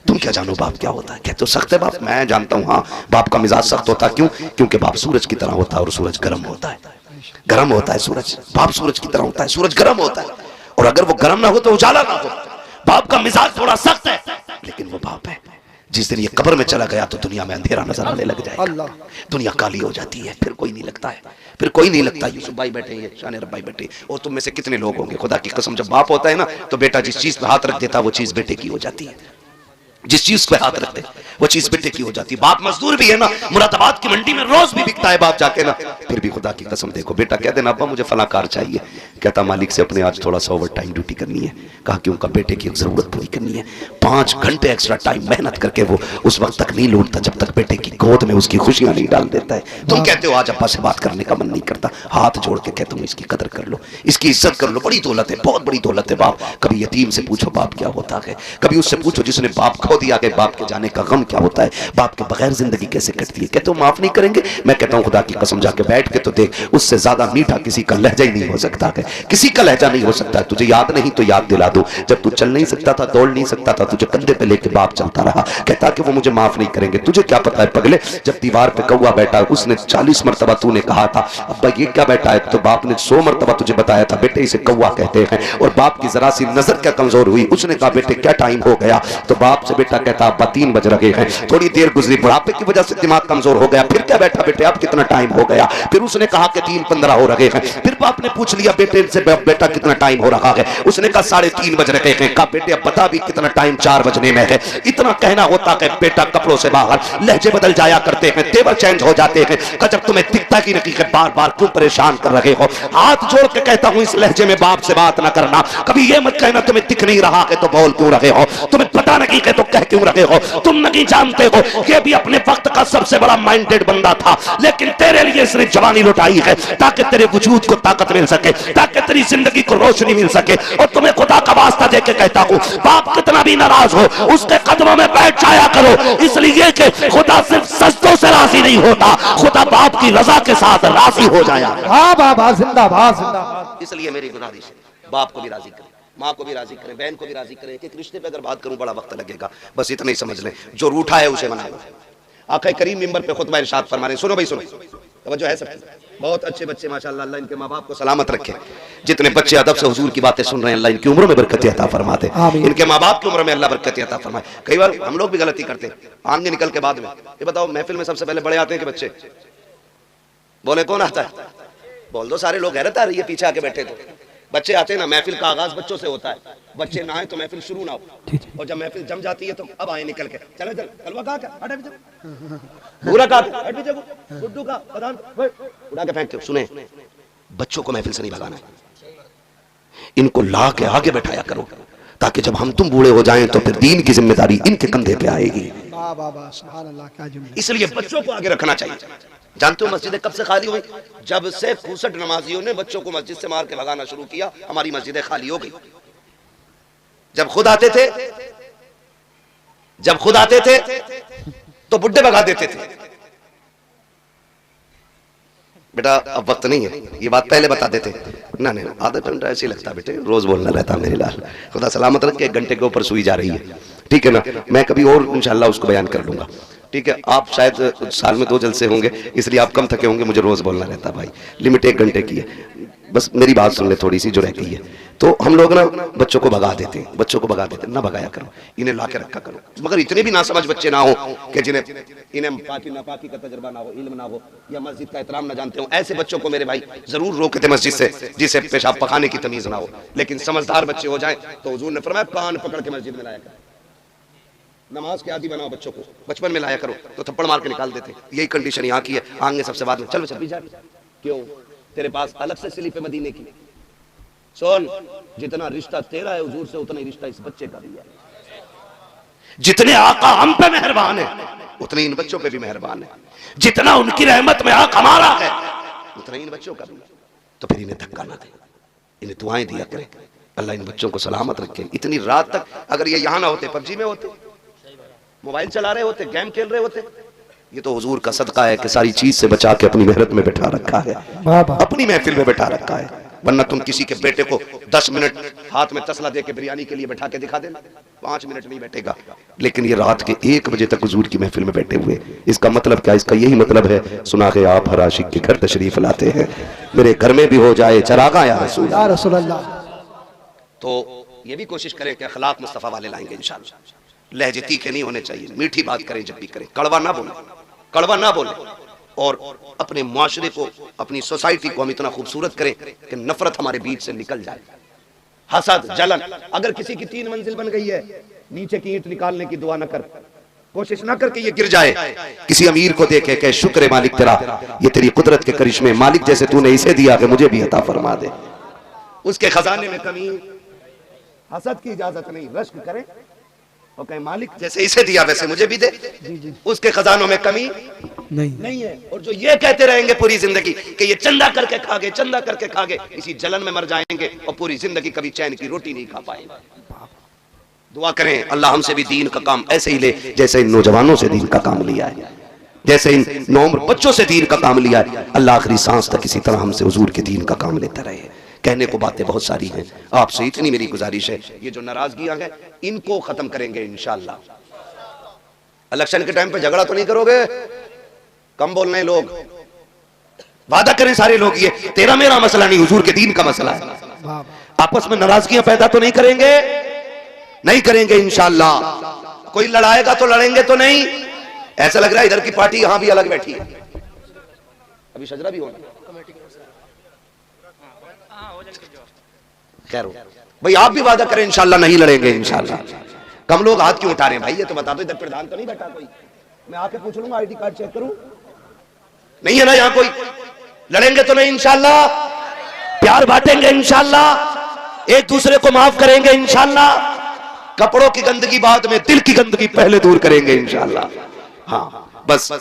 तुम क्या जानो बाप क्या होता है? कहते हो सख्त है बाप। मैं जानता हूँ, हाँ बाप का मिजाज सख्त होता है। क्यों? क्योंकि बाप सूरज की तरह होता है और सूरज गर्म होता है। गर्म होता है सूरज, बाप सूरज की तरह होता है, सूरज गर्म होता है। और अगर वो गर्म ना हो तो उजाला ना हो। बाप का मिजाज थोड़ा सख्त है, लेकिन वो बाप है। जिस दिन ये कब्र में चला गया तो दुनिया में अंधेरा नजर आने लग जाएगा, दुनिया काली हो जाती है, फिर कोई नहीं लगता है, फिर कोई नहीं लगता। यूसुफ भाई बैठे हैं, शान रब भाई बैठे, और तुम में से कितने लोग होंगे, खुदा की कसम, जब बाप होता है ना तो बेटा जिस चीज पे हाथ रख देता वो चीज बेटे की हो जाती है। जिस चीज पे हाथ रखते वो चीज बेटे की हो जाती है। बाप मजदूर भी है ना, मुरादाबाद की मंडी में रोज भी बिकता है बाप जाके ना, फिर भी खुदा की कसम देखो बेटा कह देना अब्बा मुझे फला कार चाहिए, कहता मालिक से अपने आज थोड़ा सा ओवर टाइम ड्यूटी करनी है। कहा कि उनका बेटे की जरूरत पूरी करनी है। 5 घंटे एक्स्ट्रा टाइम मेहनत करके वो उस वक्त तक नहीं लौटता जब तक बेटे की गोद में उसकी खुशियां नहीं डाल देता है। तुम कहते हो आज अब्बा से बात करने का मन नहीं करता, हाथ जोड़ के कहता हूँ इसकी कदर कर लो, इसकी इज्जत कर लो, बड़ी दौलत है, बहुत बड़ी दौलत है बाप। कभी यतीम से पूछो बाप क्या होता है, कभी उससे पूछो जिसने बाप खो दिया कि बाप के जाने का गम क्या होता है, बाप के बगैर जिंदगी कैसे कटती है। कहते हो माफ नहीं करेंगे, मैं कहता हूँ खुदा की कसम जाके बैठ के तो देख, उससे ज्यादा मीठा किसी का लहजा ही नहीं हो सकता है, किसी का लहजा नहीं हो सकता है। तुझे याद नहीं तो याद दिला दूं, जब तू चल नहीं सकता था, दौड़ नहीं सकता था, तुझे कंधे पे लेके बाप चलता रहा। कहता कि वो मुझे माफ नहीं करेंगे। तुझे क्या पता है पगले, जब दीवार पे कौवा बैठा उसने 40 मरतबा तूने कहा था अब्बा ये क्या बैठा है, तो बाप ने 100 मरतबा तुझे बताया था बेटे इसे कौवा कहते हैं। और बाप की जरा सी नजर क्या कमजोर हुई, उसने कहा बेटे क्या टाइम हो गया, तो बाप से बेटा कहता अब्बा 3 बज रहे हैं। थोड़ी देर गुजरी, बुढ़ापे की वजह से दिमाग कमजोर हो गया, फिर क्या बैठा बेटे अब कितना टाइम हो गया, फिर उसने कहा कि 3:15 हो रहे हैं। फिर बाप ने पूछ लिया बेटे से बेटा कितना टाइम हो रहा है, उसने कहा 3:30 बज रहे हैं। कहा बेटे अब बता भी कितना टाइम, 4 बजने में है। इतना कहना होता है बेटा कपड़ों से बाहर, लहजे बदल जाया करते हैं, तेवर चेंज हो जाते हैं। जब तुम्हें दिखता की नहीं है बार बार क्यों परेशान कर रहे हो। हाथ जोड़ के कहता हूं इस लहजे में बाप से बात ना करना, कभी ये मत कहना तुम्हें दिख नहीं रहा है तो बोल क्यों रहे हो, तुम्हें पता नहीं है तो कह क्यों रहे हो। तुम नहीं जानते हो ये भी अपने वक्त का सबसे बड़ा माइंडेड बंदा था, लेकिन तेरे लिए इसने जवानी लुटाई है ताकि तेरे वजूद को ताकत मिल सके, ताकि तेरी जिंदगी को रोशनी मिल सके। और तुम्हें खुदा का वास्ता देके कहता हूं बाप कितना भी नाराज हो उसके कदमों में बैठ जाया करो, इसलिए कि खुदा सिर्फ सजदों से राजी नहीं होता, खुदा बाप की रजा के साथ राजी हो जाया। वाह बाबा जिंदाबाद जिंदाबाद। इसलिए मेरी गुजारिश है बाप को भी राजी करें, माँ को भी राजी करें, बहन को भी राजी करें। एक रिश्ते पे अगर बात करूं बड़ा वक्त लगेगा, बस इतना ही समझ लें जो रूठा है उसे मनाओ। आका करीम मिंबर पे खुतबा इरशाद फरमा रहे, सुनो भाई सुनो, तवज्जो है सब। बहुत अच्छे बच्चे माशाअल्लाह, अल्लाह इनके माँ बाप को सलामत रखे। जितने बच्चे अदब से हुजूर की बातें सुन रहे हैं अल्लाह इनकी उम्र में बरकत अता फरमाते, इनके माँ बाप की उम्र में अल्लाह बरकत अता फरमाए। कई बार हम लोग भी गलती करते हैं आगे निकल के बाद में। ये बताओ महफिल में सबसे पहले बड़े आते हैं कि बच्चे? बोले कौन आता है? बोल दो, सारे लोग हैरत आ रही है पीछे आके बैठे। तो बच्चे आते हैं ना, महफिल का आगाज बच्चों से होता है, बच्चे ना आए तो महफिल शुरू ना हो, और जब महफिल जम जाती है तो अब आए निकल के, चलो चल कलवा कहा क्या हट पीछे, पूरा कहा हट पीछे, गुड्डू का प्रधान उड़ा के फेंक दो। सुने, बच्चों को महफिल से नहीं भगाना है, इनको ला के आगे बैठाया करो ताकि जब हम तुम बूढ़े हो जाएं तो फिर दीन की जिम्मेदारी इनके कंधे पे आएगी। इसलिए बच्चों को आगे रखना चाहिए। जानते हो मस्जिदें कब से खाली हुई? जब से 65 नमाजियों ने बच्चों को मस्जिद से मार के भगाना शुरू किया, हमारी मस्जिदें खाली हो गई। जब खुद आते थे तो बुड्ढे भगा देते थे। बेटा अब वक्त नहीं है, ये बात पहले बता देते ना। नहीं आधा घंटा ऐसे ही लगता बेटे, रोज बोलना रहता मेरे लाल। खुदा सलामत रख के 1 घंटे के ऊपर सुई जा रही है, ठीक है ना। मैं कभी और इंशाल्लाह उसको बयान कर लूंगा, ठीक है। आप शायद साल में 2 जलसे होंगे इसलिए आप कम थके होंगे, मुझे रोज बोलना रहता भाई। लिमिट 1 घंटे की है, बस मेरी बात सुन ले थोड़ी सी जो रहती है। तो हम लोग ना बच्चों को भगा देते हैं, बच्चों को भगा देते हैं। ना भगाया करो, इन्हें ला के रखा करो, मगर इतने भी ना समझ बच्चे ना हो कि इन्हें पाकी नापाकी का तजर्बा ना हो, इल्म ना हो, या मस्जिद का एहतराम ना जानते हो। ऐसे बच्चों को मेरे भाई जरूर रोके थे मस्जिद से जिसे पेशाब पखाने की तमीज ना हो। लेकिन समझदार बच्चे हो जाए तो हुजूर ने फरमाया कान पकड़ के मस्जिद में लाया करो, नमाज के आदि बनाओ बच्चों को, बचपन में लाया करो। तो थप्पड़ मार के निकाल देते। यही कंडीशन यहाँ की है, आगे सबसे बाद में चलो चल पीछे। क्यों? तेरे पास अलग से स्लिप है मदीने की। सुन, जितना रिश्ता तेरा है हुजूर से उतना ही रिश्ता इस बच्चे का भी है। जितने आका हम पे मेहरबान है उतने इन बच्चों पे भी मेहरबान है। जितना उनकी रहमत में हक हमारा है उतना इन बच्चों का भी। तो फिर इन्हें धक्का ना दे, इन्हें दुआएं दिया करे, अल्लाह इन बच्चों को सलामत रखे। इतनी रात तक अगर ये यहाँ ना होते, पबजी में होते, मोबाइल चला रहे होते, गेम खेल रहे होते। ये तो हुजूर का सदका है कि सारी चीज से बचा के अपनी मेहनत में बैठा रखा है, अपनी महफिल में बैठा रखा है। वरना तुम किसी के बेटे को 10 मिनट हाथ में तसला दे के बिरयानी के लिए बैठा के दिखा देना, 5 मिनट नहीं बैठेगा। लेकिन ये रात के 1 बजे तक हुजूर की महफिल में बैठे हुए, इसका मतलब क्या? इसका यही मतलब है, सुना है आप हर आशिक के घर तशरीफ लाते हैं, मेरे घर में भी हो जाए चरागा या रसूल अल्लाह। तो ये भी कोशिश करें कि अखलाक मुस्तफ़ा वाले लाएंगे इंशाअल्लाह। लहजे तीखे नहीं होने चाहिए, मीठी बात करें जब भी करें, कड़वा ना बोले, कड़वा ना बोले। और अपने मुआशरे को, अपनी सोसाइटी को हम इतना खूबसूरत करें कि नफरत हमारे बीच से निकल जाए, हसद, जलन। अगर किसी की 3 मंजिल बन गई है, नीचे की ईंट निकालने की दुआ न कर, कोशिश ना करके ये गिर जाए। किसी अमीर को देखे कि शुक्र मालिक तेरा, ये तेरी कुदरत के करिश्मे, मालिक जैसे तूने इसे दिया कि मुझे भी अता फरमा दे। उसके खजाने में कमी, हसद की इजाजत नहीं, रश्क करें और कहें मालिक जैसे इसे दिया वैसे मुझे भी दे। उसके खजानों में कमी नहीं है। और जो ये कहते रहेंगे पूरी जिंदगी कि ये चंदा करके खा गए, चंदा करके खा गए, इसी जलन में मर जाएंगे और पूरी जिंदगी कभी चैन की रोटी नहीं खा पाएंगे। दुआ करें अल्लाह हमसे भी दीन का काम ऐसे ही ले जैसे इन नौजवानों से दीन का काम लिया है, जैसे इन नौउम्र बच्चों से दीन का काम लिया है। अल्लाह आखिरी सांस तक इसी तरह हमसे हुजूर के दीन का काम लेता रहे। कहने को बातें बहुत सारी हैं, आपसे इतनी मेरी गुजारिश है, ये जो नाराजगियां हैं इनको खत्म करेंगे इंशाअल्लाह। इलेक्शन के टाइम पे झगड़ा तो नहीं करोगे, कम बोलने लोग, वादा करें सारे लोग, ये तेरा मेरा मसला नहीं, हुजूर के दीन का मसला है। आपस में नाराजगियां पैदा तो नहीं करेंगे, नहीं करेंगे इंशाअल्लाह। कोई लड़ाएगा तो लड़ेंगे तो नहीं। ऐसा लग रहा है इधर की पार्टी यहां भी अलग बैठी है, अभी शजरा भी होना। खैर भाई आप भी वादा करें इंशाअल्लाह नहीं लड़ेंगे इंशाअल्लाह। कम लोग हाथ क्यों उठा रहे हैं भाई, ये तो बता दो, इधर प्रधान तो नहीं बैठा कोई? मैं आके पूछ लूंगा, आईडी कार्ड चेक करूं, नहीं है ना यहाँ कोई? लड़ेंगे तो नहीं इंशाअल्लाह, प्यार बांटेंगे इंशाअल्लाह, एक दूसरे को माफ करेंगे इंशाअल्लाह, कपड़ों की गंदगी बाद में, दिल की गंदगी पहले दूर करेंगे इंशाअल्लाह। हाँ बस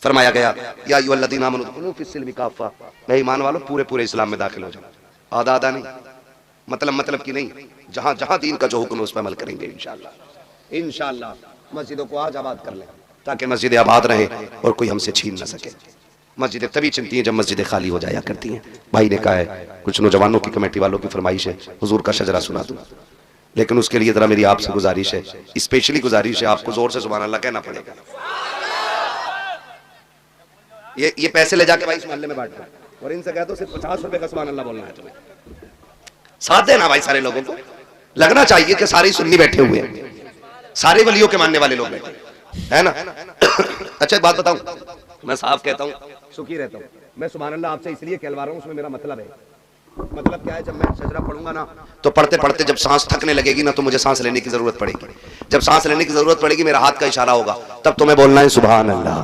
फरमाया गया या अय्युहल्लज़ीना आमनू उदखुलू फिस्सिल्मि काफ़ा, मैं ईमान वालों पूरे इस्लाम में दाखिल हो जाओ। आधा आधा नहीं, मतलब की नहीं, जहां जहां दीन का जो हुक्म है उस पर अमल करेंगे इंशाअल्लाह। इंशाअल्लाह मस्जिदों को आज आबाद कर लें ताकि मस्जिदें आबाद रहे और कोई हमसे छीन न सके। मस्जिदें तभी चिनती हैं जब मस्जिदें खाली हो जाया करती हैं। भाई ने कहा है कुछ नौजवानों की कमेटी वालों की फरमाइश है हुजूर का शजरा सुना दूं, लेकिन उसके लिए जरा मेरी आपसे गुजारिश है, स्पेशली गुजारिश है, आपको जोर से सुभान अल्लाह कहना पड़ेगा। ये पैसे ले जाके भाई इस मोहल्ले में बांट दो और इनसे कह दो सिर्फ 50 रुपए का सुभान अल्लाह बोलना है तुम्हें। साथ देना भाई, सारे लोगों को लगना चाहिए कि सारे सुन्नी बैठे हुए हैं, सारे वलियों के मानने वाले लोग बैठे है ना। अच्छा एक बात बताऊं, मैं साफ कहता हूं, सुखी रहता हूं मैं, सुभान अल्लाह आपसे इसलिए कहलवा रहा हूं, उसमें मेरा मतलब है। मतलब क्या है, जब मैं सजरा पढ़ूंगा ना तो पढ़ते पढ़ते जब सांस थकने लगेगी ना तो मुझे सांस लेने की जरूरत पड़ेगी। जब सांस लेने की जरूरत पड़ेगी मेरा हाथ का इशारा होगा, तब तुम्हें बोलना है सुभान अल्लाह।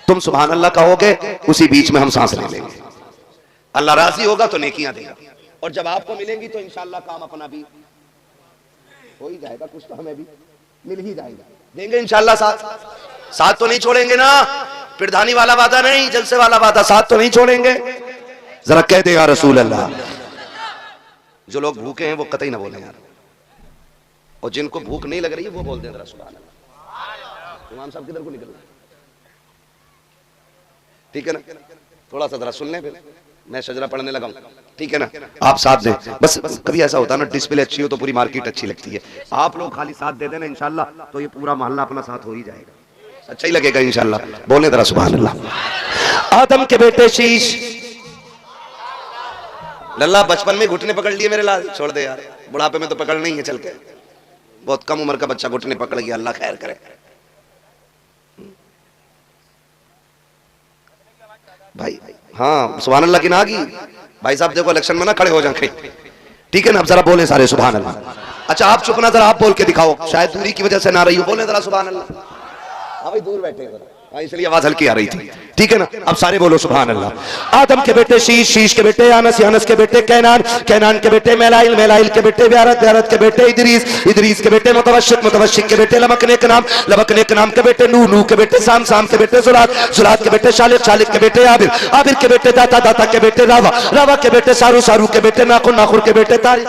तुम सुभान अल्लाह कहोगे, उसी बीच में हम सांस ले लेंगे। अल्लाह राजी होगा तो नेकियां देगा, और जब आपको मिलेंगी तो इंशाअल्लाह काम अपना भी हो ही जाएगा, कुछ तो हमें भी मिल ही जाएगा, देंगे इंशाअल्लाह। साथ तो नहीं छोड़ेंगे ना, प्रधानी वाला वादा नहीं, जलसे वाला वादा, साथ तो नहीं छोड़ेंगे। जरा कह दे या रसूल अल्लाह। जो लोग भूखे हैं वो कतई ना बोले यार, और जिनको भूख नहीं लग रही है वो बोल दें जरा सुभान अल्लाह। इमाम साहब किधर को निकल, ठीक है ना? थोड़ा सा जरा सुन लें, फिर मैं शजरा पढ़ने लगा हूं, ठीक है ना? आप साथ दें बस। कभी ऐसा होता है ना, डिस्प्ले अच्छी हो तो पूरी मार्केट अच्छी लगती है। आप लोग खाली साथ दे देना इंशाअल्लाह, तो ये पूरा मोहल्ला अपना साथ हो ही जाएगा, अच्छा ही लगेगा इंशाअल्लाह। बोले जरा सुभान अल्लाह। आदम के बेटे शीश, लल्ला बचपन में घुटने पकड़ लिए मेरे लाल, छोड़ दे यार, बुढ़ापे में तो पकड़ नहीं है, चल के बहुत कम उम्र का बच्चा घुटने पकड़ गया, अल्लाह खैर करे। भाई हाँ सुभान अल्लाह की ना की भाई साहब, देखो इलेक्शन में ना खड़े हो जाए, ठीक है ना? अब जरा बोले सारे सुभान अल्लाह। अच्छा आप चुप ना, जरा आप बोल के दिखाओ, शायद दूरी की वजह से ना रही हो, बोले जरा सुभान अल्लाह। हाँ भाई दूर बैठे हैं इसलिए आवाज हल्की आ रही थी, ठीक है ना? अब सारे बोलो सुभान अल्लाह। आदम के बेटे शीश, शीश के बेटे यानस, यानस के बेटे कैनान, कैनान के बेटे मेलाइल, मेलाइल के बेटे व्यारत, व्यारत के बेटे इदरीस, इदरीस के बेटे मुतवश्शिक, मुतवश्शिक के बेटे लमक नेक नाम, लमक नेक नाम के बेटे नूह, नूह के बेटे साम, साम के बेटे जुलात, जुलात के बेटे शालिक, शालिक के बेटे आबिर, आबिर के बेटे दाता, दाता के बेटे रावा, रावा के बेटे सारू, सारू के बेटे नाखुर, नाखुर के बेटे तारिक,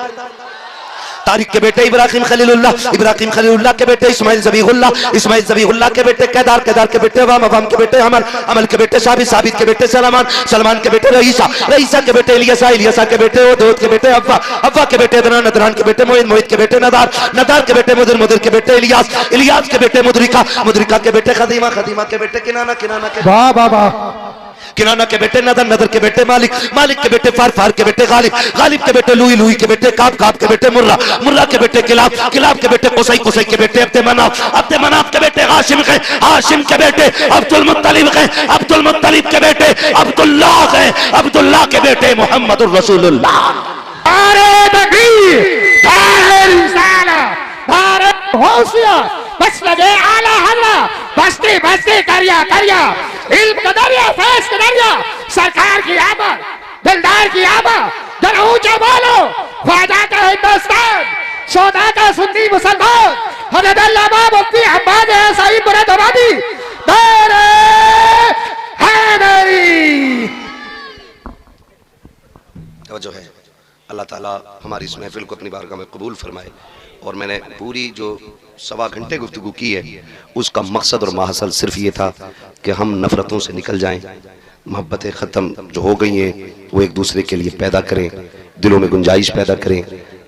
तारिक के बेटे इब्राहिम खलीलुल्लाह, इब्राहिम खलीलुल्लाह के बेटे इस्माइल ज़बीहुल्लाह, इस्माइल ज़बीहुल्लाह के बेटे केदार, केदार के बेटे अवाम, अवाम के बेटे अमल, अमल के बेटे साबित, साबित के बेटे सलमान, सलमान के बेटे रईसा, रईसा के बेटे इलियासा, इलियासा के बेटे ओदोद के बेटे अव्वा, अव्वा के बेटे अदनान, अदनान के बेटे मोहित, मोहित के बेटे नदार, नदार के बेटे मुदर, मुदर के बेटे इलियास, इलियास के बेटे मुदरिका, मुदरिका के बेटे खदीमा, खदीमा के बेटे किनाना, किनाना के वाह वाह वाह, किनाना के बेटे नदर, नदर के बेटे मालिक, मालिक के बेटे फार, फार के बेटे गालिब, गालिब के बेटे लुई, लुई के बेटे काब, काब के बेटे मुर्रा, मुर्रा के बेटे किलाब, किलाब के बेटे कुसै, कुसै के बेटे अब्दे मनाफ, अब्दे मनाफ के बेटे हाशिम के, हाशिम के बेटे अब्दुल मुत्तलिब के, अब्दुल मुत्तलिब के बेटे अब्दुल्लाह के, अब्दुल्लाह के बेटे मुहम्मदुर रसूलुल्लाह। नारे तकबीर, नारे रिसालत, नारे गौसियत, मसलके आला हज़रत, बस्ती बस्ती करिया करिया, इल्म का दरिया, फैज़ का दरिया, सरकार की आमद, दिलदार की आमद, जरा ऊंचे बोलो, ख्वाजा का हिंदुस्तान, शोधा का सुन्नी मुसलमान, हज़रत अल्लामा मुफ्ती हम्माद सईद मुरादाबादी, नारे हैदरी। जो है अल्लाह ताला हमारी इस महफिल को अपनी बारगाह में कबूल फरमाए। और मैंने पूरी जो सवा घंटे गुफ्तगू की है उसका मकसद और माहसल सिर्फ ये था कि हम नफ़रतों से निकल जाएं, मोहब्बतें ख़त्म जो हो गई हैं वो एक दूसरे के लिए पैदा करें, दिलों में गुंजाइश पैदा करें,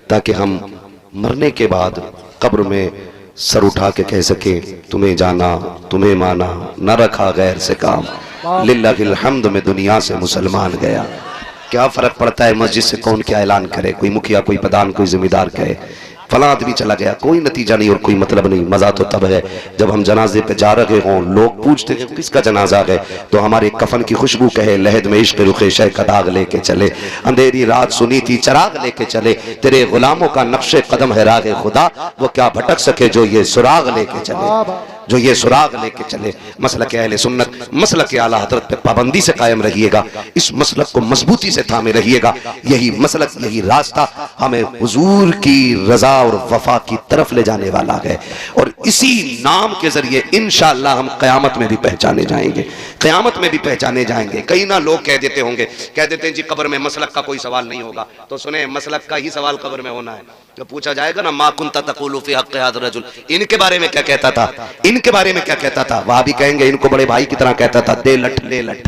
ताकि हम मरने के बाद कब्र में सर उठा के कह सकें तुम्हें जाना, तुम्हें माना, न रखा गैर से काम, लिल्लाहिल हम्द में दुनिया से मुसलमान गया। क्या फ़र्क पड़ता है मस्जिद से कौन क्या ऐलान करे, कोई मुखिया, कोई प्रधान, कोई जिम्मेदार कहे फला आदमी चला गया, कोई नतीजा नहीं और कोई मतलब नहीं। मजा तो तब है जब हम जनाजे पे जा रहे हों, लोग पूछते हैं किसका जनाजा है, तो हमारे कफन की खुशबू कहे लहद में इश्क रुखे शह का दाग लेके चले, अंधेरी रात सुनी थी चराग लेके चले, तेरे गुलामों का नक्शे कदम है राग खुदा, वो क्या भटक सके जो ये सुराग लेके चले, जो ये सुराग लेके चले। मसलक अहले सुन्नत, मसलक आला हज़रत पे पाबंदी से कायम रहिएगा, इस मसलक को मजबूती से थामे रहिएगा। यही मसलक, यही रास्ता हमें हुजूर की रजा और वफा की तरफ ले जाने वाला है। और इसी नाम के जरिए इंशाअल्लाह हम क़यामत में भी पहचाने जाएंगे, क़यामत में भी पहचाने जाएंगे। कई ना लोग कह देते होंगे, कह देते हैं जी कब्र में मसलक का कोई सवाल नहीं होगा, तो सुने मसलक का ही सवाल कब्र में होना है। तो पूछा जाएगा ना मा कुंता तक़ूलु फ़ी हक़्क़ि हाज़ा रजुल, इनके बारे में क्या कहता था, इनके बारे में क्या कहता था। वहां भी कहेंगे इनको बड़े भाई की तरह कहता था, दे लठ ले लठ।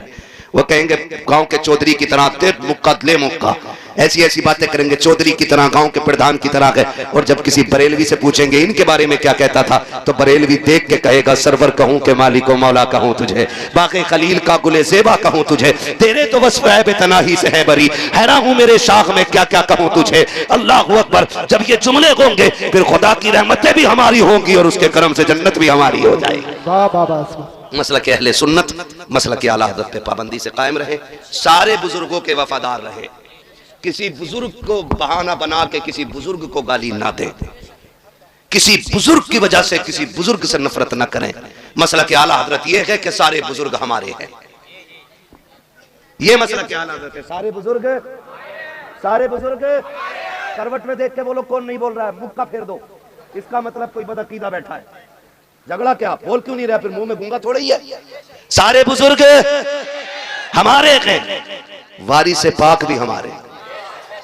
वो कहेंगे गांव के चौधरी की तरह, दे मुक्का ले मुक्का। ऐसी ऐसी बातें करेंगे, चौधरी की तरह, गांव के प्रधान की तरह है। और जब किसी बरेलवी से पूछेंगे इनके बारे में क्या कहता था, तो बरेलवी देख के कहेगा सरवर कहूं के मालिक मौला कहूं तुझे, बाकी खलील का गुले ज़ेबा कहूं तुझे, तेरे तो वस्फ़ है बेतनाही से है बरी, हैरान हूं मेरे शाख में क्या क्या कहूं तुझे। अल्लाहु अकबर। जब ये जुमले होंगे फिर खुदा की रहमतें भी हमारी होंगी और उसके करम से जन्नत भी हमारी हो जाएगी। मसलक अहले सुन्नत, मसलक आला हज़रत पे पाबंदी से कायम रहे, सारे बुजुर्गों के वफादार रहे, किसी बुजुर्ग को बहाना बना के किसी बुजुर्ग को गाली ना दे, किसी बुजुर्ग की वजह से किसी बुजुर्ग से नफरत ना करें। मसलक आला हज़रत ये है कि सारे बुजुर्ग हमारे हैं, ये मसलक आला हज़रत है। सारे बुजुर्ग, सारे बुजुर्ग। करवट में देख के बोलो कौन नहीं बोल रहा है, मुक्का फेर दो, इसका मतलब कोई बदअकीदा बैठा है। झगड़ा क्या, बोल क्यों नहीं रहा, फिर मुंह में गूंगा थोड़ा ही है। सारे बुजुर्ग हमारे हैं, वारिस पाक भी हमारे,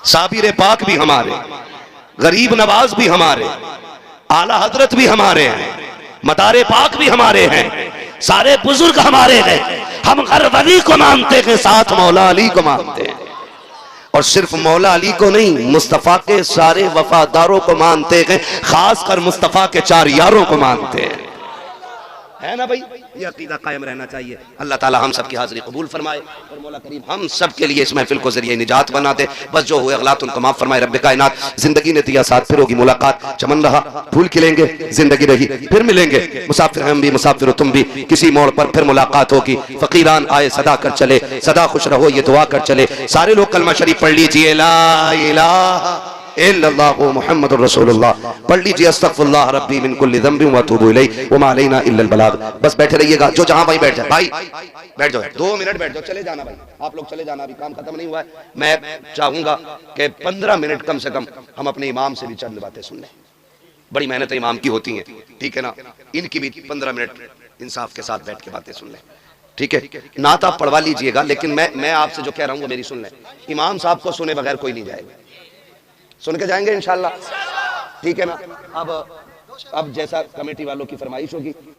साबिर पाक भी हमारे, गरीब नवाज भी हमारे, आला हजरत भी हमारे हैं, मदारे पाक भी हमारे हैं, सारे बुजुर्ग हमारे हैं। हम हर वली को मानते हैं, साथ मौला अली को मानते हैं, और सिर्फ मौला अली को नहीं, मुस्तफ़ा के सारे वफादारों को मानते हैं, खासकर मुस्तफ़ा के 4 यारों को मानते हैं, है ना भाई। ये अकीदा कायम रहना चाहिए। अल्लाह ताला हम सब की हाज़िरी कबूल फरमाए और मौला करीम हम सब के लिए इस महफिल को जरिए निजात बना दे। बस जो हुए अगलात उनको माफ फरमाए। रब्बे कायनात, जिंदगी ने दिया साथ, फिर होगी मुलाकात, चमन रहा फूल खिलेंगे, जिंदगी रही फिर मिलेंगे, मुसाफिर हम भी मुसाफिर तुम भी, किसी मोड़ पर फिर मुलाकात होगी। फकीरान आए सदा कर चले, सदा खुश रहो ये दुआ कर चले। सारे लोग कलमा शरीफ पढ़ लीजिए, ला इलाहा इल्लल्लाहु मुहम्मदुर रसूलुल्लाह, पढ़ लीजिए अस्तगफिरुल्लाह रब्बी मिन कुल्ली ज़ंबिन व अतूबु इलैहि व मा अलैना इल्ला अल बलाग। बस बैठे रहिएगा, जो जहां भाई बैठ जाए, भाई बैठ जाओ, 2 मिनट बैठ जाओ, चले जाना भाई, आप लोग चले जाना, अभी काम खत्म नहीं हुआ है। मैं चाहूंगा कि 15 मिनट कम से कम हम अपने इमाम से भी चंद बातें सुन लें। बड़ी मेहनत इमाम की होती है, ठीक है ना, इनकी भी 15 मिनट इंसाफ के साथ बैठ के बातें सुन लें, ठीक है। नात आप पढ़वा लीजिएगा, लेकिन मैं आपसे जो कह रहा हूँ वो मेरी सुन लें। इमाम साहब को सुने बगैर कोई नहीं जाएगा, सुन के जाएंगे इंशाल्लाह। ठीक है ना। अब जैसा कमेटी वालों की फरमाइश होगी